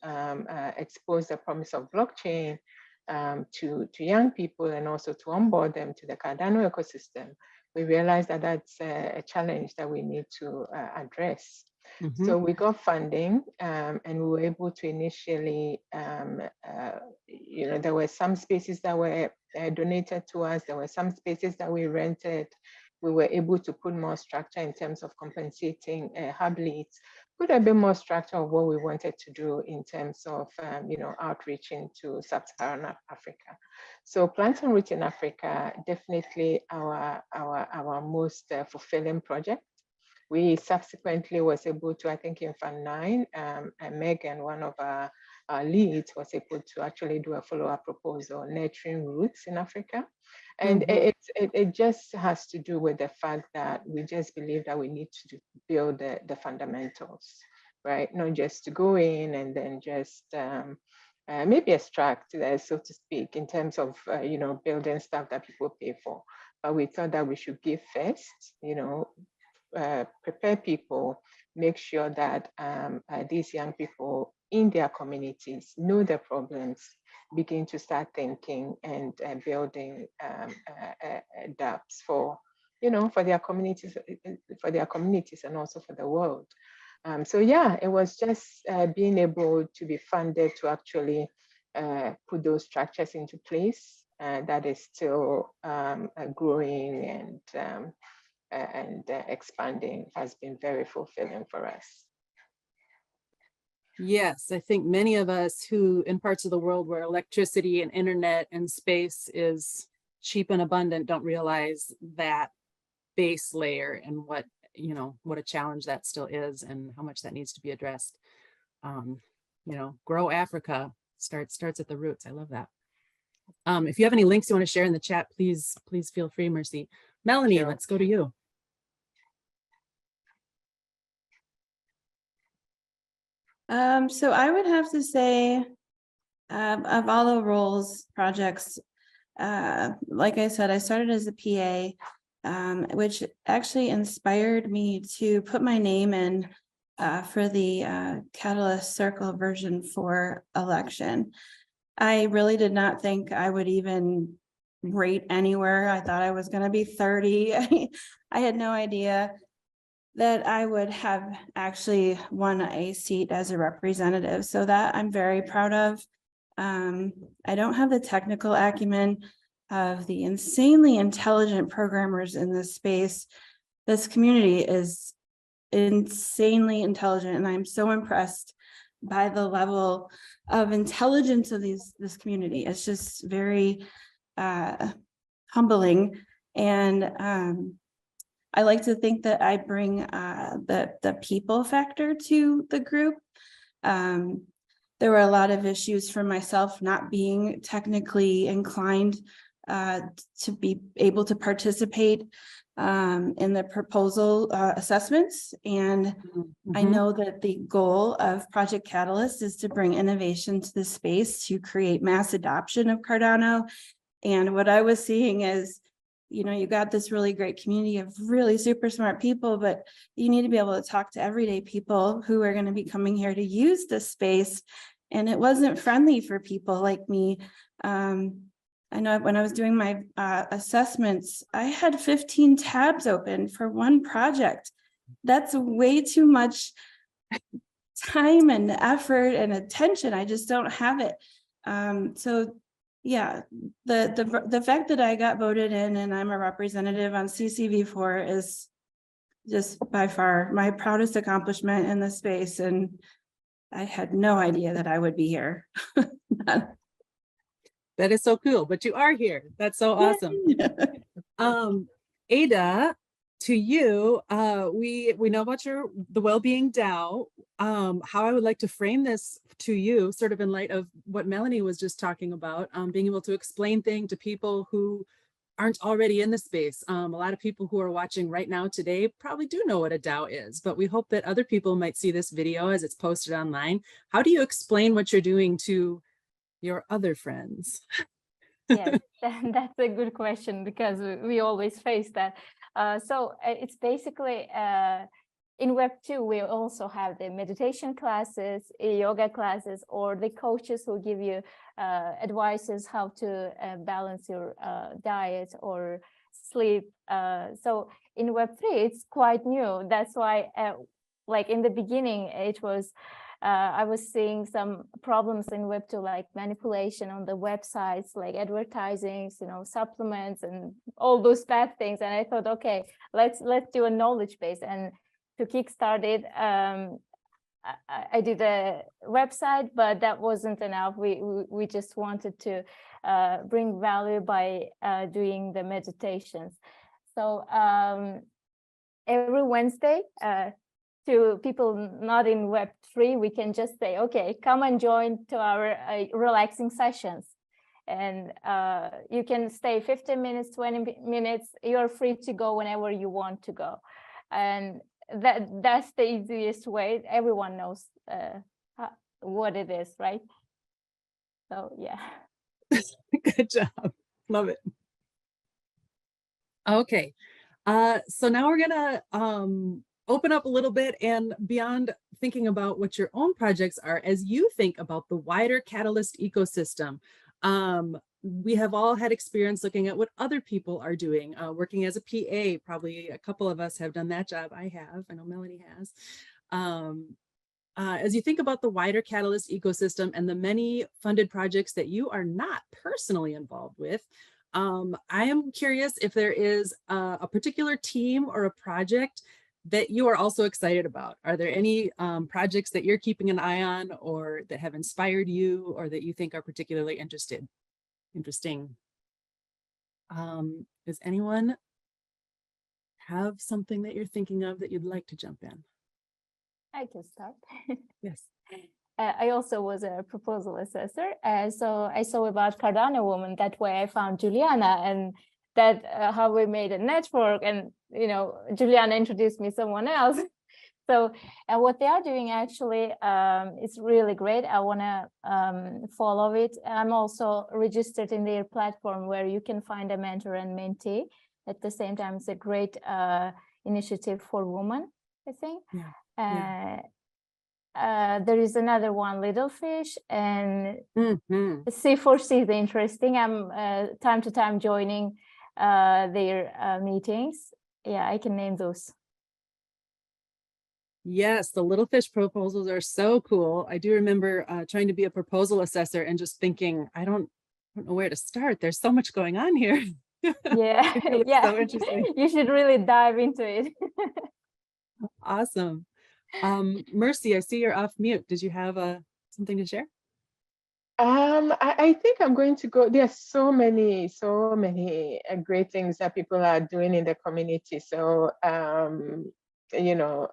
expose the promise of blockchain to young people and also to onboard them to the Cardano ecosystem, we realized that that's a challenge that we need to address. So we got funding and we were able to initially, you know, there were some spaces that were donated to us. There were some spaces that we rented. We were able to put more structure in terms of compensating hub leads, put a bit more structure of what we wanted to do in terms of, you know, outreach into sub-Saharan Africa. So planting roots in Africa, definitely our most fulfilling project. We subsequently was able to, I think in Fund 9, and Megan, one of our leads, was able to actually do a follow-up proposal, nurturing roots in Africa. And it just has to do with the fact that we just believe that we need to build the fundamentals, right? Not just to go in and then just maybe extract, so to speak, in terms of, you know, building stuff that people pay for. But we thought that we should give first, you know, prepare people, make sure that these young people in their communities know their problems, begin to start thinking and building dApps for, you know, for their communities and also for the world. So yeah, it was just being able to be funded to actually put those structures into place that is still growing and expanding has been very fulfilling for us. Yes, I think many of us who in parts of the world where electricity and internet and space is cheap and abundant don't realize that base layer and what, you know, what a challenge that still is and how much that needs to be addressed. You know, grow Africa starts at the roots. I love that. If you have any links you want to share in the chat, please feel free, Mercy. Melanie, let's go to you. So I would have to say, of all the roles, projects, like I said, I started as a PA, which actually inspired me to put my name in for the Catalyst Circle version 4 election. I really did not think I would even rate anywhere. I thought I was going to be 30. I had no idea that I would have actually won a seat as a representative. So that I'm very proud of. I don't have the technical acumen of the insanely intelligent programmers in this space. This community is insanely intelligent, and I'm so impressed by the level of intelligence of this community. It's just very humbling, and I like to think that I bring the people factor to the group. There were a lot of issues for myself not being technically inclined to be able to participate in the proposal assessments. And I know that the goal of Project Catalyst is to bring innovation to the space to create mass adoption of Cardano. And what I was seeing is, you know, you got this really great community of really super smart people, but you need to be able to talk to everyday people who are going to be coming here to use this space. And it wasn't friendly for people like me. I know when I was doing my assessments, I had 15 tabs open for one project. That's way too much time and effort and attention. I just don't have it. So yeah, the fact that I got voted in and I'm a representative on CCV4 is just by far my proudest accomplishment in this space. And I had no idea that I would be here. That is so cool, but you are here. That's so awesome. Ada, to you, we know about the Wellbeing DAO. How I would like to frame this to you, sort of in light of what Melanie was just talking about, being able to explain things to people who aren't already in the space. A lot of people who are watching right now today probably do know what a DAO is, but we hope that other people might see this video as it's posted online. How do you explain what you're doing to your other friends? Yes, that's a good question, because we always face that. So it's basically in Web2, we also have the meditation classes, yoga classes, or the coaches who give you advices how to balance your diet or sleep. So in Web3, it's quite new. That's why, like in the beginning, it was I was seeing some problems in Web2, like manipulation on the websites, like advertising, you know, supplements and all those bad things. And I thought, okay, let's do a knowledge base. And to kickstart it, I did a website, but that wasn't enough. We just wanted to bring value by doing the meditations. So every Wednesday, to people not in Web3, we can just say, okay, come and join to our relaxing sessions. And you can stay 15 minutes, 20 minutes. You're free to go whenever you want to go. And that's the easiest way. Everyone knows what it is, right? So yeah. Good job. Love it. Okay. So now we're gonna open up a little bit, and beyond thinking about what your own projects are, as you think about the wider Catalyst ecosystem. We have all had experience looking at what other people are doing, working as a PA. Probably a couple of us have done that job. I have, I know Melanie has. As you think about the wider Catalyst ecosystem and the many funded projects that you are not personally involved with, I am curious if there is a particular team or a project that you are also excited about. Are there any projects that you're keeping an eye on, or that have inspired you, or that you think are particularly interesting? Does anyone have something that you're thinking of that you'd like to jump in? I can start. Yes. I also was a proposal assessor. So I saw about Cardano Woman. That way I found Juliana, and that how we made a network. And, you know, Juliana introduced me to someone else. So what they are doing actually is really great. I want to follow it. I'm also registered in their platform, where you can find a mentor and mentee. At the same time, it's a great initiative for women, I think. Yeah. There is another one, Little Fish, and C4C is interesting. I'm time to time joining their meetings. Yeah, I can name those. Yes, the Little Fish proposals are so cool. I do remember trying to be a proposal assessor and just thinking, I don't don't know where to start. There's so much going on here. Yeah, yeah. So interesting. You should really dive into it. Awesome. Mercy, I see you're off mute. Did you have something to share? I think I'm going to go. There's so many great things that people are doing in the community. So, you know,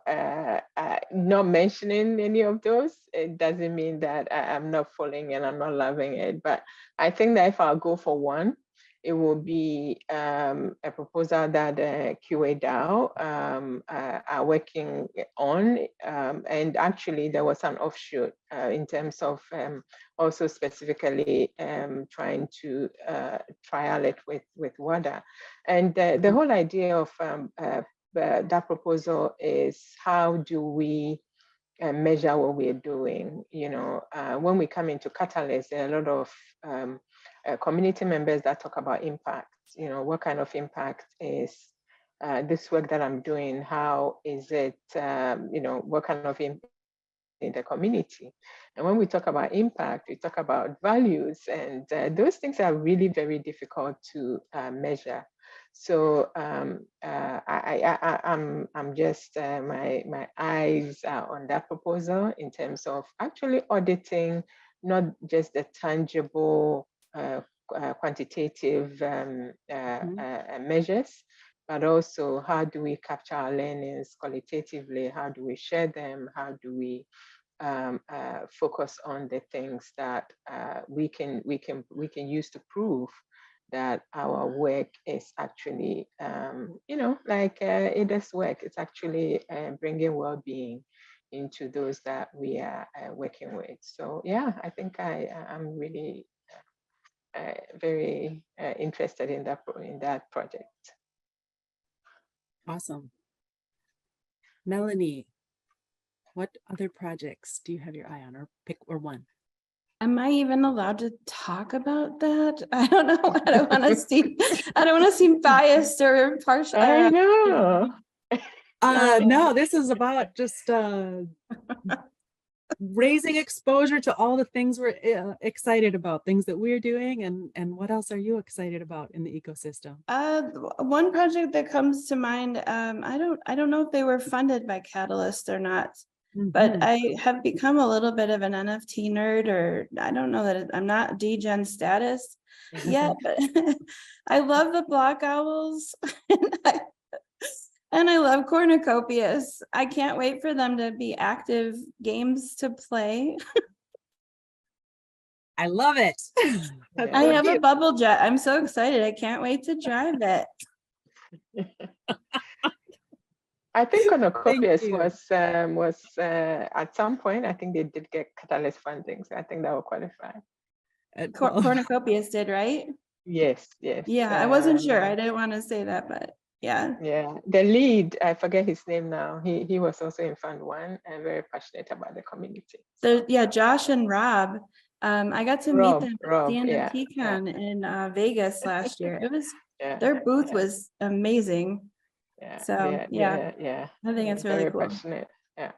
not mentioning any of those, it doesn't mean that I'm not following and I'm not loving it. But I think that if I'll go for one, it will be a proposal that QA DAO are working on. And actually, there was an offshoot in terms of also specifically trying to trial it with WADA. And the whole idea of that proposal is, how do we measure what we're doing? You know, when we come into Catalyst, there are a lot of community members that talk about impact. You know, what kind of impact is this work that I'm doing? How is it, you know, what kind of impact in the community? And when we talk about impact, we talk about values, and those things are really very difficult to measure. So I'm just my eyes are on that proposal in terms of actually auditing not just the tangible quantitative measures, but also how do we capture our learnings qualitatively? How do we share them? How do we focus on the things that we can use to prove that our work is actually, you know, like Ada's work, it's actually bringing well-being into those that we are working with. So yeah, I think I'm really very interested in that project. Awesome. Melanie, what other projects do you have your eye on, or pick one? Am I even allowed to talk about that? I don't know. I don't want to seem biased or partial. I know. No, this is about just raising exposure to all the things we're excited about, things that we're doing, and what else are you excited about in the ecosystem? One project that comes to mind, I don't know if they were funded by Catalyst or not, but I have become a little bit of an NFT nerd, or I don't know that I'm not degen status yet, but I love the block owls. And I love cornucopias. I can't wait for them to be active games to play. I love it. I have a bubble jet. I'm so excited. I can't wait to drive it. I think cornucopias was at some point, I think they did get Catalyst funding. So I think that will qualify. Cornucopias did, right? Yes, yes. Yeah, I wasn't sure. I didn't want to say that, but yeah. Yeah, the lead, I forget his name now. He was also in Fund One and very passionate about the community. Yeah, Josh and Rob. I got to meet them at the NFTCon in Vegas last year. It was their booth was amazing. Yeah. So yeah, I think it's really cool. Passionate. Yeah.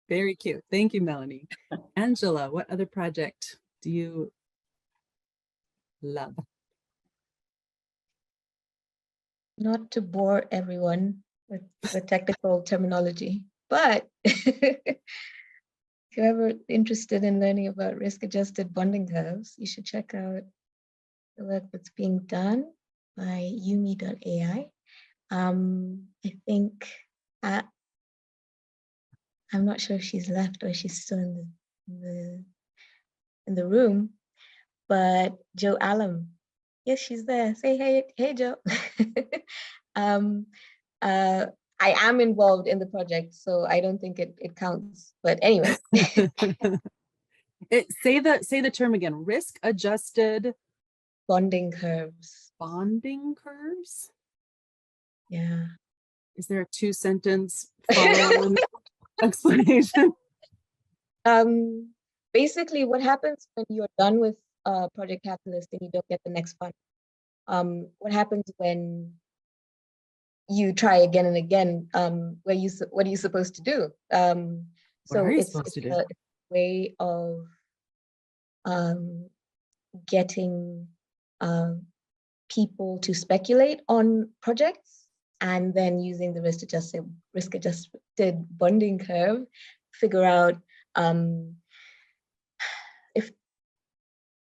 Very cute. Thank you, Melanie. Angela, what other project do you love? Not to bore everyone with the technical terminology, but if you're ever interested in learning about risk-adjusted bonding curves, you should check out the work that's being done by Yumi.ai. I think I'm not sure if she's left or she's still in the room, but Joe Allen. Yes, she's there. Say hey, Joe. I am involved in the project, so I don't think it counts. But anyway, say the term again. Risk-adjusted bonding curves. Bonding curves. Yeah. Is there a 2-sentence follow-on explanation? Basically, what happens when you're done with Project Catalyst and you don't get the next fund? What happens when you try again and again? What are you supposed to do? So it's a way of getting people to speculate on projects and then using the risk-adjusted bonding curve, figure out if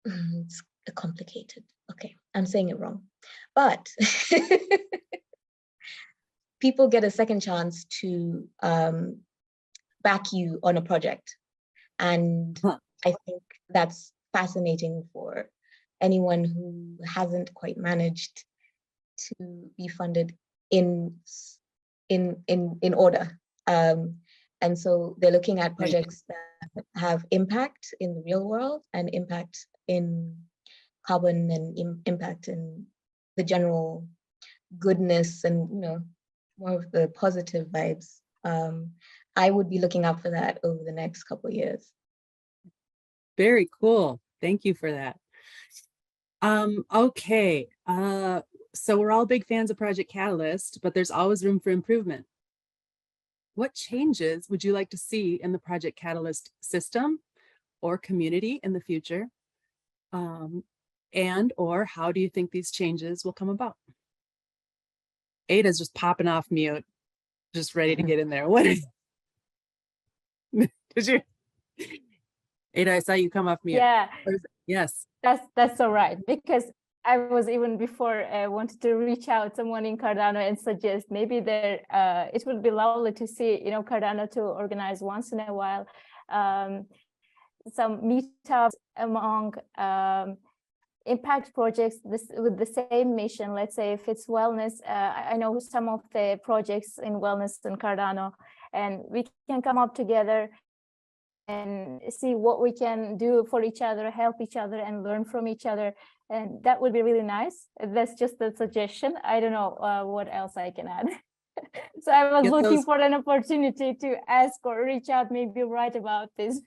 it's complicated. Okay, I'm saying it wrong, but people get a second chance to back you on a project. And I think that's fascinating for anyone who hasn't quite managed to be funded in order. And so they're looking at projects that have impact in the real world and impact in carbon and impact in the general goodness and, you know, more of the positive vibes. I would be looking out for that over the next couple of years. Very cool. Thank you for that. Okay. So we're all big fans of Project Catalyst, but there's always room for improvement. What changes would you like to see in the Project Catalyst system or community in the future? And or how do you think these changes will come about? Ada's just popping off mute, just ready to get in there. What is? Did you? Ada, I saw you come off mute. Yeah. Yes. That's all right, because I was even before wanted to reach out someone in Cardano and suggest maybe there it would be lovely to see, you know, Cardano to organize once in a while some meetups among impact projects with the same mission. Let's say if it's wellness, I know some of the projects in wellness in Cardano, and we can come up together and see what we can do for each other, help each other, and learn from each other. And that would be really nice. That's just a suggestion. I don't know what else I can add. So I was looking for an opportunity to ask or reach out, maybe write about this.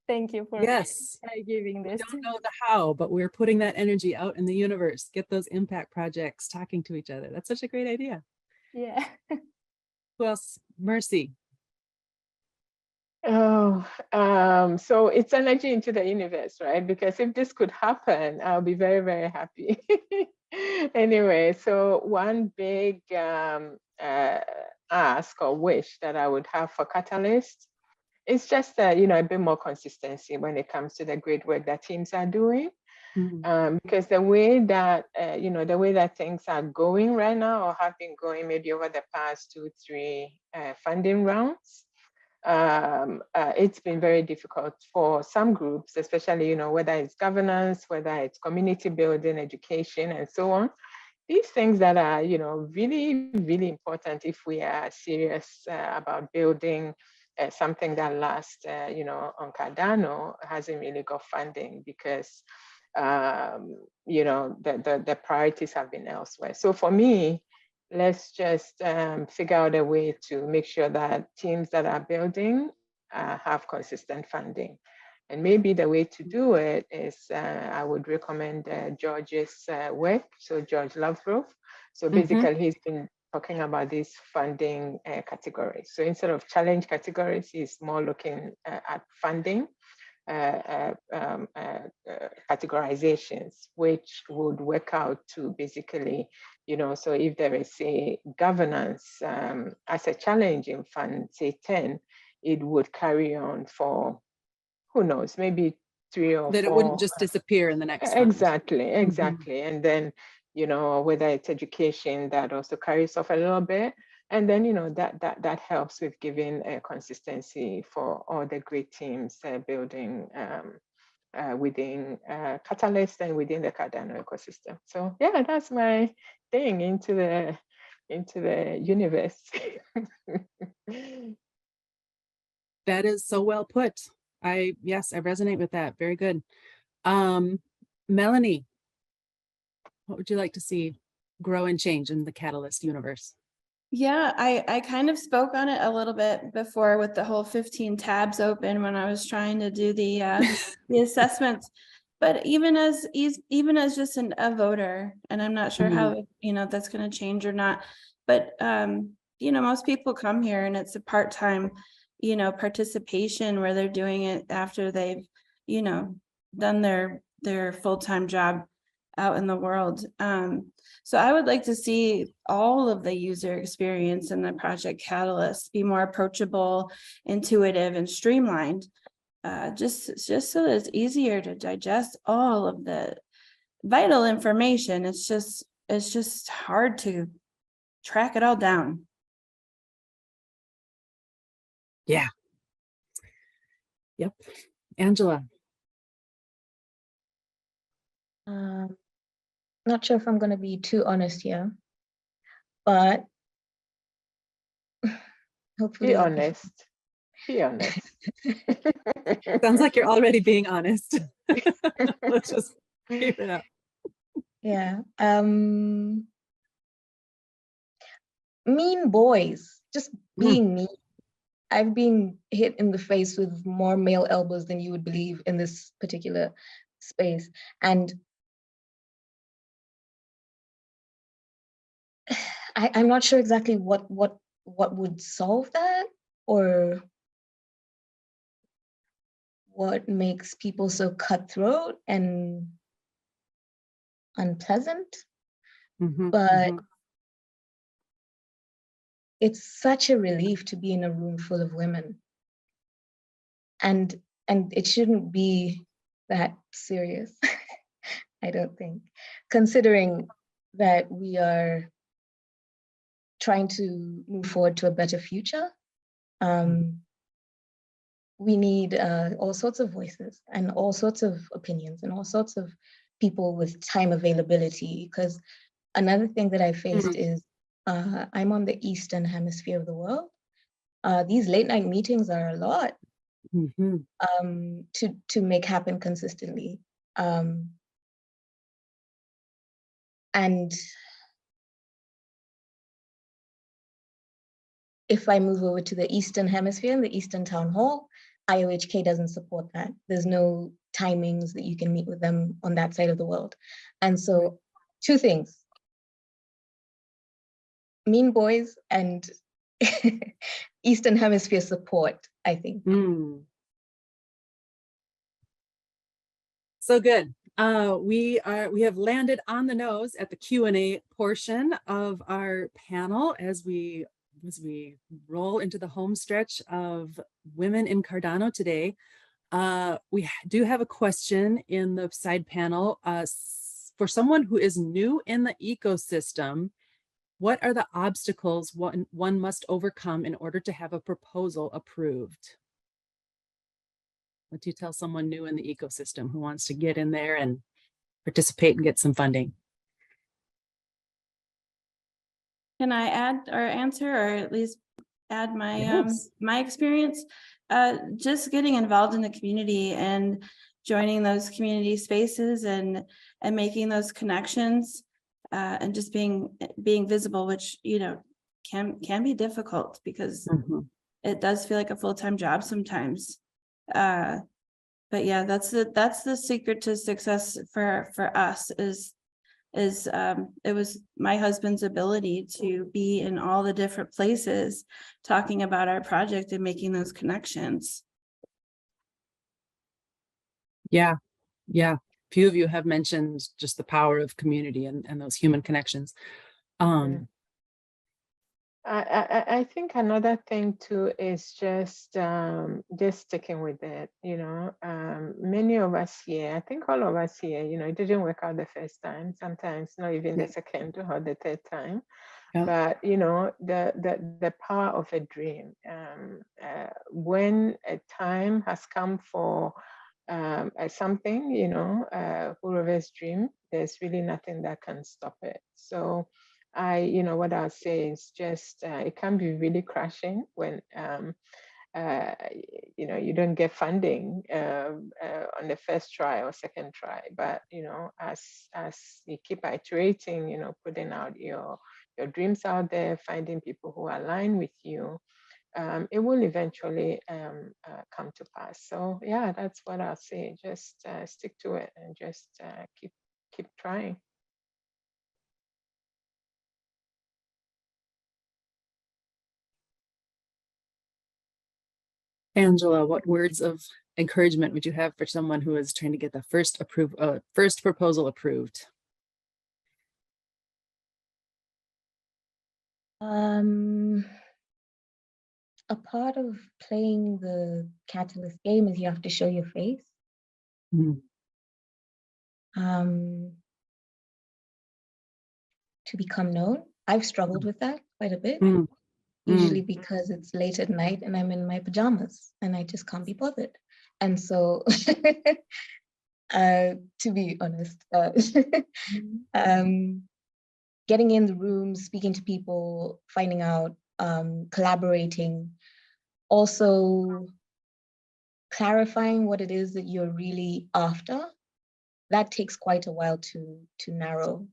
Thank you for giving this. We don't know the how, but we're putting that energy out in the universe. Get those impact projects talking to each other. That's such a great idea. Yeah. Who else? Mercy. Oh, so it's energy into the universe, right? Because if this could happen, I'll be very, very happy. Anyway, so one big ask or wish that I would have for Catalyst is just, you know, a bit more consistency when it comes to the great work that teams are doing. Because the way that, you know, the way that things are going right now or have been going maybe over the past 2-3 funding rounds, it's been very difficult for some groups, especially, you know, whether it's governance, whether it's community building, education, and so on. These things that are, you know, really, really important if we are serious about building something that lasts, you know, on Cardano hasn't really got funding because, you know, the priorities have been elsewhere. So for me, let's just figure out a way to make sure that teams that are building have consistent funding. And maybe the way to do it is I would recommend George's work, so George Lovegrove. So basically he's been talking about these funding categories. So instead of challenge categories, he's more looking at funding categorizations, which would work out to basically, you know, so if there is a governance as a challenge in fund, say 10, it would carry on for, who knows, maybe 3 or 4. That it wouldn't just disappear in the next Exactly. And then, you know, whether it's education, that also carries off a little bit. And then, you know, that helps with giving a consistency for all the great teams building within Catalyst and within the Cardano ecosystem. So yeah, that's my thing into the universe. That is so well put. Yes, I resonate with that. Very good. Melanie, what would you like to see grow and change in the Catalyst universe? Yeah, I kind of spoke on it a little bit before with the whole 15 tabs open when I was trying to do the assessments. But even as just a voter, and I'm not sure how, you know, that's going to change or not. But you know, most people come here and it's a part-time, you know, participation where they're doing it after they've, you know, done their their full-time job out in the world. So I would like to see all of the user experience in the Project Catalyst be more approachable, intuitive, and streamlined, just so that it's easier to digest all of the vital information. It's just hard to track it all down. Yeah. Yep. Angela. Not sure if I'm going to be too honest here, but hopefully. Be honest. Be honest. Sounds like you're already being honest. Let's just keep it up. Yeah. Mean boys, just being mean. I've been hit in the face with more male elbows than you would believe in this particular space. And I'm not sure exactly what would solve that, or what makes people so cutthroat and unpleasant. But it's such a relief to be in a room full of women. And it shouldn't be that serious, I don't think, considering that we are trying to move forward to a better future. We need all sorts of voices and all sorts of opinions and all sorts of people with time availability. Because another thing that I faced is I'm on the Eastern Hemisphere of the world. These late night meetings are a lot to make happen consistently. And if I move over to the Eastern Hemisphere, in the Eastern Town Hall, IOHK doesn't support that. There's no timings that you can meet with them on that side of the world. And so two things: mean boys and Eastern Hemisphere support, I think. So good. We have landed on the nose at the Q&A portion of our panel as we roll into the home stretch of Women in Cardano today. We do have a question in the side panel. For someone who is new in the ecosystem, what are the obstacles one must overcome in order to have a proposal approved? What do you tell someone new in the ecosystem who wants to get in there and participate and get some funding? Can I add or answer, or at least add my Yes. my experience? Just getting involved in the community and joining those community spaces and making those connections, and just being visible, which can be difficult because it does feel like a full-time job sometimes. But yeah, that's the secret to success for us is it was my husband's ability to be in all the different places talking about our project and making those connections. Yeah. Few of you have mentioned just the power of community and those human connections. I think another thing too is just sticking with it. Many of us here, I think all of us here, it didn't work out the first time. Sometimes not even the second or the third time. Yeah. But the power of a dream. When a time has come for something, whoever's dream, there's really nothing that can stop it. So what I'll say is just it can be really crushing when you don't get funding on the first try or second try. But as you keep iterating, putting out your dreams out there, finding people who align with you, it will eventually come to pass. So yeah, that's what I'll say. Just stick to it and just keep trying. Angela, what words of encouragement would you have for someone who is trying to get the first proposal approved? A part of playing the Catalyst game is you have to show your face. To become known. I've struggled with that quite a bit, usually because it's late at night and I'm in my pajamas and I just can't be bothered. And so, to be honest, getting in the room, speaking to people, finding out, collaborating, also clarifying what it is that you're really after, that takes quite a while to narrow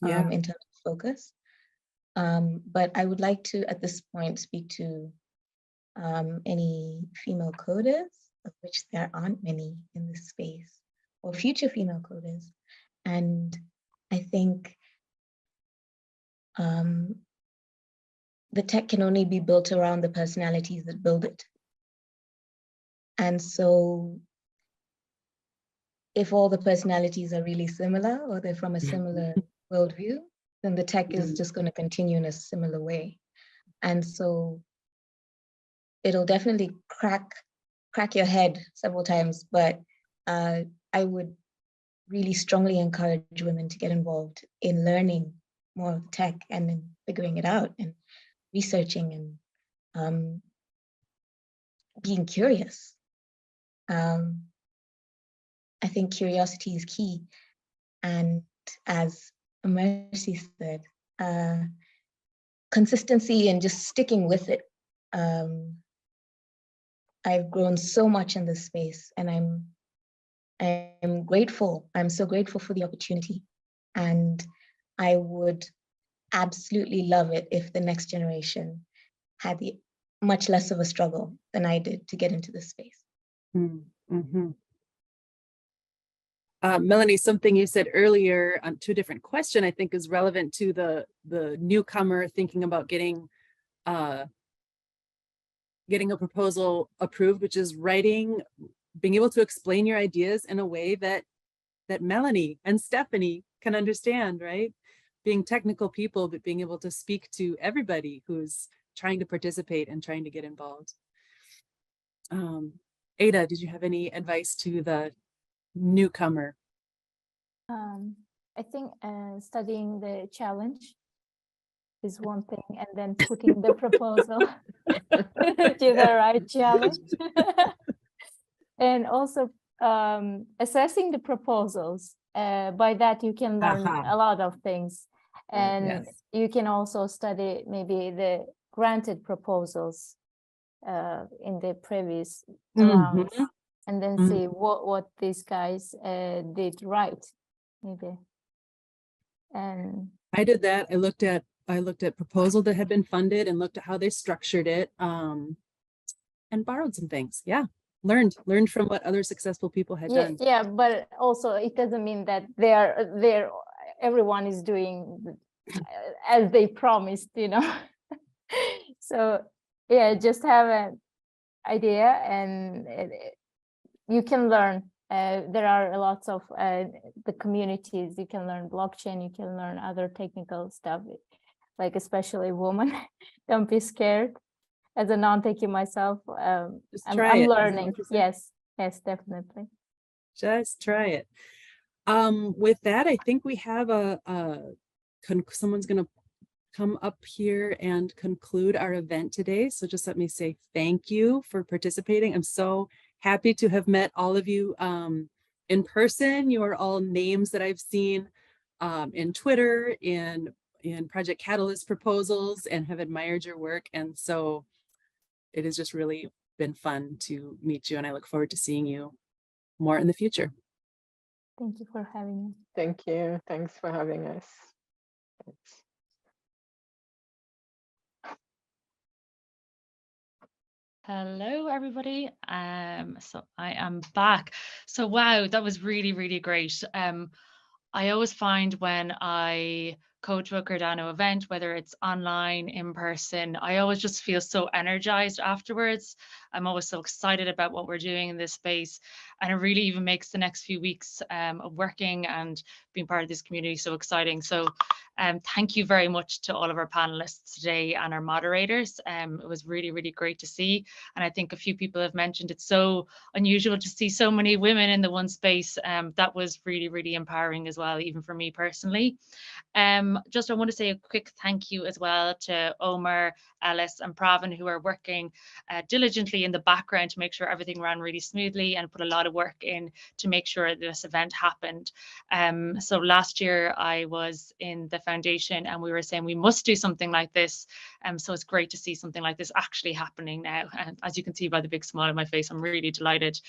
in terms of focus. But I would like to, at this point, speak to any female coders, of which there aren't many in this space, or future female coders. And I think the tech can only be built around the personalities that build it. And so if all the personalities are really similar, or they're from a similar worldview, then the tech is just going to continue in a similar way. And so it'll definitely crack your head several times, but I would really strongly encourage women to get involved in learning more of tech and in figuring it out and researching and being curious. I think curiosity is key. And as Mercy said, consistency and just sticking with it. I've grown so much in this space, and I'm grateful. I'm so grateful for the opportunity. And I would absolutely love it if the next generation had the much less of a struggle than I did to get into this space. Melanie, something you said earlier to a different question, I think is relevant to the newcomer thinking about getting a proposal approved, which is being able to explain your ideas in a way that Melanie and Stephanie can understand, right? Being technical people, but being able to speak to everybody who's trying to participate and trying to get involved. Ada, did you have any advice to the newcomer? I think studying the challenge is one thing, and then putting the proposal to the right challenge. And also assessing the proposals. By that you can learn a lot of things. And you can also study maybe the granted proposals in the previous rounds, and then see what these guys did right, maybe. And I did that. I looked at proposal that had been funded and looked at how they structured it, and borrowed some things. Learned from what other successful people had done. Yeah, but also it doesn't mean that everyone is doing as they promised, So yeah, just have an idea, and you can learn. There are lots of the communities. You can learn blockchain. You can learn other technical stuff, like especially women. Don't be scared. As a non-techie myself, I'm learning. Yes, definitely. Just try it. With that, I think we have someone's going to come up here and conclude our event today. So just let me say thank you for participating. I'm so happy to have met all of you in person. You are all names that I've seen in Twitter, in Project Catalyst proposals, and have admired your work. And so it has just really been fun to meet you, and I look forward to seeing you more in the future. Thank you for having me. Thank you. Thanks for having us. Thanks. Hello, everybody. So I am back. So wow, that was really, really great. I always find when I go to a Cardano event, whether it's online, in person, I always just feel so energized afterwards. I'm always so excited about what we're doing in this space. And it really even makes the next few weeks of working and being part of this community so exciting. So thank you very much to all of our panelists today and our moderators. It was really, really great to see. And I think a few people have mentioned it's so unusual to see so many women in the one space. That was really, really empowering as well, even for me personally. Just I want to say a quick thank you as well to Omar, Alice and Pravin, who are working diligently in the background to make sure everything ran really smoothly and put a lot of work in to make sure this event happened. So last year I was in the foundation and we were saying we must do something like this. So it's great to see something like this actually happening now. And as you can see by the big smile on my face, I'm really delighted.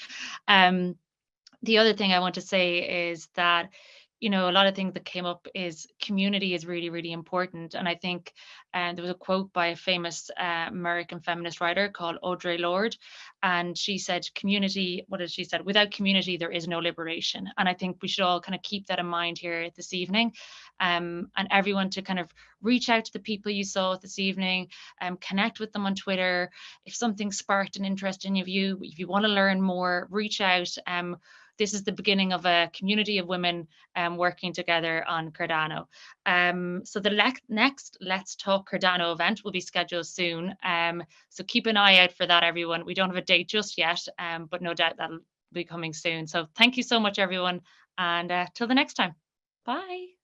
The other thing I want to say is that, you know, a lot of things that came up is community is really, really important. And I think there was a quote by a famous American feminist writer called Audre Lorde. And she said, community, what did she said? Without community, there is no liberation. And I think we should all kind of keep that in mind here this evening. And everyone to kind of reach out to the people you saw this evening, connect with them on Twitter. If something sparked an interest in you, if you want to learn more, reach out. This is the beginning of a community of women working together on Cardano. So the next Let's Talk Cardano event will be scheduled soon. So keep an eye out for that, everyone. We don't have a date just yet, but no doubt that'll be coming soon. So thank you so much, everyone. And till the next time. Bye.